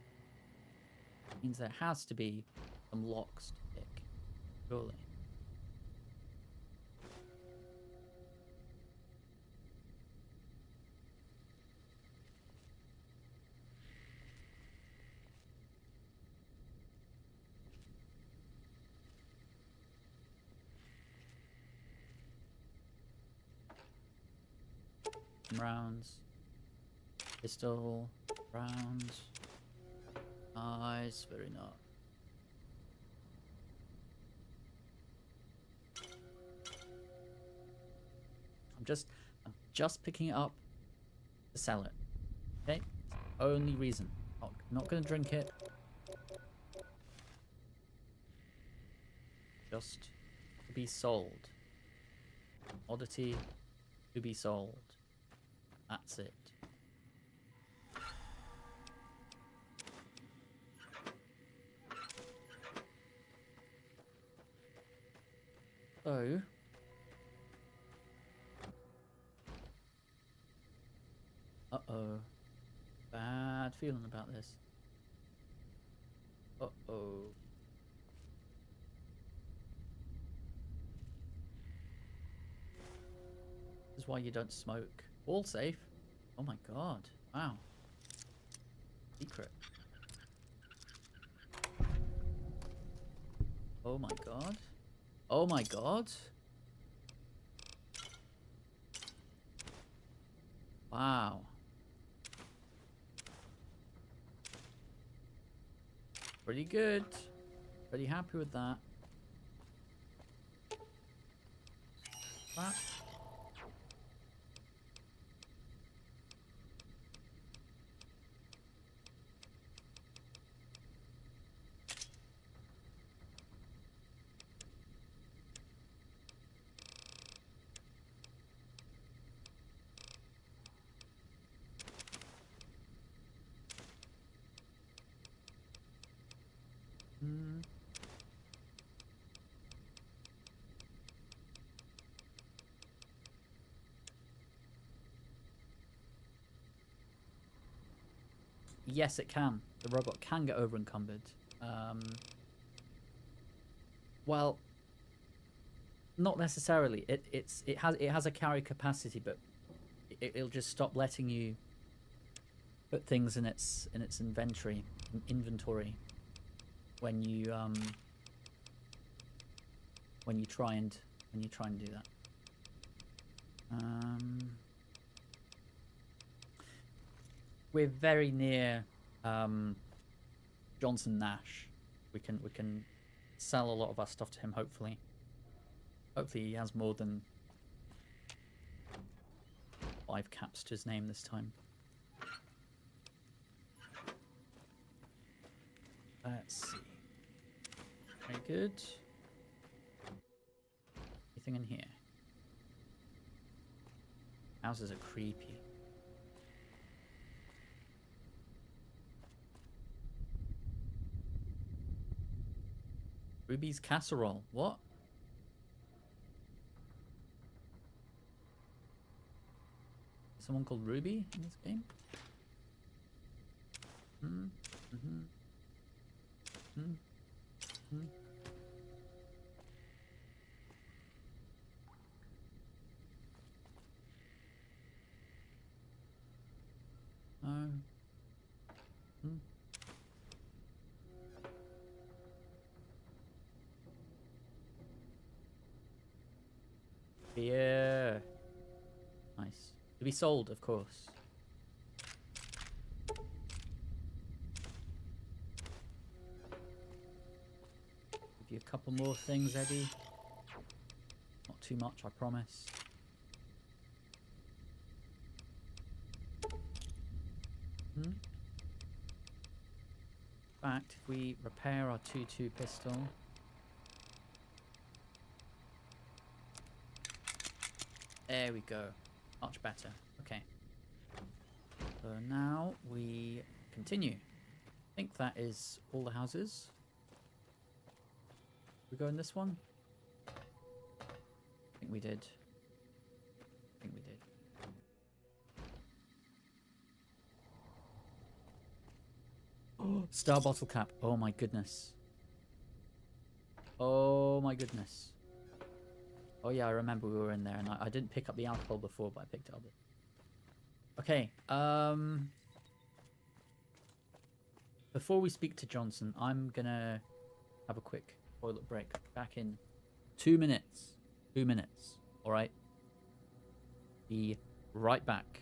Speaker 1: Means there has to be some locks to pick. Surely. Rounds. Pistol. Rounds. Nice. Very nice. I'm just picking it up to sell it. Okay? Only reason. Not gonna drink it. Just to be sold. Oddity to be sold. That's it. So... Uh-oh. Bad feeling about this. Uh-oh. This is why you don't smoke. All safe. Oh my god. Wow. Secret. Oh my god. Oh my god. Wow. Pretty good. Pretty happy with that. That. Yes, it can. The robot can get over encumbered. Well, not necessarily. It has a carry capacity, but it'll just stop letting you put things in its inventory when you try and do that. We're very near Johnson Nash. We can sell a lot of our stuff to him. Hopefully he has more than 5 caps to his name this time. Let's see. Very good. Anything in here? Houses are creepy. Ruby's casserole. What? Someone called Ruby in this game? Yeah. Nice. To be sold, of course. Give you a couple more things, Eddie. Not too much, I promise. In fact, if we repair our 2.2 pistol... There we go. Much better. Okay. So now we continue. I think that is all the houses. We go in this one? I think we did. Oh, star bottle cap. Oh my goodness. Oh my goodness. Oh yeah, I remember we were in there, and I didn't pick up the alcohol before, but I picked it up. Okay, before we speak to Johnson, I'm gonna have a quick toilet break. Back in 2 minutes. 2 minutes, alright? Be right back.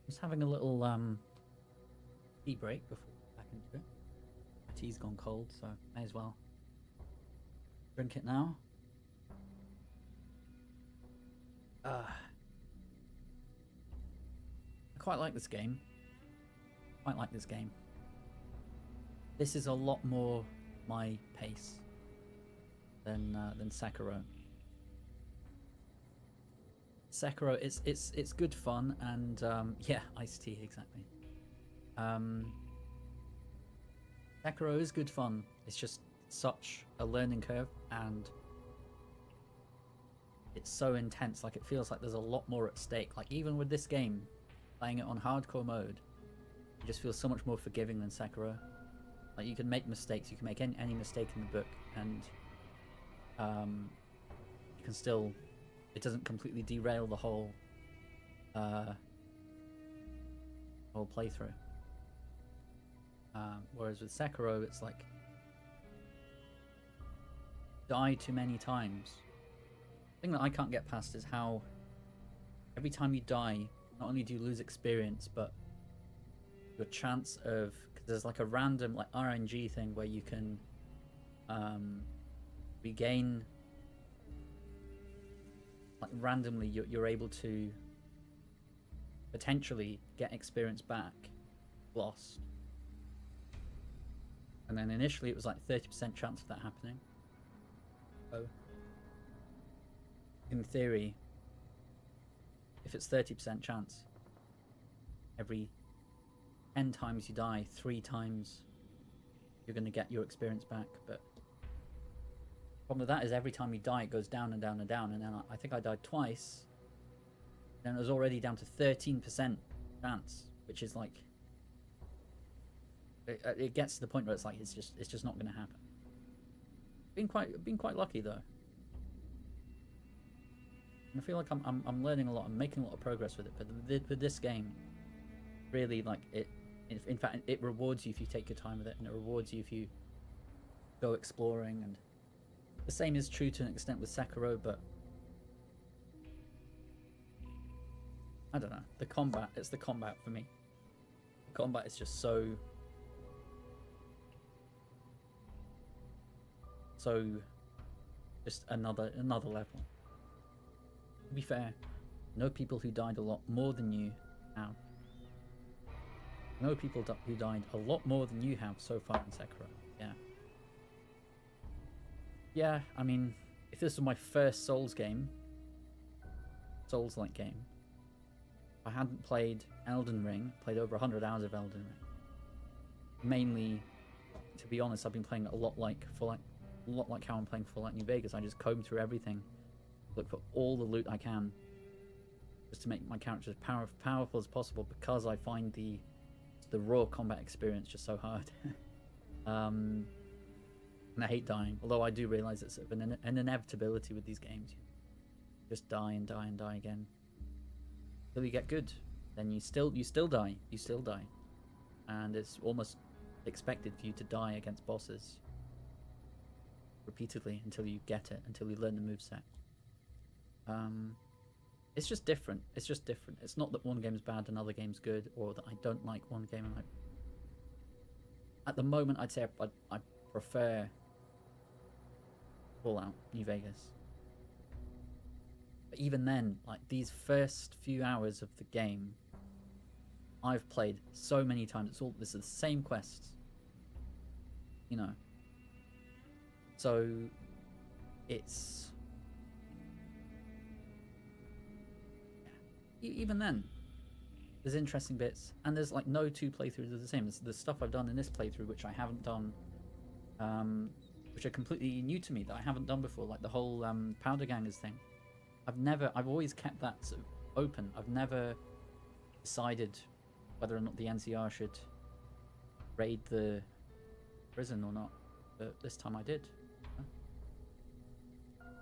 Speaker 1: Just having a little tea break before we get back into it. My tea's gone cold, so may as well drink it now. I quite like this game. This is a lot more my pace than Sekiro. Sekiro, it's good fun and yeah, iced tea exactly. Sekiro is good fun. It's just such a learning curve and it's so intense. Like, it feels like there's a lot more at stake. Like, even with this game, playing it on hardcore mode, you just feel so much more forgiving than Sekiro. Like, you can make mistakes, you can make any mistake in the book, and you can still, it doesn't completely derail the whole playthrough. Whereas with Sekiro, it's like, die too many times. The thing that I can't get past is how every time you die, not only do you lose experience, but your chance of, because there's like a random like RNG thing where you can regain, like randomly you're able to potentially get experience back lost. And then initially it was like 30% chance of that happening. So in theory, if it's 30% chance, every 10 times you die, 3 times you're going to get your experience back. But the problem with that is every time you die, it goes down and down and down. And then I think I died twice. Then it was already down to 13% chance, which is like, it gets to the point where it's like, it's just not going to happen. Been quite lucky though. And I feel like I'm learning a lot. I'm making a lot of progress with it. But with this game, really, like, in fact, it rewards you if you take your time with it, and it rewards you if you go exploring. And the same is true to an extent with Sekiro, but I don't know. The combat, it's the combat for me. The combat is just so just another level. To be fair, I know people who died a lot more than you have. I know people who died a lot more than you have so far in Sekiro. Yeah. Yeah, I mean, if this was my first Souls-like game, I hadn't played Elden Ring, played over 100 hours of Elden Ring. Mainly, to be honest, I've been playing it a lot like how I'm playing Fallout New Vegas. I just comb through everything, look for all the loot I can, just to make my character as powerful as possible, because I find the raw combat experience just so hard. And I hate dying, although I do realize it's sort of an inevitability with these games. You just die and die and die again until you get good. Then you still die, and it's almost expected for you to die against bosses repeatedly until you get it, until you learn the moveset. It's just different. It's not that one game's bad and other game's good, or that I don't like one game and at the moment I'd say I prefer Fallout New Vegas. But even then, like, these first few hours of the game I've played so many times. This is the same quests, you know. So it's, even then, there's interesting bits, and there's like no two playthroughs are the same. There's stuff I've done in this playthrough which I haven't done, which are completely new to me, that I haven't done before, like the whole Powder Gangers thing. I've always kept that sort of open. I've never decided whether or not the NCR should raid the prison or not, but this time I did.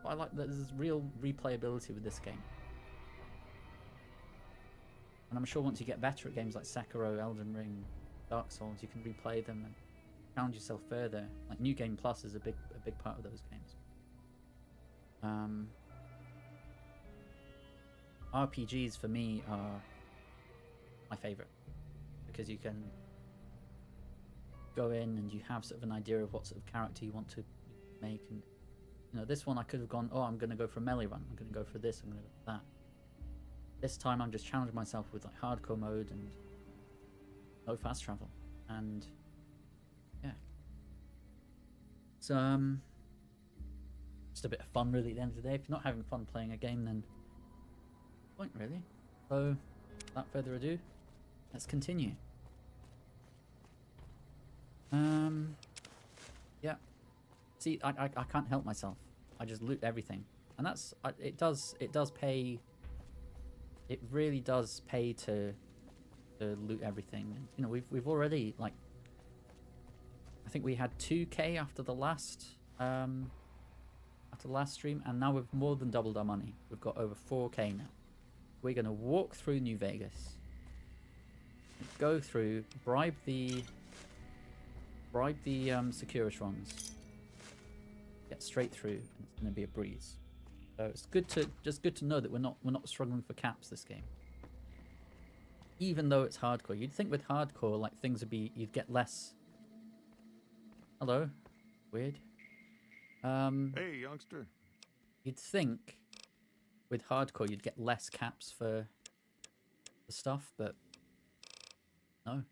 Speaker 1: But I like that there's real replayability with this game. And I'm sure once you get better at games like Sekiro, Elden Ring, Dark Souls, you can replay them and challenge yourself further. Like New Game Plus is a big part of those games. RPGs for me are my favorite, because you can go in and you have sort of an idea of what sort of character you want to make. And you know, this one I could have gone, oh, I'm going to go for a melee run, I'm going to go for this, I'm going to go for that. This time I'm just challenging myself with like hardcore mode and no fast travel, and yeah, it's just a bit of fun really at the end of the day. If you're not having fun playing a game, then point really. So without further ado, let's continue. Yeah, see, I can't help myself. I just loot everything, and that's it does pay. It really does pay to loot everything. And, you know, we've already, like, I think we had 2k after the last stream, and now we've more than doubled our money. We've got over 4k now. We're gonna walk through New Vegas, go through, bribe the Securitrons, get straight through, and it's gonna be a breeze. So it's good to know that we're not struggling for caps this game. Even though it's hardcore, you'd think with hardcore, like, things would be, you'd get less. Hello, weird.
Speaker 2: Hey, youngster.
Speaker 1: You'd think with hardcore you'd get less caps for the stuff, but no.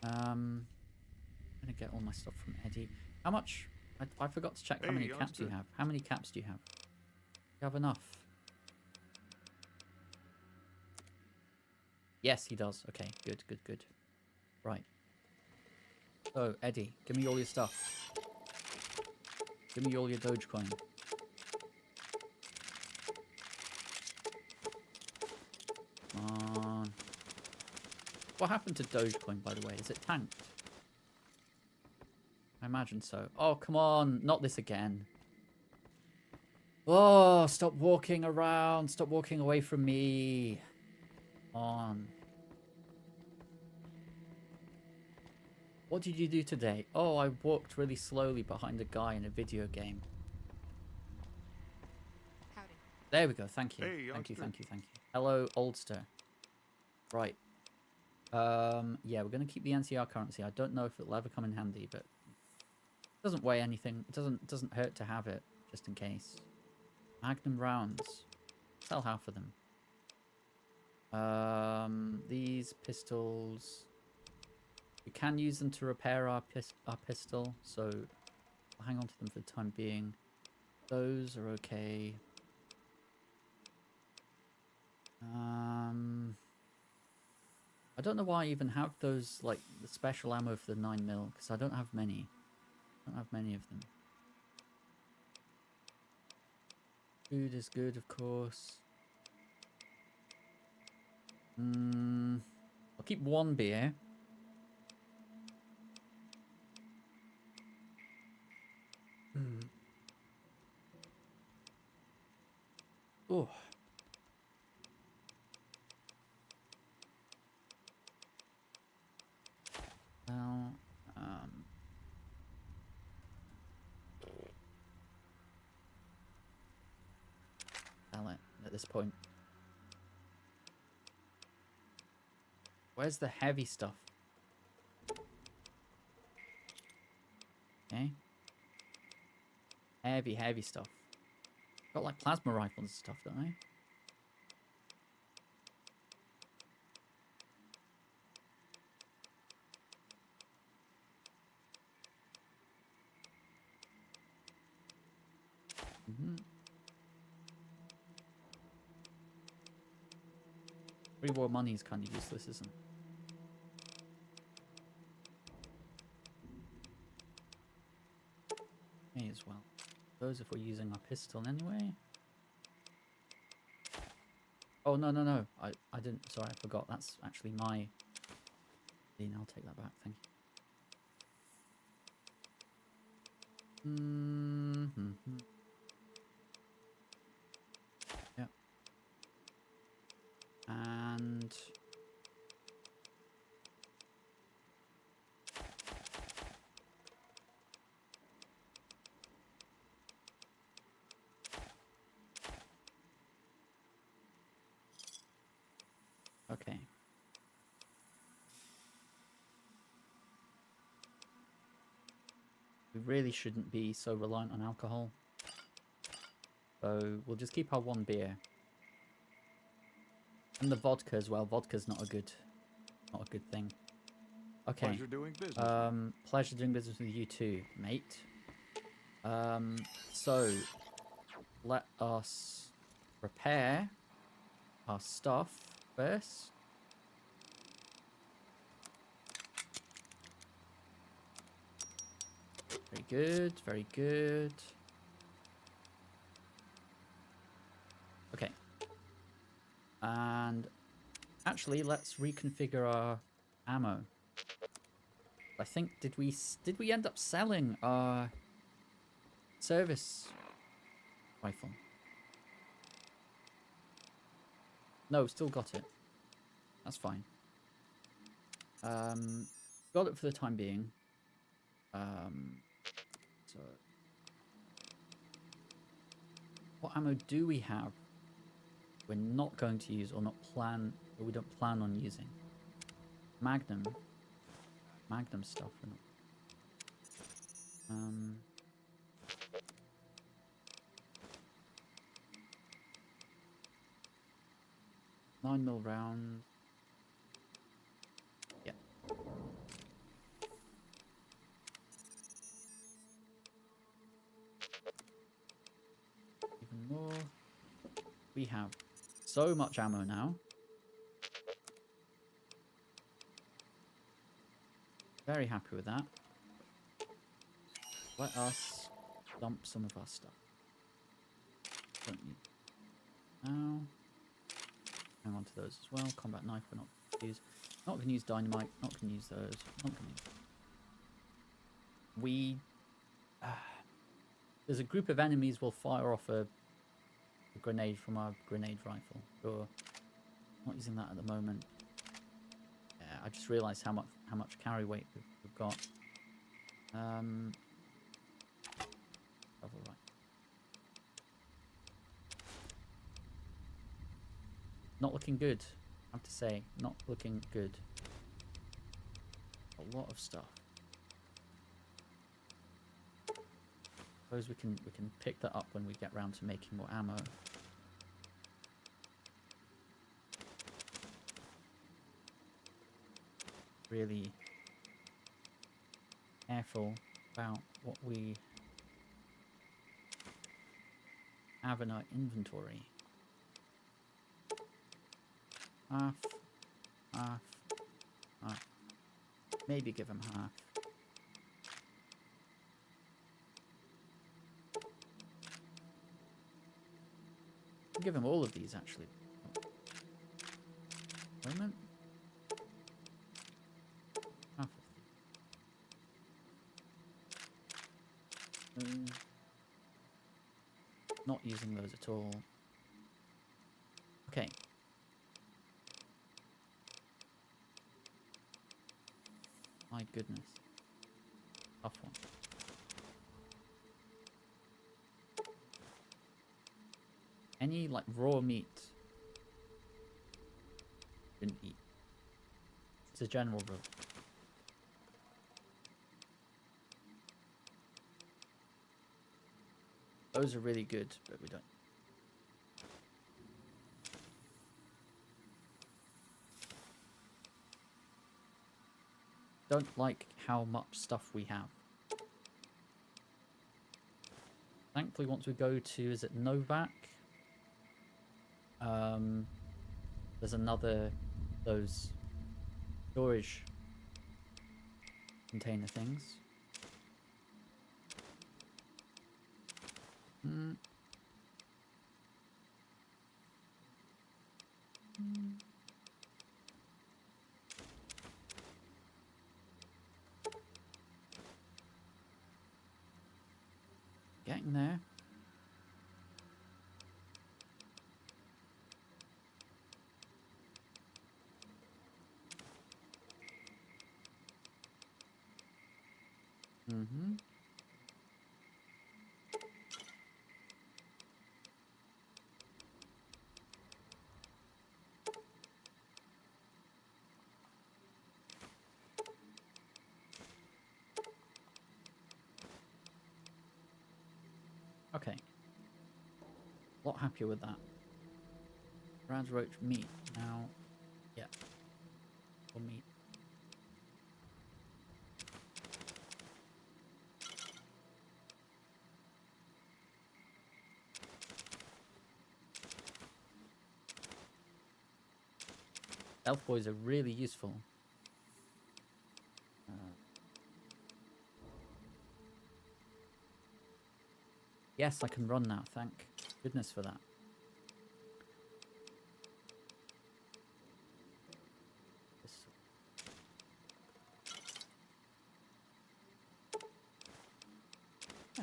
Speaker 1: I'm gonna get all my stuff from Eddie. How much? I forgot to check how many caps you have. How many caps do you have? You have enough? Yes, he does. Okay, good, good, good. Right. So, Eddie, give me all your stuff. Give me all your Dogecoin. Come on. What happened to Dogecoin, by the way? Is it tanked? I imagine so. Oh, come on. Not this again. Oh, stop walking around. Stop walking away from me. Come on. What did you do today? Oh, I walked really slowly behind a guy in a video game.
Speaker 8: Howdy.
Speaker 1: There we go. Thank you.
Speaker 2: Hey,
Speaker 1: thank you,
Speaker 2: youngster.
Speaker 1: thank you, thank you. Hello, Oldster. Right. Yeah, we're going to keep the NCR currency. I don't know if it'll ever come in handy, but it doesn't weigh anything. It doesn't hurt to have it, just in case. Magnum rounds. Sell half of them. These pistols, we can use them to repair our pistol, so I'll hang on to them for the time being. Those are okay. I don't know why I even have those, like, the special ammo for the 9mm, because I don't have many. I don't have many of them. Food is good, of course. I'll keep one beer. Oh. Well, sell it at this point. Where's the heavy stuff? Okay. Heavy stuff. Got like plasma rifles and stuff, don't I? Pre-war money is kind of useless, isn't it? May as well. Those if we're using our pistol anyway. Oh, no. I didn't. Sorry, I forgot. That's actually my... I'll take that back. Thank you. Yeah. And... Okay. We really shouldn't be so reliant on alcohol. So we'll just keep our one beer. And the vodka as well. Vodka's not a good thing. Okay.
Speaker 2: Pleasure doing business.
Speaker 1: Pleasure doing business with you too, mate. So let us repair our stuff first. Very good, very good. Okay. And actually, let's reconfigure our ammo. I think did we end up selling our service rifle? No, still got it. That's fine. Got it for the time being. So what ammo do we have we're not going to use or we don't plan on using? Magnum stuff. We're not. 9mm rounds. Yeah. Even more. We have so much ammo now. Very happy with that. Let us dump some of our stuff. Don't need now. Hang on to those as well. Combat knife we're not going to use. Not going to use dynamite. Not going to use those. Not going to use. There's a group of enemies. We'll fire off a grenade from our grenade rifle. Sure. Not using that at the moment. Yeah, I just realised how much carry weight we've got. Right. Not looking good, I have to say. Not looking good. A lot of stuff. Suppose we can pick that up when we get round to making more ammo. Really careful about what we have in our inventory. Half. Maybe give him half. I'll give him all of these, actually. Moment. Half of these. Not using those at all. Okay. My goodness. Tough one. Any, like, raw meat? Didn't eat. It's a general rule. Those are really good, but we don't. Don't like how much stuff we have. Thankfully, once we go to, is it Novak? There's another, those storage container things. Getting there. Okay. A lot happier with that. Brad Roach meat. Now, yeah. Or meat. Elf boys are really useful. Yes, I can run now. Thank goodness for that.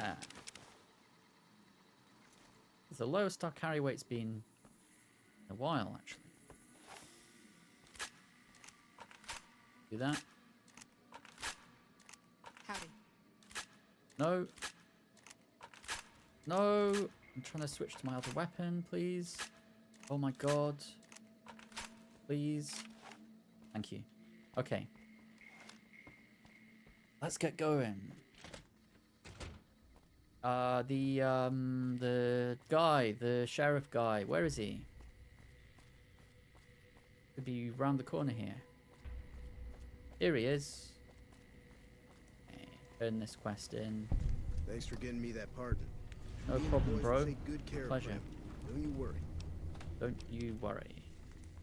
Speaker 1: Ah. It's the lowest our carry weight's been in a while, actually. Do that.
Speaker 8: Howdy.
Speaker 1: No. No. I'm trying to switch to my other weapon, please. Oh my god. Please. Thank you. Okay. Let's get going. The guy, the sheriff guy, where is he? Could be round the corner here. Here he is. Okay, turn this quest in.
Speaker 7: Thanks for getting me that pardon.
Speaker 1: No
Speaker 7: You
Speaker 1: problem,
Speaker 7: boys
Speaker 1: bro.
Speaker 7: will take good care of
Speaker 1: Pleasure.
Speaker 7: him. Don't you worry.
Speaker 1: Don't you worry.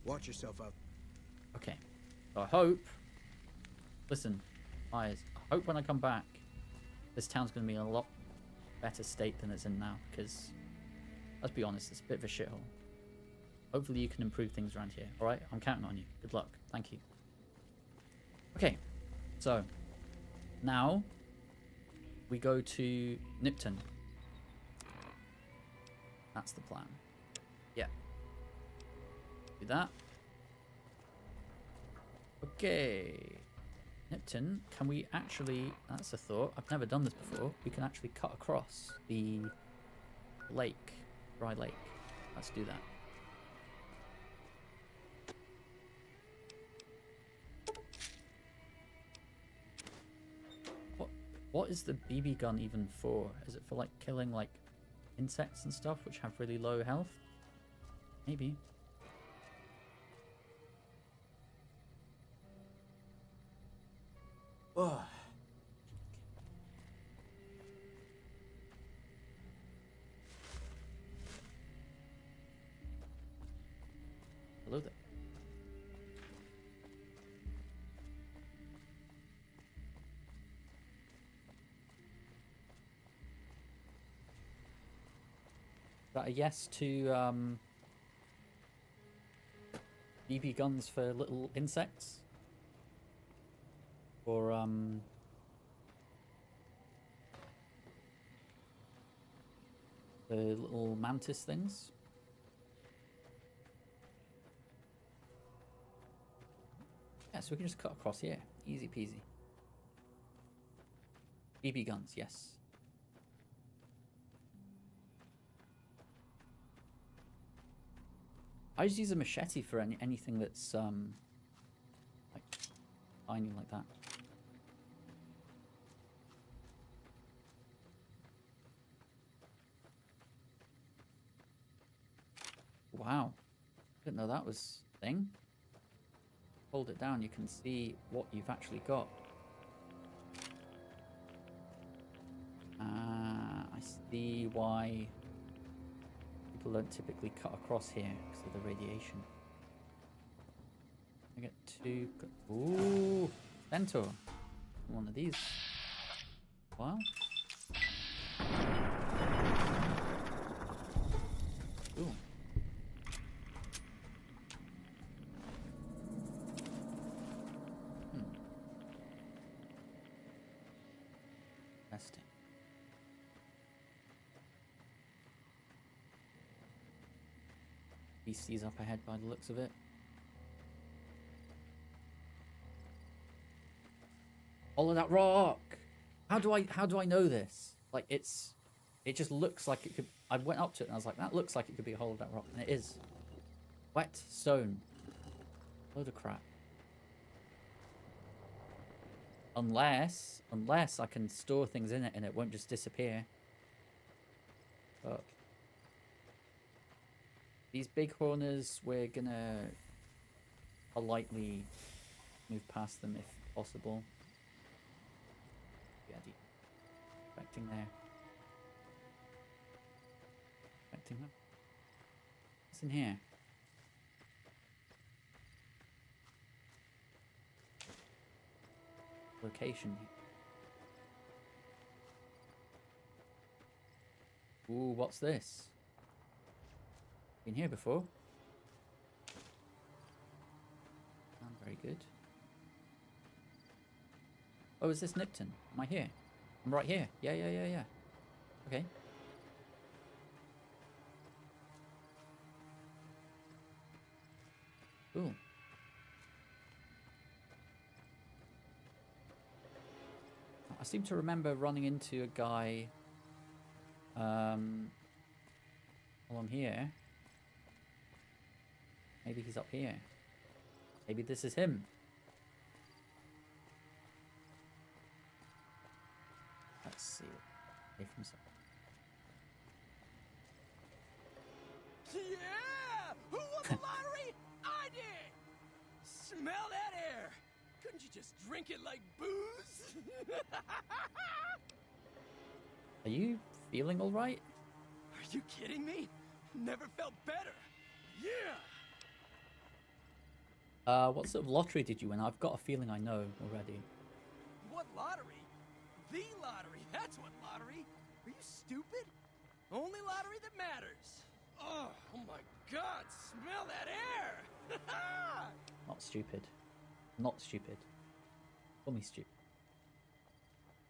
Speaker 7: Watch yourself out.
Speaker 1: Okay. So I hope... Listen, eyes. I hope when I come back, this town's going to be in a lot better state than it's in now. Because, let's be honest, it's a bit of a shithole. Hopefully you can improve things around here. Alright? I'm counting on you. Good luck. Thank you. Okay. So, now, we go to Nipton. That's the plan. Yeah. Do that. Okay. Nipton, can we actually... That's a thought. I've never done this before. We can actually cut across the lake. Dry lake. Let's do that. What is the BB gun even for? Is it for, like, killing, like, insects and stuff which have really low health? Maybe. Oh. Hello there. Is that a yes to BB guns for little insects? Or the little mantis things? Yeah, so we can just cut across here. Easy peasy. BB guns, yes. I just use a machete for anything that's like tiny like that. Wow, didn't know that was a thing. Hold it down, you can see what you've actually got. I see why people don't typically cut across here because of the radiation. I get two. Ooh, Centaur. One of these. Wow. Ooh. Interesting. Beasties up ahead by the looks of it. All of that rock. How do I know this? Like it just looks like it could. I went up to it and I was like, that looks like it could be a hole of that rock, and it is. Wet stone. Load of crap. Unless I can store things in it and it won't just disappear. But these bighorners, we're gonna politely move past them if possible. Yeah, expecting there. Expecting them. What's in here? Location. Ooh, what's this? Been here before. Very good. Oh, is this Nipton? Am I here? I'm right here. Yeah. Okay. Cool. I seem to remember running into a guy while I'm here. Maybe he's up here. Maybe this is him. Let's see. Away from some.
Speaker 13: Yeah! Who won the lottery? I did! Smell that air! Couldn't you just drink it like booze?
Speaker 1: Are you feeling all right?
Speaker 13: Are you kidding me? Never felt better. Yeah!
Speaker 1: What sort of lottery did you win? I've got a feeling I know already.
Speaker 13: What lottery? The lottery. That's what lottery. Are you stupid? Only lottery that matters. Oh my God! Smell that air!
Speaker 1: Not stupid. Not stupid. Call me stupid.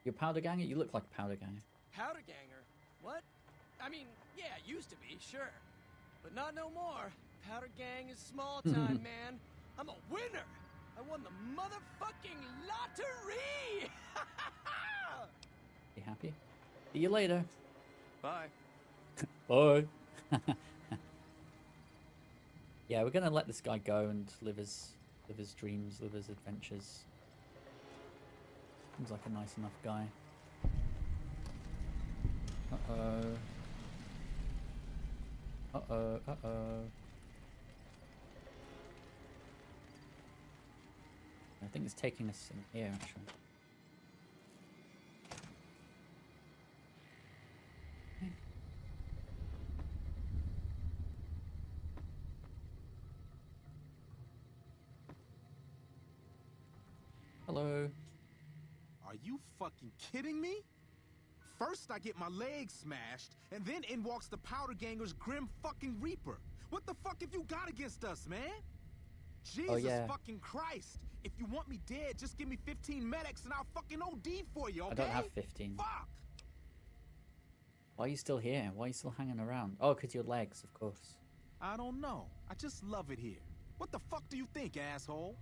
Speaker 1: You're a powder ganger? You look like a powder ganger.
Speaker 13: Powder ganger? What? I mean, yeah, used to be, sure. But not no more. Powder gang is small time, man. I'm a winner! I won the motherfucking lottery!
Speaker 1: You happy? See you later.
Speaker 13: Bye.
Speaker 1: Bye. Yeah, we're gonna let this guy go and live his dreams, live his adventures. Seems like a nice enough guy. Uh-oh. Uh-oh, uh-oh. I think it's taking us in here, actually. Okay. Hello.
Speaker 14: Are you fucking kidding me? First I get my legs smashed, and then in walks the Powder Ganger's Grim fucking Reaper. What the fuck have you got against us, man? Jesus fucking Christ. If you want me dead, just give me 15 medics and I'll fucking OD for you, okay?
Speaker 1: I don't have 15.
Speaker 14: Fuck!
Speaker 1: Why are you still here? Why are you still hanging around? Oh, because your legs, of course.
Speaker 14: I don't know. I just love it here. What the fuck do you think, asshole?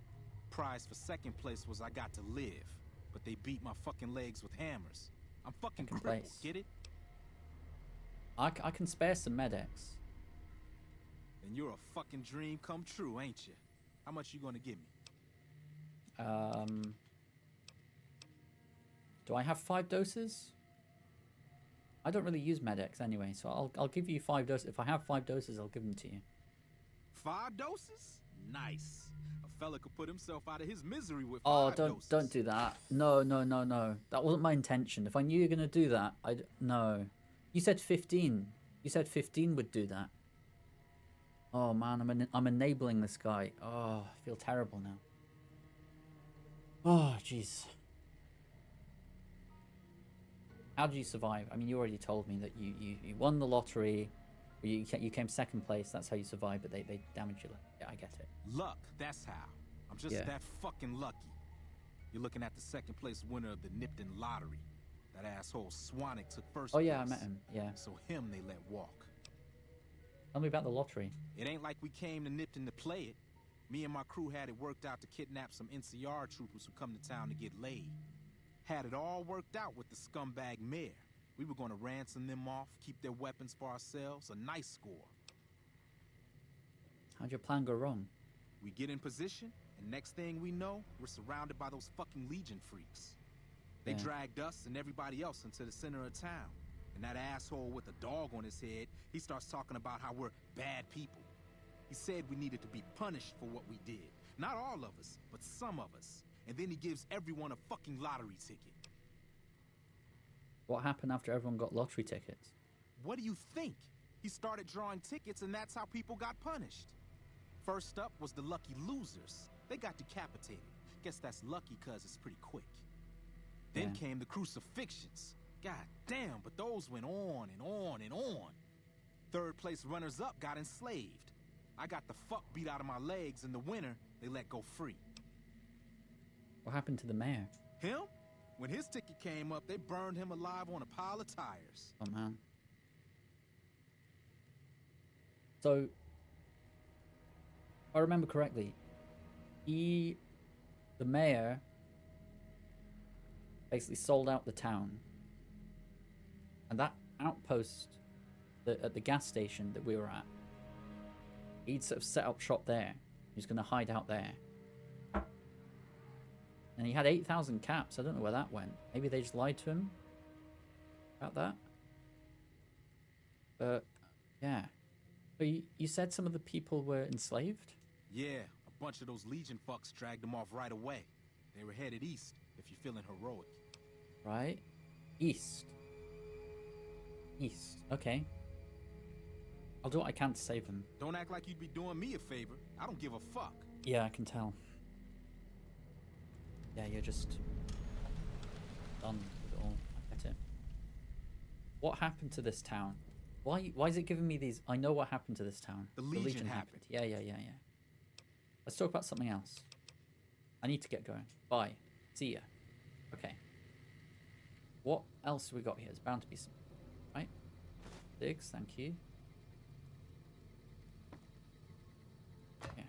Speaker 14: Prize for second place was I got to live, but they beat my fucking legs with hammers. I'm fucking crippled, get it?
Speaker 1: I can spare some medics.
Speaker 14: Then you're a fucking dream come true, ain't you? How much you gonna give me?
Speaker 1: Do I have 5 doses? I don't really use medics anyway, so I'll give you 5 doses. If I have 5 doses, I'll give them to you.
Speaker 14: 5 doses? Nice. A fella could put himself out of his misery with 5 doses.
Speaker 1: Don't do that. No. That wasn't my intention. If I knew you were gonna do that, no. You said 15. You said 15 would do that. Oh man, I'm enabling this guy. Oh, I feel terrible now. Oh, jeez. How did you survive? I mean, you already told me that you won the lottery. You came second place. That's how you survived, but they damaged you. Yeah, I get it.
Speaker 14: Luck, that's how. I'm just that fucking lucky. You're looking at the second place winner of the Nipton lottery. That asshole Swanick took first place.
Speaker 1: Oh yeah, I met him. Yeah.
Speaker 14: So him they let walk.
Speaker 1: Tell me about the lottery.
Speaker 14: It ain't like we came to Nipton to play it. Me and my crew had it worked out to kidnap some NCR troopers who come to town to get laid. Had it all worked out with the scumbag mayor. We were going to ransom them off, keep their weapons for ourselves, a nice score.
Speaker 1: How'd your plan go wrong?
Speaker 14: We get in position, and next thing we know, we're surrounded by those fucking Legion freaks. They dragged us and everybody else into the center of town. And that asshole with the dog on his head, he starts talking about how we're bad people. He said we needed to be punished for what we did. Not all of us, but some of us. And then he gives everyone a fucking lottery ticket.
Speaker 1: What happened after everyone got lottery tickets?
Speaker 14: What do you think? He started drawing tickets and that's how people got punished. First up was the lucky losers. They got decapitated. Guess that's lucky cause it's pretty quick. Then came the crucifixions. God damn, but those went on and on and on. Third place runners-up got enslaved. I got the fuck beat out of my legs. In the winter, they let go free.
Speaker 1: What happened to the mayor?
Speaker 14: Him? When his ticket came up, they burned him alive on a pile of tires.
Speaker 1: Oh, man. So, if I remember correctly, the mayor basically sold out the town. And that outpost at the gas station that we were at, he'd sort of set up shop there. He was going to hide out there. And he had 8,000 caps. I don't know where that went. Maybe they just lied to him about that. But, yeah. So you said some of the people were enslaved?
Speaker 14: Yeah, a bunch of those Legion fucks dragged them off right away. They were headed east, if you're feeling heroic.
Speaker 1: Right? East. East. Okay. I'll do what I can to save them.
Speaker 14: Don't act like you'd be doing me a favor. I don't give a fuck.
Speaker 1: Yeah, I can tell. Yeah, you're just done with it all. I get it. What happened to this town? Why is it giving me these? I know what happened to this town.
Speaker 14: The Legion happened.
Speaker 1: Yeah. Let's talk about something else. I need to get going. Bye. See ya. Okay. What else have we got here? There's bound to be some. Right? Diggs, thank you. Yeah.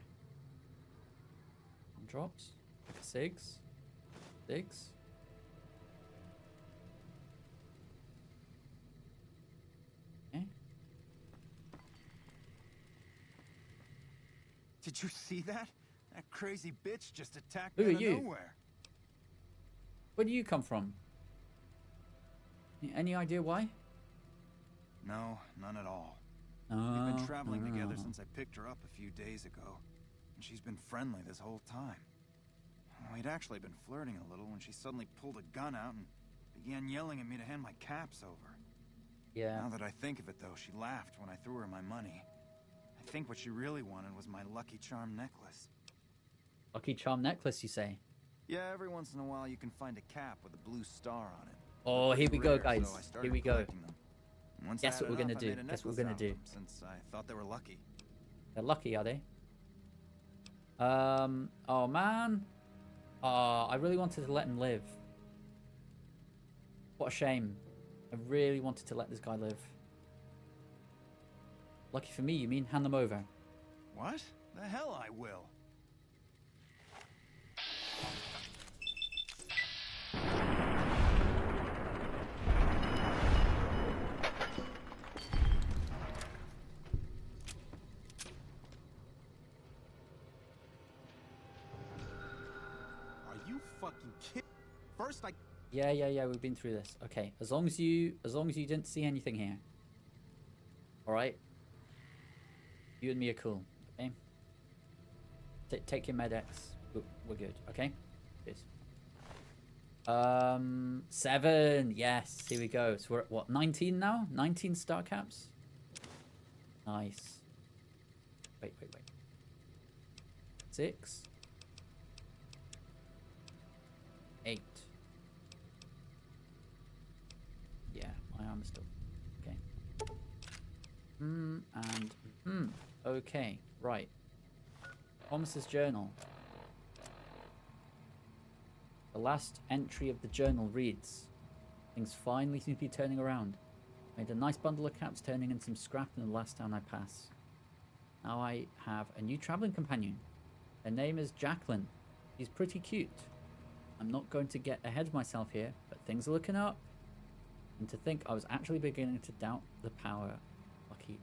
Speaker 1: Drops. Sigs. Diggs. Okay.
Speaker 6: Did you see that? That crazy bitch just attacked
Speaker 1: Who
Speaker 6: me
Speaker 1: are
Speaker 6: out
Speaker 1: you?
Speaker 6: of nowhere.
Speaker 1: Where do you come from? Any idea why?
Speaker 6: No, none at all.
Speaker 1: Oh,
Speaker 6: We've been traveling together since I picked her up a few days ago, and she's been friendly this whole time. We'd actually been flirting a little when she suddenly pulled a gun out and began yelling at me to hand my caps over.
Speaker 1: Yeah.
Speaker 6: Now that I think of it, though, she laughed when I threw her my money. I think what she really wanted was my Lucky Charm necklace.
Speaker 1: Lucky Charm necklace, you say?
Speaker 6: Yeah, every once in a while you can find a cap with a blue star on it.
Speaker 1: Oh, here we go,
Speaker 6: Rare,
Speaker 1: guys.
Speaker 6: so I started
Speaker 1: Here we go.
Speaker 6: collecting them. Once I
Speaker 1: Guess
Speaker 6: had
Speaker 1: what we're gonna
Speaker 6: enough, I
Speaker 1: do.
Speaker 6: made a
Speaker 1: Guess what we're
Speaker 6: necklace
Speaker 1: gonna
Speaker 6: out of
Speaker 1: do.
Speaker 6: them, since I thought they were lucky.
Speaker 1: They're lucky, are they? Oh man. Oh, I really wanted to let him live. What a shame. I really wanted to let this guy live. Lucky for me, you mean hand them over?
Speaker 6: What? The hell I will.
Speaker 14: Are you fucking kidding? First I...
Speaker 1: Yeah, we've been through this. Okay, as long as you didn't see anything here. Alright? You and me are cool, okay? Take your med-X. We're good, okay? Cheers. 7. Yes, here we go. So we're at what, 19 now? 19 star caps? Nice. Wait. 6. 8. Yeah, my arm is still okay. Okay, right. Thomas's journal. The last entry of the journal reads, "Things finally seem to be turning around. Made a nice bundle of caps, turning in some scrap in the last town I pass. Now I have a new traveling companion. Her name is Jacqueline. She's pretty cute. I'm not going to get ahead of myself here, but things are looking up. And to think I was actually beginning to doubt the power. Lucky."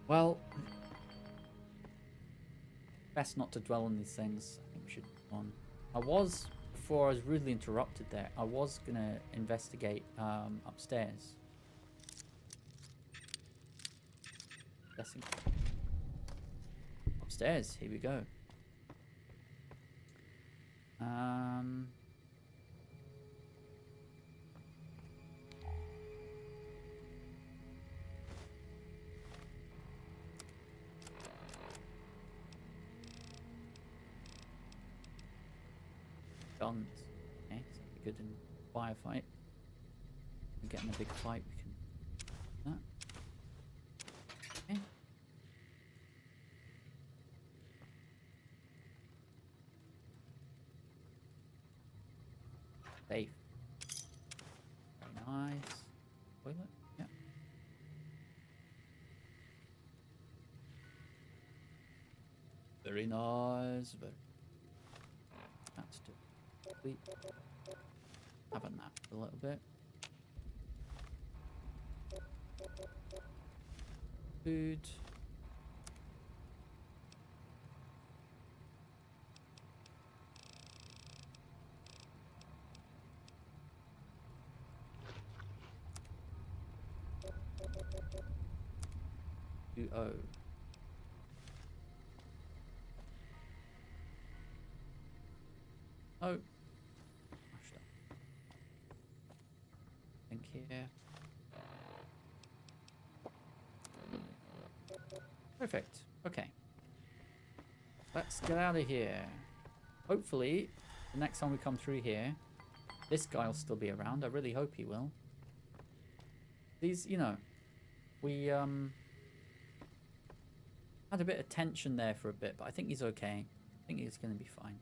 Speaker 1: Well, best not to dwell on these things. I think we should move on. I was before I was rudely interrupted there, I was gonna investigate upstairs. Guessing. Upstairs, here we go. Guns. Okay, so be good in firefight. And get in a big fight, we can do that. Okay. Safe. Very nice. Toilet? Yeah. Very nice. Very. That's too. Sleep. Have a nap a little bit. Food. Oh. Oh. Think here. Perfect. Okay. Let's get out of here. Hopefully, the next time we come through here, this guy will still be around. I really hope he will. These, you know, we had a bit of tension there for a bit, but I think he's okay. I think he's going to be fine.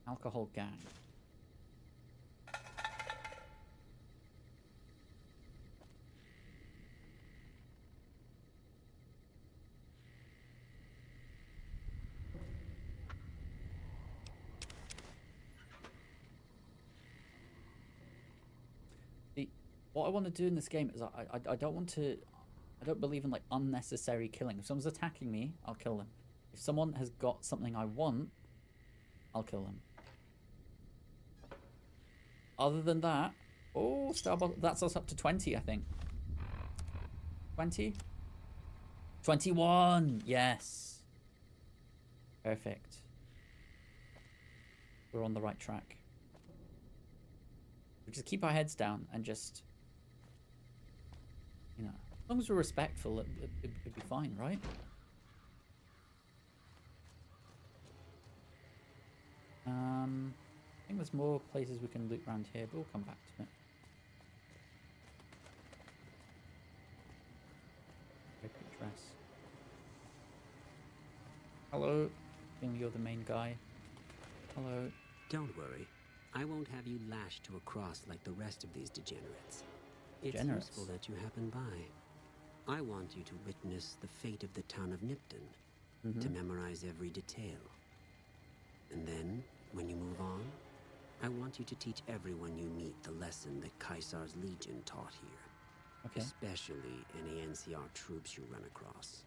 Speaker 1: Alcohol gang. What I want to do in this game is I don't want to. I don't believe in like unnecessary killing. If someone's attacking me, I'll kill them. If someone has got something I want, I'll kill them. Other than that, oh, Starbucks, that's us up to 20, I think. 20? 21, yes. Perfect. We're on the right track. We just keep our heads down and just, you know, as long as we're respectful, it'd be fine, right? I think there's more places we can loot around here, but we'll come back to it. Very quick dress. Hello. Feeling you're the main guy. Hello.
Speaker 15: Don't worry. I won't have you lashed to a cross like the rest of these degenerates. It's useful that you happen by. I want you to witness the fate of the town of Nipton, to memorize every detail. And then, when you move on, I want you to teach everyone you meet the lesson that Caesar's Legion taught here.
Speaker 1: Okay.
Speaker 15: Especially any NCR troops you run across.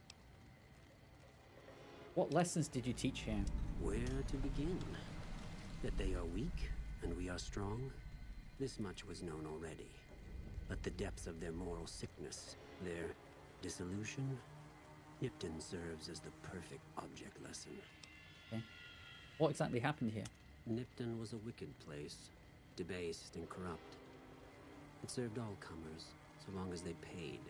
Speaker 1: What lessons did you teach here?
Speaker 15: Where to begin? That they are weak and we are strong? This much was known already. But the depths of their moral sickness, their dissolution, Nipton serves as the perfect object lesson.
Speaker 1: Okay. What exactly happened here?
Speaker 15: Nipton was a wicked place, debased and corrupt. It served all comers, so long as they paid.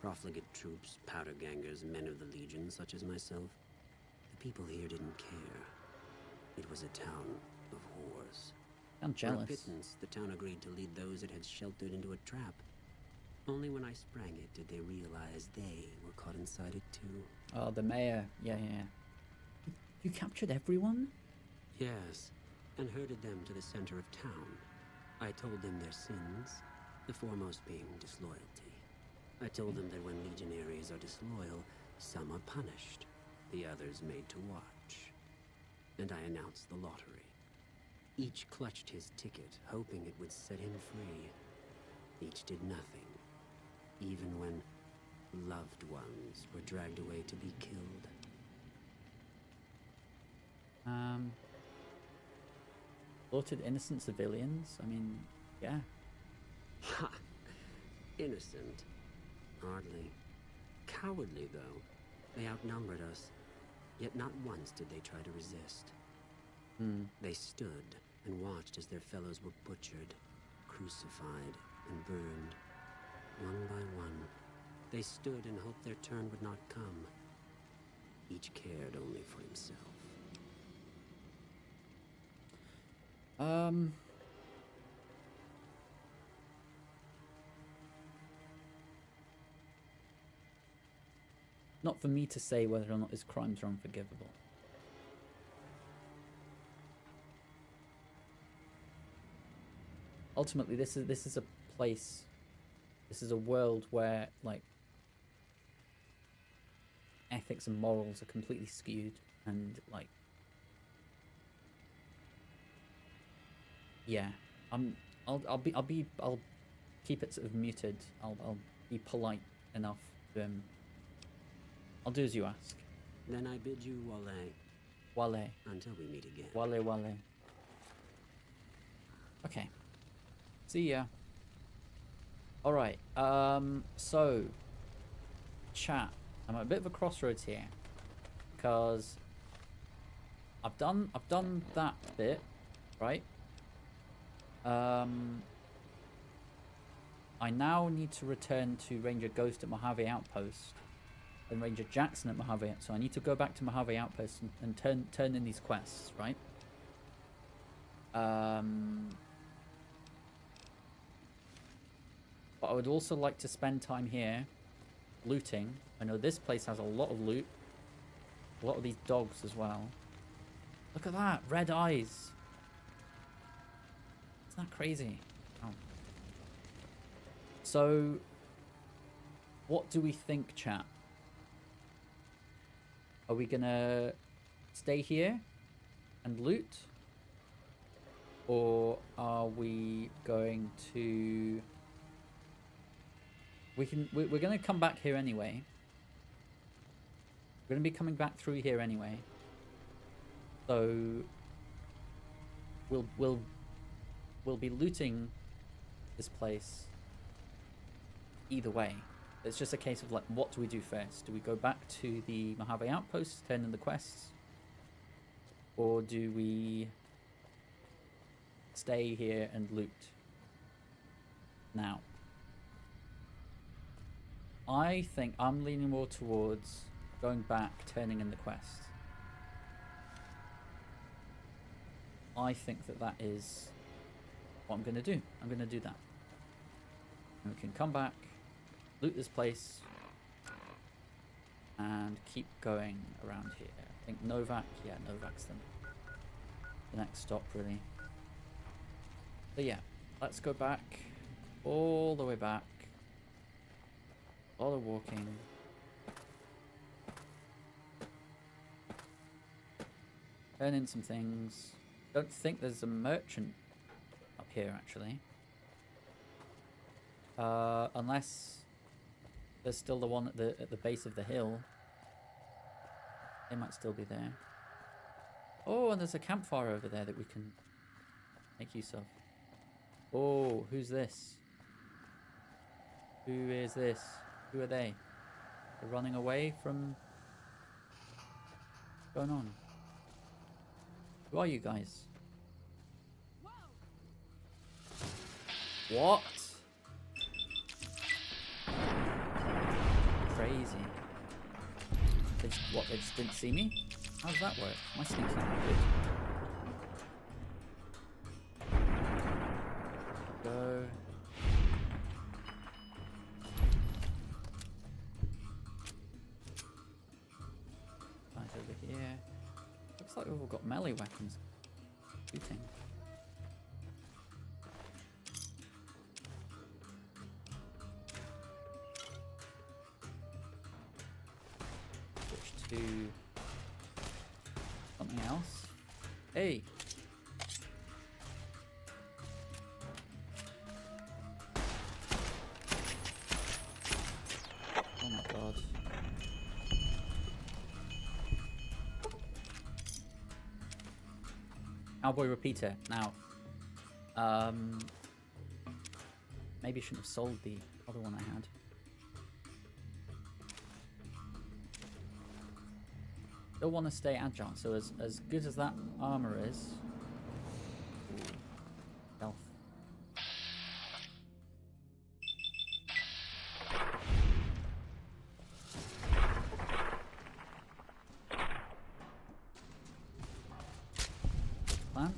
Speaker 15: Profligate troops, powder gangers, men of the Legion, such as myself. The people here didn't care. It was a town of whores.
Speaker 1: I'm jealous.
Speaker 15: For a pittance, the town agreed to lead those it had sheltered into a trap. Only when I sprang it did they realize they were caught inside it too.
Speaker 1: Oh, the mayor. Yeah. You captured everyone?
Speaker 15: Yes, and herded them to the center of town. I told them their sins, The foremost being disloyalty. I told them that when legionaries are disloyal, some are punished, the others made to watch. And I announced the lottery. Each clutched his ticket, hoping it would set him free. Each did nothing, even when loved ones were dragged away to be killed.
Speaker 1: Slaughtered innocent civilians? I mean, yeah.
Speaker 15: Ha! Innocent. Hardly. Cowardly, though. They outnumbered us, yet not once did they try to resist. They stood and watched as their fellows were butchered, crucified, and burned. One by one, they stood and hoped their turn would not come. Each cared only for himself.
Speaker 1: Not for me to say whether or not his crimes are unforgivable. Ultimately, this is a place, this is a world where, like, ethics and morals are completely skewed, and, like, yeah, I'll keep it sort of muted. I'll be polite enough to him. I'll do as you ask.
Speaker 15: Then I bid you wale.
Speaker 1: Wale.
Speaker 15: Until we meet again.
Speaker 1: Wale, wale. Okay. See ya. Alright, so chat. I'm at a bit of a crossroads here. Because I've done that bit, right? I now need to return to Ranger Ghost at Mojave Outpost and Ranger Jackson at Mojave. So I need to go back to Mojave Outpost and turn in these quests, right? But I would also like to spend time here looting. I know this place has a lot of loot. A lot of these dogs as well. Look at that, red eyes. Isn't that crazy? Oh. So, what do we think, chat? Are we gonna stay here and loot? Or are we going to... We're gonna come back here anyway. We're gonna be coming back through here anyway. So we'll be looting this place either way. It's just a case of, like, what do we do first? Do we go back to the Mojave Outpost, turn in the quests? Or do we stay here and loot? Now, I think I'm leaning more towards going back, turning in the quest. I think that is what I'm going to do. I'm going to do that. And we can come back, loot this place, and keep going around here. I think Novak, yeah, Novak's the next stop, really. So yeah, let's go back, all the way back. A lot of walking. Turn in some things. Don't think there's a merchant up here, actually. Unless there's still the one at the base of the hill. They might still be there. Oh, and there's a campfire over there that we can make use of. Oh, who's this? Who is this? Who are they? They're running away from... What's going on? Who are you guys? What? Crazy. What, they just didn't see me? How does that work? My sneak's not good. Go. Guys over here. Looks like we've all got melee weapons. Shooting. to something else. Hey. Oh my god. Cowboy repeater. Now, maybe I shouldn't have sold the other one I had. Still want to stay agile, so as good as that armor is. Ooh, health. Plan.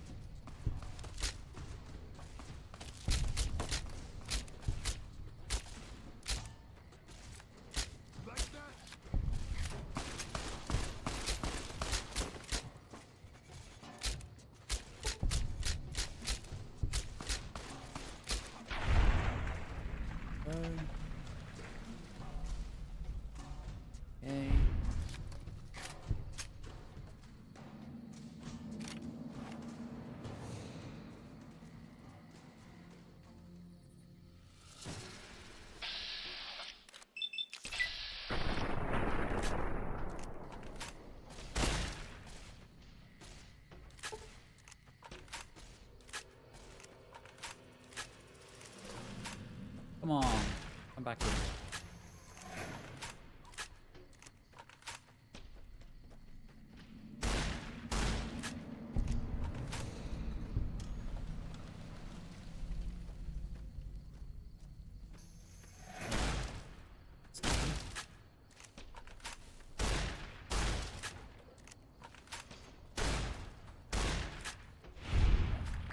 Speaker 1: Okay. Come on, come back here.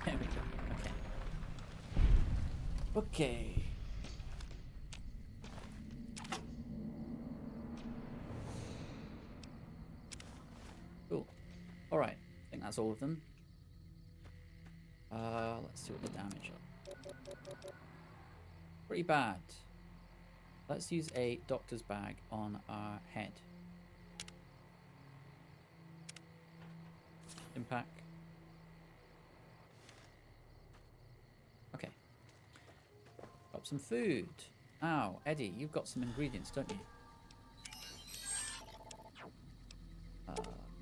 Speaker 1: There we go. Okay. Okay. Cool. Alright. I think that's all of them. Let's see what the damage are. Pretty bad. Let's use a doctor's bag on our head. Impact. Okay. Got some food. Ow, Eddie, you've got some ingredients, don't you?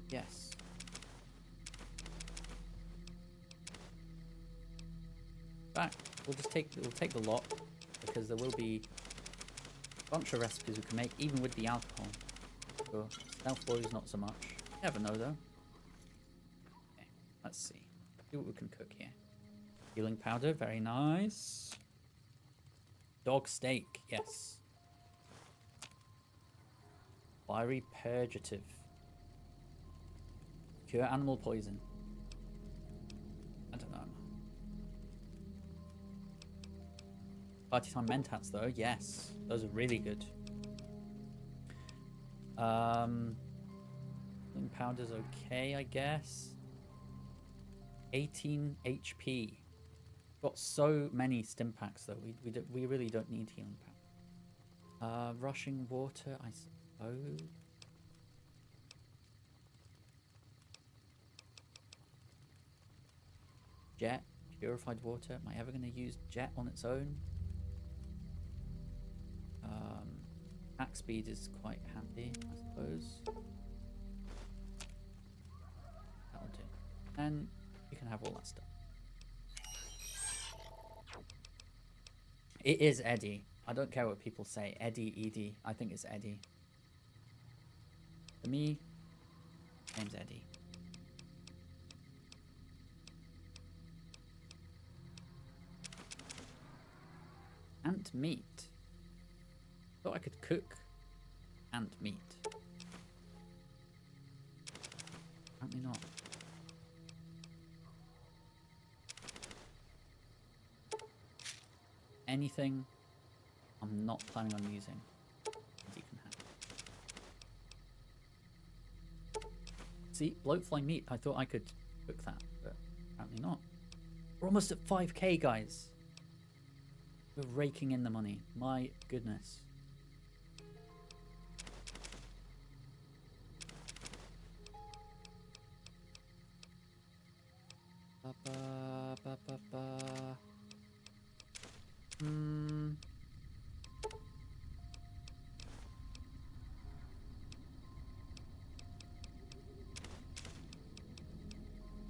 Speaker 1: Yes. Back. We'll take the lot because there will be a bunch of recipes we can make, even with the alcohol. So stealth boys not so much. Never know though. Okay, let's see. See what we can cook here. Healing powder, very nice. Dog steak, yes. Fiery purgative. Cure animal poison. I don't know. Party time mentats though, yes. Those are really good. Healing powder's okay, I guess. 18 HP. Got so many stim packs though. We really don't need healing powder. Rushing water, I suppose. Jet, purified water. Am I ever going to use jet on its own? Hack speed is quite handy, I suppose. That'll do. And you can have all that stuff. It is Eddie. I don't care what people say. Eddie, Edie. I think it's Eddie. For me, name's Eddie. Ant meat. Thought I could cook ant meat. Apparently not. Anything I'm not planning on using. You can have. See, bloatfly meat. I thought I could cook that, but apparently not. We're almost at 5k, guys. We're raking in the money. My goodness.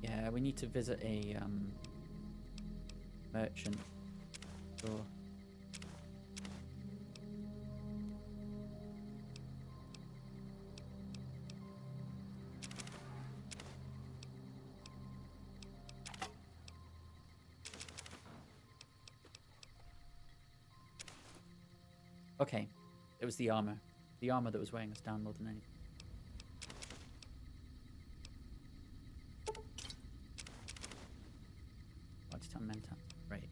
Speaker 1: Yeah, we need to visit a merchant store. Okay, it was the armor. The armor that was weighing us down more than anything. Lifetime mental. Right.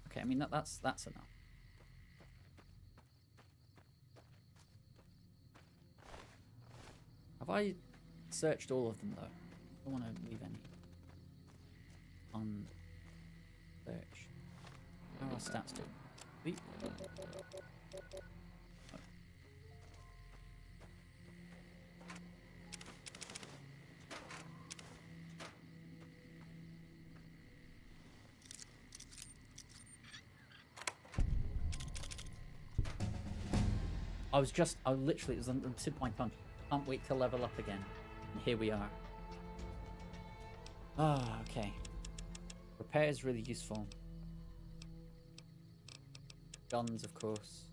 Speaker 1: Okay, I mean that's enough. Have I searched all of them though? I don't want to leave any unsearched. How are our stats doing? Sweet. Oh. I literally, it was on the tip of my tongue. Can't wait to level up again. And here we are. Ah, okay. Repair is really useful. Guns, of course.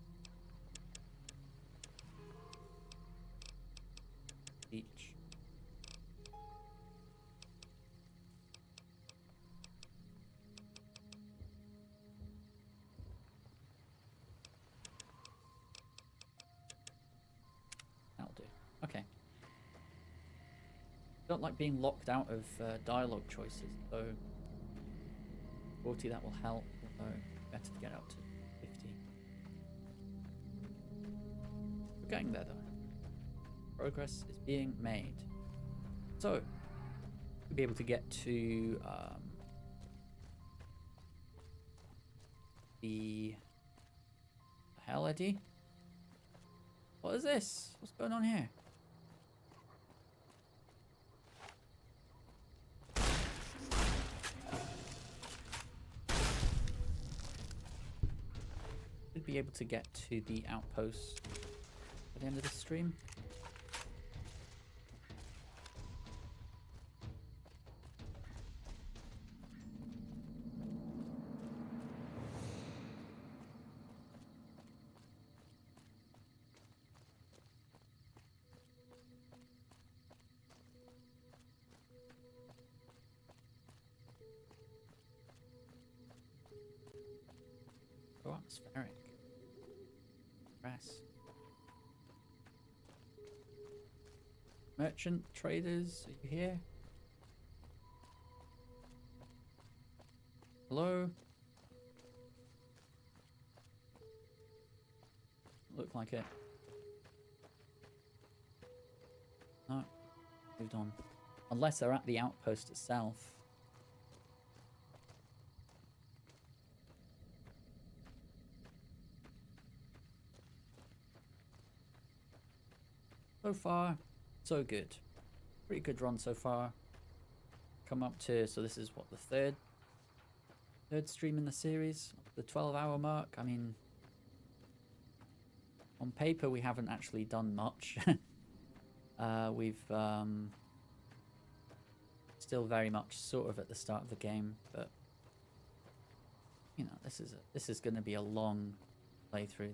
Speaker 1: Beach. That'll do. Okay. Don't like being locked out of dialogue choices, so 40 that will help, although better to get out to 50. We're getting there though. Progress is being made. So, we'll be able to get to the hell, Eddie? What is this? What's going on here? Should be able to get to the outpost at the end of the stream. Oh, atmospheric. Press. Merchant traders, are you here? Hello? Look like it. No, moved on. Unless they're at the outpost itself. So far, so good. Pretty good run so far. Come up to, so this is what, the third stream in the series? The 12-hour mark? I mean, on paper we haven't actually done much. We've still very much sort of at the start of the game, but you know, this is going to be a long playthrough.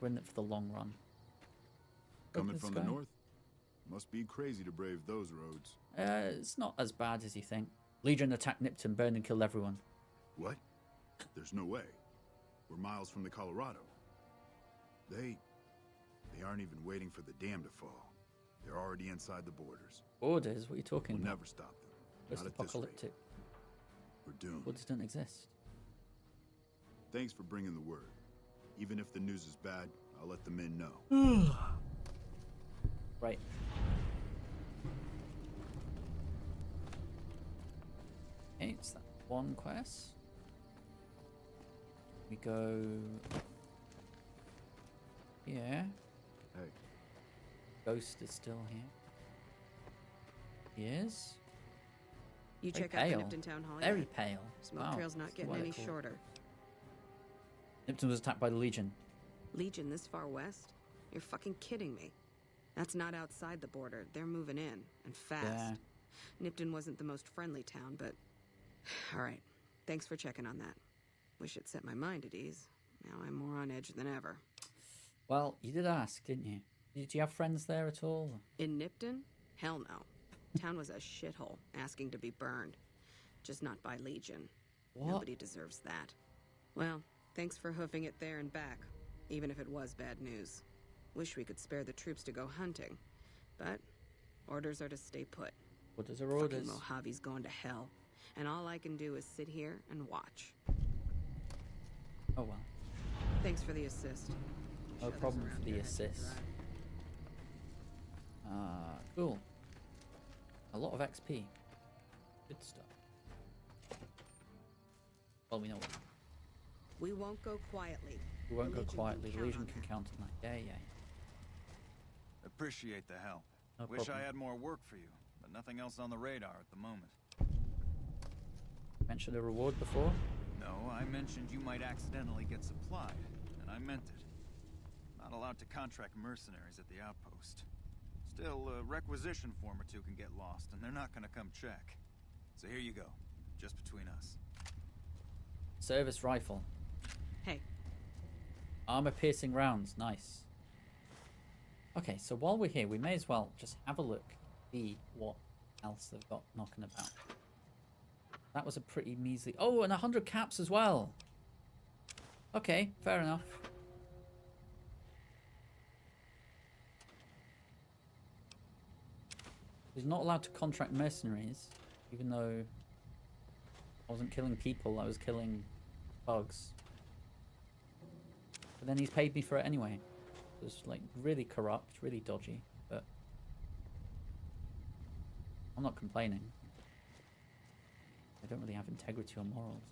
Speaker 1: We're in it for the long run.
Speaker 12: Coming from the north? Must be crazy to brave those roads.
Speaker 1: It's not as bad as you think. Legion attacked Nipton, burned and killed everyone.
Speaker 12: What? There's no way. We're miles from the Colorado. They aren't even waiting for the dam to fall. They're already inside the borders.
Speaker 1: Borders? What are you talking
Speaker 12: We'll
Speaker 1: about?
Speaker 12: never stop them. Not at this rate.
Speaker 1: Post-apocalyptic.
Speaker 12: We're doomed.
Speaker 1: Borders don't exist.
Speaker 12: Thanks for bringing the word. Even if the news is bad, I'll let the men know.
Speaker 1: Right. Okay, it's that one quest. We go here.
Speaker 12: Hey.
Speaker 1: Ghost is still here. He is.
Speaker 11: You
Speaker 1: Very
Speaker 11: check out the
Speaker 1: pale.
Speaker 11: Nipton Town Hall
Speaker 1: Very
Speaker 11: yet?
Speaker 1: pale.
Speaker 11: Smoke
Speaker 1: Wow,
Speaker 11: trail's not
Speaker 1: that's
Speaker 11: getting
Speaker 1: what I
Speaker 11: any
Speaker 1: call it.
Speaker 11: shorter.
Speaker 1: Nipton was attacked by the Legion.
Speaker 11: Legion this far west? You're fucking kidding me. That's not outside the border. They're moving in, and fast.
Speaker 1: Yeah.
Speaker 11: Nipton wasn't the most friendly town, but... Alright, thanks for checking on that. Wish it set my mind at ease. Now I'm more on edge than ever.
Speaker 1: Well, you did ask, didn't you? Did you have friends there at all?
Speaker 11: In Nipton? Hell no. Town was a shithole, asking to be burned. Just not by Legion.
Speaker 1: What?
Speaker 11: Nobody deserves that. Well, thanks for hoofing it there and back, even if it was bad news. Wish we could spare the troops to go hunting, but orders are to stay put.
Speaker 1: Orders are orders.
Speaker 11: Fucking Mojave's going to hell, and all I can do is sit here and watch.
Speaker 1: Oh well.
Speaker 11: Thanks for the assist.
Speaker 1: No
Speaker 11: Others
Speaker 1: problem
Speaker 11: around
Speaker 1: for the
Speaker 11: here had to
Speaker 1: assist.
Speaker 11: drive.
Speaker 1: Cool. A lot of XP. Good stuff. Well, we know what.
Speaker 11: We won't go quietly.
Speaker 1: We won't
Speaker 11: The
Speaker 1: go
Speaker 11: Legion
Speaker 1: quietly. The
Speaker 11: count
Speaker 1: Legion
Speaker 11: on
Speaker 1: can
Speaker 11: that.
Speaker 1: count on that. Yeah.
Speaker 6: Appreciate the help.
Speaker 1: No
Speaker 6: Wish
Speaker 1: problem.
Speaker 6: I had more work for you, but nothing else on the radar at the moment.
Speaker 1: Mentioned a reward before.
Speaker 6: No, I mentioned you might accidentally get supplied, and I meant it. Not allowed to contract mercenaries at the outpost. Still, a requisition form or two can get lost, and they're not gonna come check. So here you go, just between us.
Speaker 1: Service rifle.
Speaker 11: Hey.
Speaker 1: Armor-piercing rounds. Nice. Okay, so while we're here, we may as well just have a look, see what else they've got knocking about. That was a pretty measly... Oh, and 100 caps as well. Okay, fair enough. He's not allowed to contract mercenaries, even though I wasn't killing people, I was killing bugs. But then he's paid me for it anyway. It was like really corrupt, really dodgy, but I'm not complaining. I don't really have integrity or morals.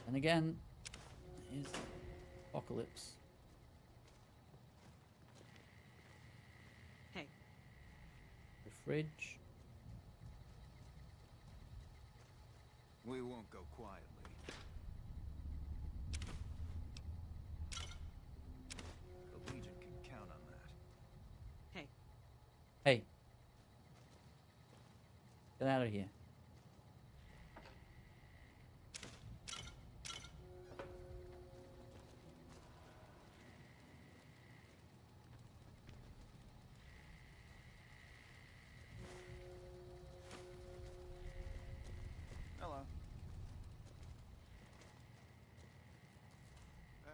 Speaker 1: And again, here's Apocalypse.
Speaker 11: Hey.
Speaker 1: The fridge.
Speaker 6: We won't go quietly. The Legion can count on that.
Speaker 11: Hey.
Speaker 1: Hey. Get out of here.
Speaker 6: Hello. Hey.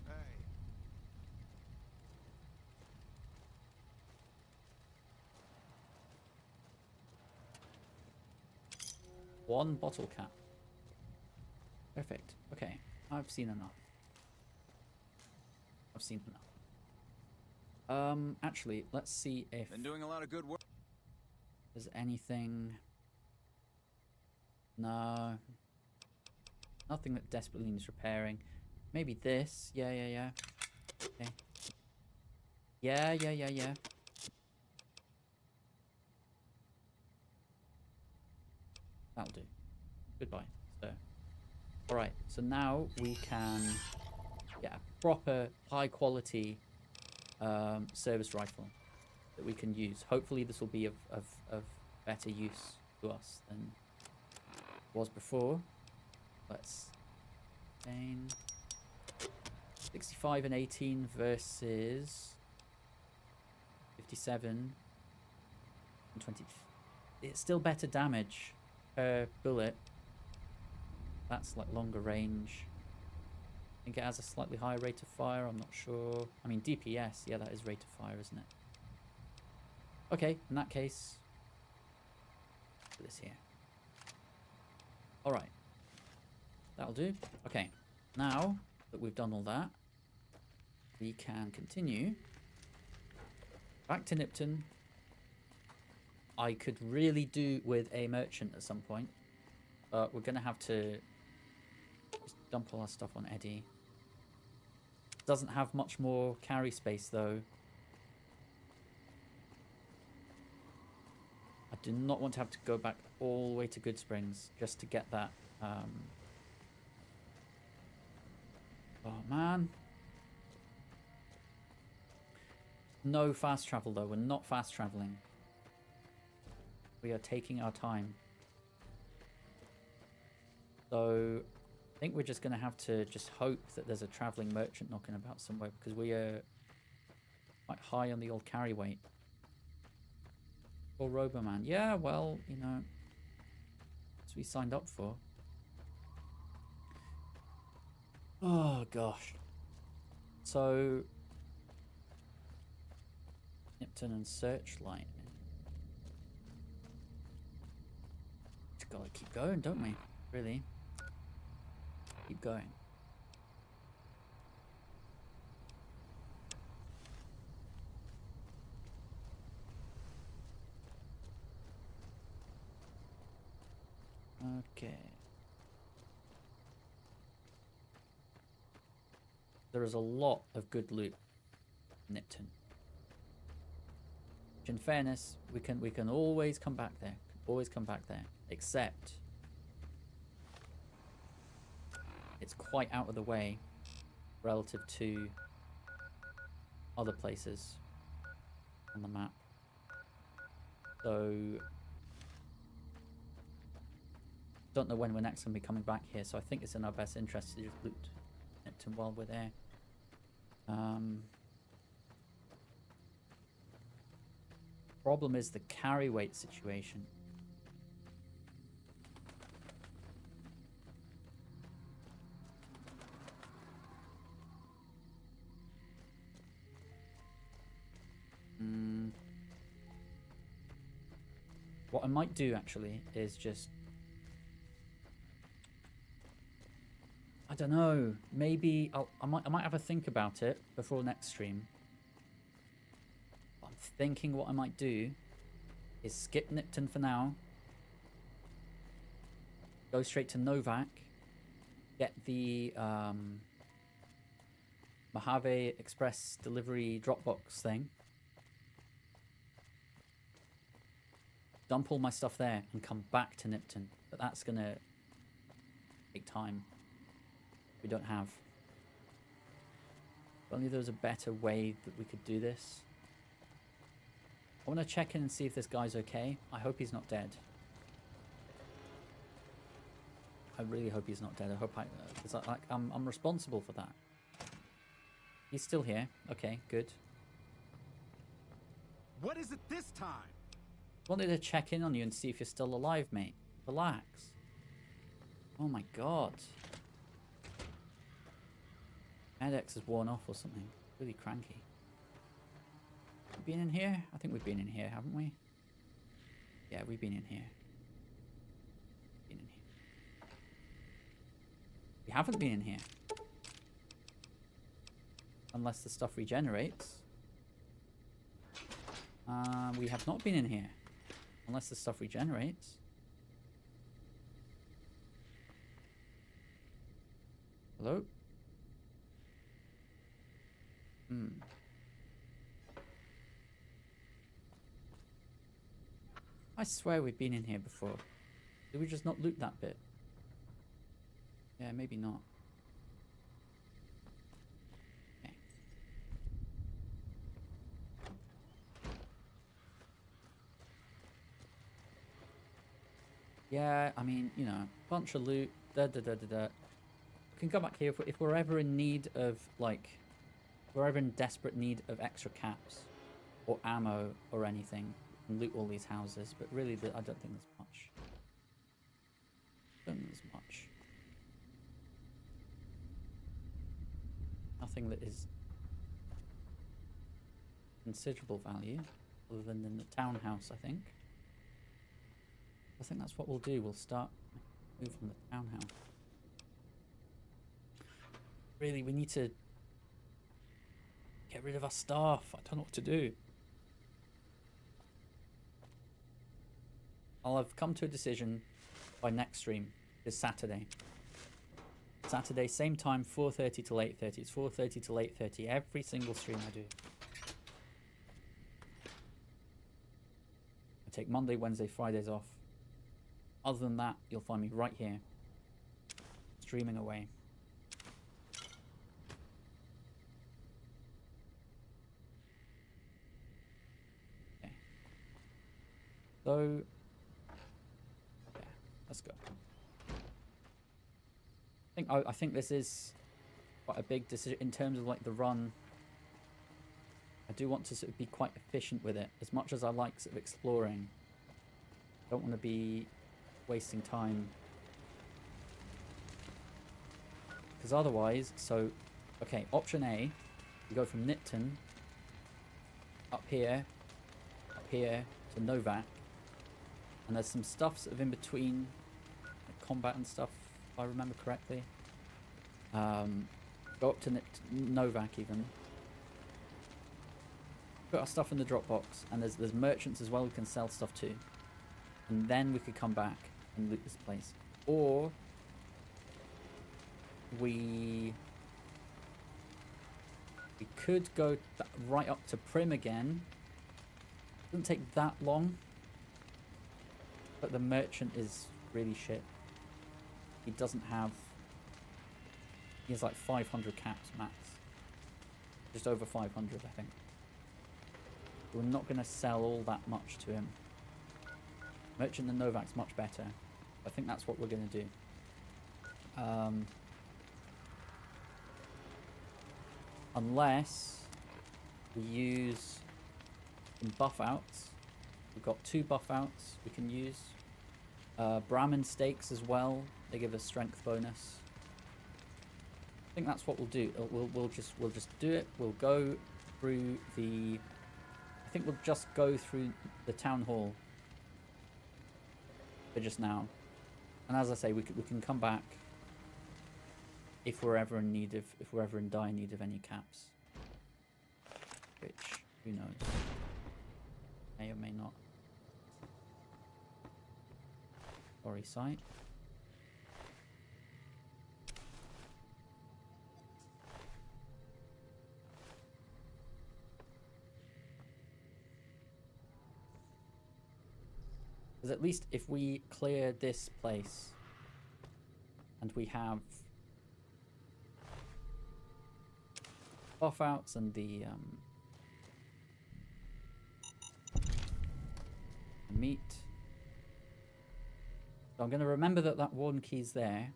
Speaker 6: Hey.
Speaker 1: One bottle cap. Perfect. Okay, I've seen enough. I've seen enough. Actually, let's see if
Speaker 6: Been doing a lot of good work.
Speaker 1: there's anything. No. Nothing that desperately needs repairing. Maybe this. Yeah. Okay. Yeah. That'll do. Goodbye. So, alright. So now we can get a proper, high quality service rifle that we can use. Hopefully this will be of better use to us than it was before. Let's 65 and 18 versus 57 and 20. It's still better damage per bullet. That's like longer range. I think it has a slightly higher rate of fire, I'm not sure. I mean, DPS, yeah, that is rate of fire, isn't it? Okay, in that case, put this here. Alright. That'll do. Okay, now that we've done all that, we can continue back to Nipton. I could really do with a merchant at some point, but we're going to have to just dump all our stuff on Eddie. Doesn't have much more carry space, though. I do not want to have to go back all the way to Good Springs just to get that. Oh, man. No fast travel, though. We're not fast traveling. We are taking our time. So I think we're just going to have to just hope that there's a traveling merchant knocking about somewhere, because we are quite high on the old carry weight. Or Roboman. Yeah, well, you know, that's what we signed up for. Oh, gosh. So Nipton and Searchlight. Just gotta keep going, don't we? Really? Keep going. Okay. There is a lot of good loot in Nipton. Which, in fairness, we can always come back there. Always come back there. Except it's quite out of the way relative to other places on the map. So don't know when we're next going to be coming back here, so I think it's in our best interest to just loot Nipton while we're there. Problem is the carry weight situation. What I might do actually is just, I don't know, maybe I might have a think about it before next stream. I'm thinking what I might do is skip Nipton for now, go straight to Novak, get the Mojave Express delivery Dropbox thing, dump all my stuff there and come back to Nipton. But that's gonna take time. We don't have. If only there was a better way that we could do this. I want to check in and see if this guy's okay. I hope he's not dead. I really hope he's not dead. I hope I'm responsible for that. He's still here. Okay, good.
Speaker 14: What is it this time?
Speaker 1: Wanted to check in on you and see if you're still alive, mate. Relax. Oh my god. Medex is worn off or something. Really cranky. Been in here? I think we've been in here, haven't we? Yeah, we've been in here. Been in here. We haven't been in here. Unless the stuff regenerates. We have not been in here. Unless the stuff regenerates. Hello? I swear we've been in here before. Did we just not loot that bit? Yeah, maybe not. Okay. Yeah, I mean, you know, bunch of loot. We can go back here if we're ever in need of, like, we're ever in desperate need of extra caps or ammo or anything. And loot all these houses, but really I don't think there's much. I don't think there's much. Nothing that is considerable value, other than in the townhouse, I think. I think that's what we'll do. We'll start move from the townhouse. Really, we need to Get rid of our staff. I don't know what to do. I'll have come to a decision by next stream. It's Saturday. Saturday, same time, 4:30 till 8:30. It's 4:30 till 8:30 every single stream I do. I take Monday, Wednesday, Fridays off. Other than that, you'll find me right here, streaming away. Okay. So, yeah, let's go. I think this is quite a big decision in terms of like the run. I do want to sort of be quite efficient with it, as much as I like sort of exploring. I don't want to be wasting time, because otherwise, so okay, option A, you go from Nipton up here to Novak, and there's some stuff sort of in between, like combat and stuff, if I remember correctly. Go up to Novak even. Put our stuff in the Dropbox, and there's merchants as well we can sell stuff to, and then we could come back and loot this place. Or we could go right up to Prim again. Doesn't take that long, but the merchant is really shit. He doesn't have... He has like 500 caps max. Just over 500, I think. We're not going to sell all that much to him. Merchant and Novak's much better. I think that's what we're going to do. Unless we use some buff outs. We've got 2 buff outs we can use. Brahmin stakes as well. They give us strength bonus. I think that's what we'll do. We'll just do it. We'll go through the... I think we'll just go through the town hall for just now. And as I say, we can come back if we're ever in need of, if we're ever in dire need of any caps. Which, who knows? May or may not. Sorry, site. Because at least if we clear this place and we have buff outs and the meat. So I'm going to remember that warden key's there.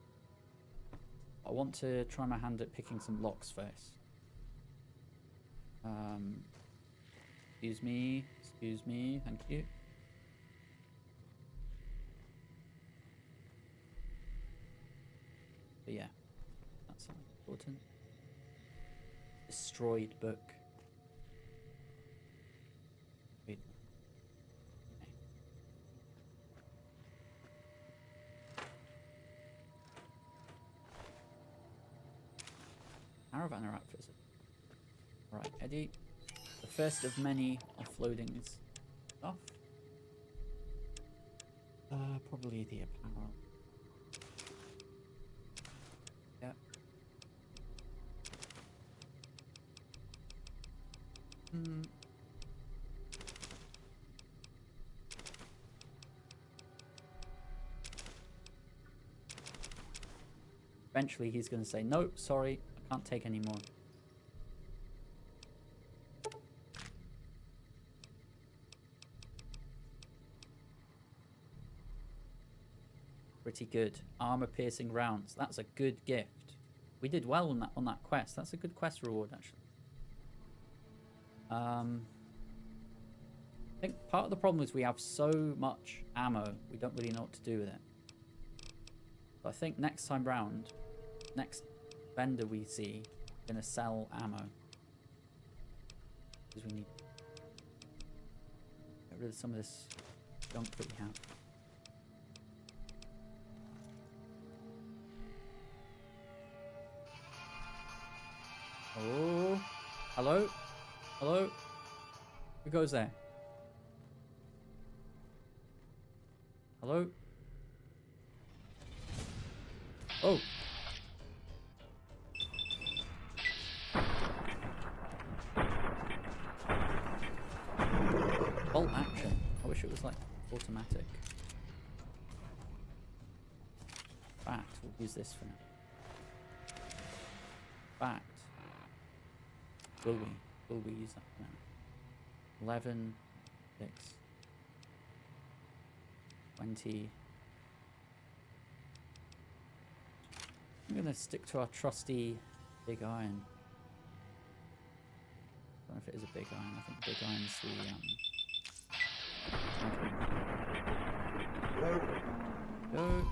Speaker 1: I want to try my hand at picking some locks first. Excuse me, thank you. But yeah, that's something important. Destroyed book. Wait. Okay. Caravanner outfit. Right, Eddie. The first of many offloading stuff. Probably the apparel. Yeah. Eventually he's going to say, nope, sorry, I can't take any more. Pretty good. Armor-piercing rounds. That's a good gift. We did well on that quest. That's a good quest reward, actually. I think part of the problem is we have so much ammo, we don't really know what to do with it. So I think next time round, next vendor we see, we're going to sell ammo. Because we need to get rid of some of this junk that we have. Oh, hello? Hello? Who goes there? Hello? Oh! Bolt action. I wish it was like automatic. Fact. We'll use this for now. Fact. Will we? Will we use that for now? 11, 6, 20. I'm gonna stick to our trusty big iron. I don't know if it is a big iron. I think big iron's the Go.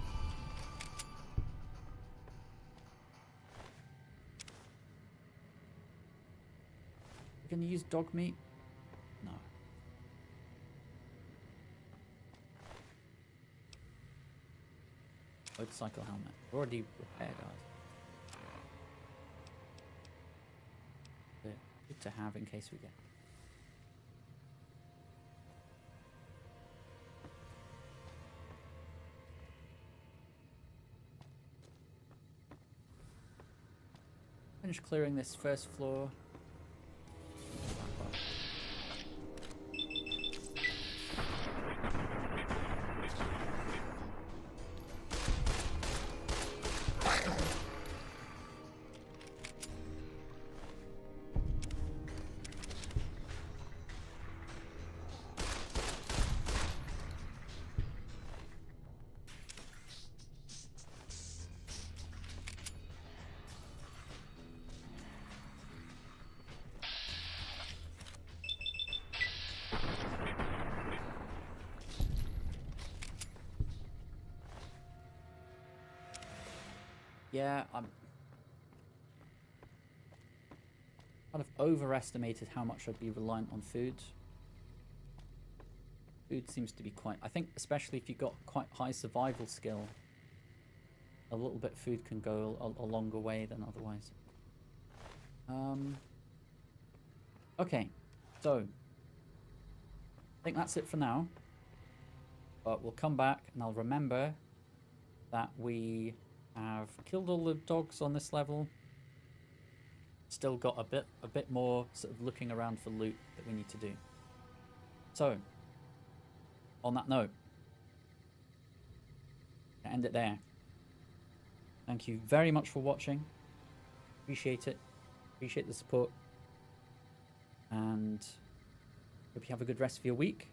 Speaker 1: We're gonna use dog meat? No. Motorcycle helmet. Already repaired ours. But good to have in case we get. Finish clearing this first floor. Yeah, I'm kind of overestimated how much I'd be reliant on food. Food seems to be quite... I think especially if you've got quite high survival skill, a little bit of food can go a longer way than otherwise. Okay, so I think that's it for now. But we'll come back and I'll remember that we have killed all the dogs on this level. Still got a bit more sort of looking around for loot that we need to do. So, on that note, I'll end it there. Thank you very much for watching. Appreciate it. Appreciate the support. And hope you have a good rest of your week.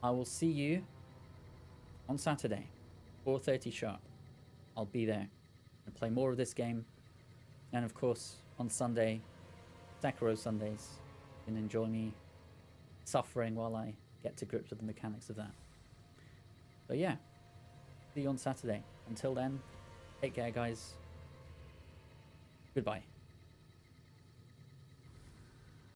Speaker 1: I will see you on Saturday, 4:30 sharp. I'll be there and play more of this game. And of course, on Sunday, Sekiro Sundays, you can enjoy me suffering while I get to grips with the mechanics of that. But yeah, see you on Saturday. Until then, take care, guys. Goodbye.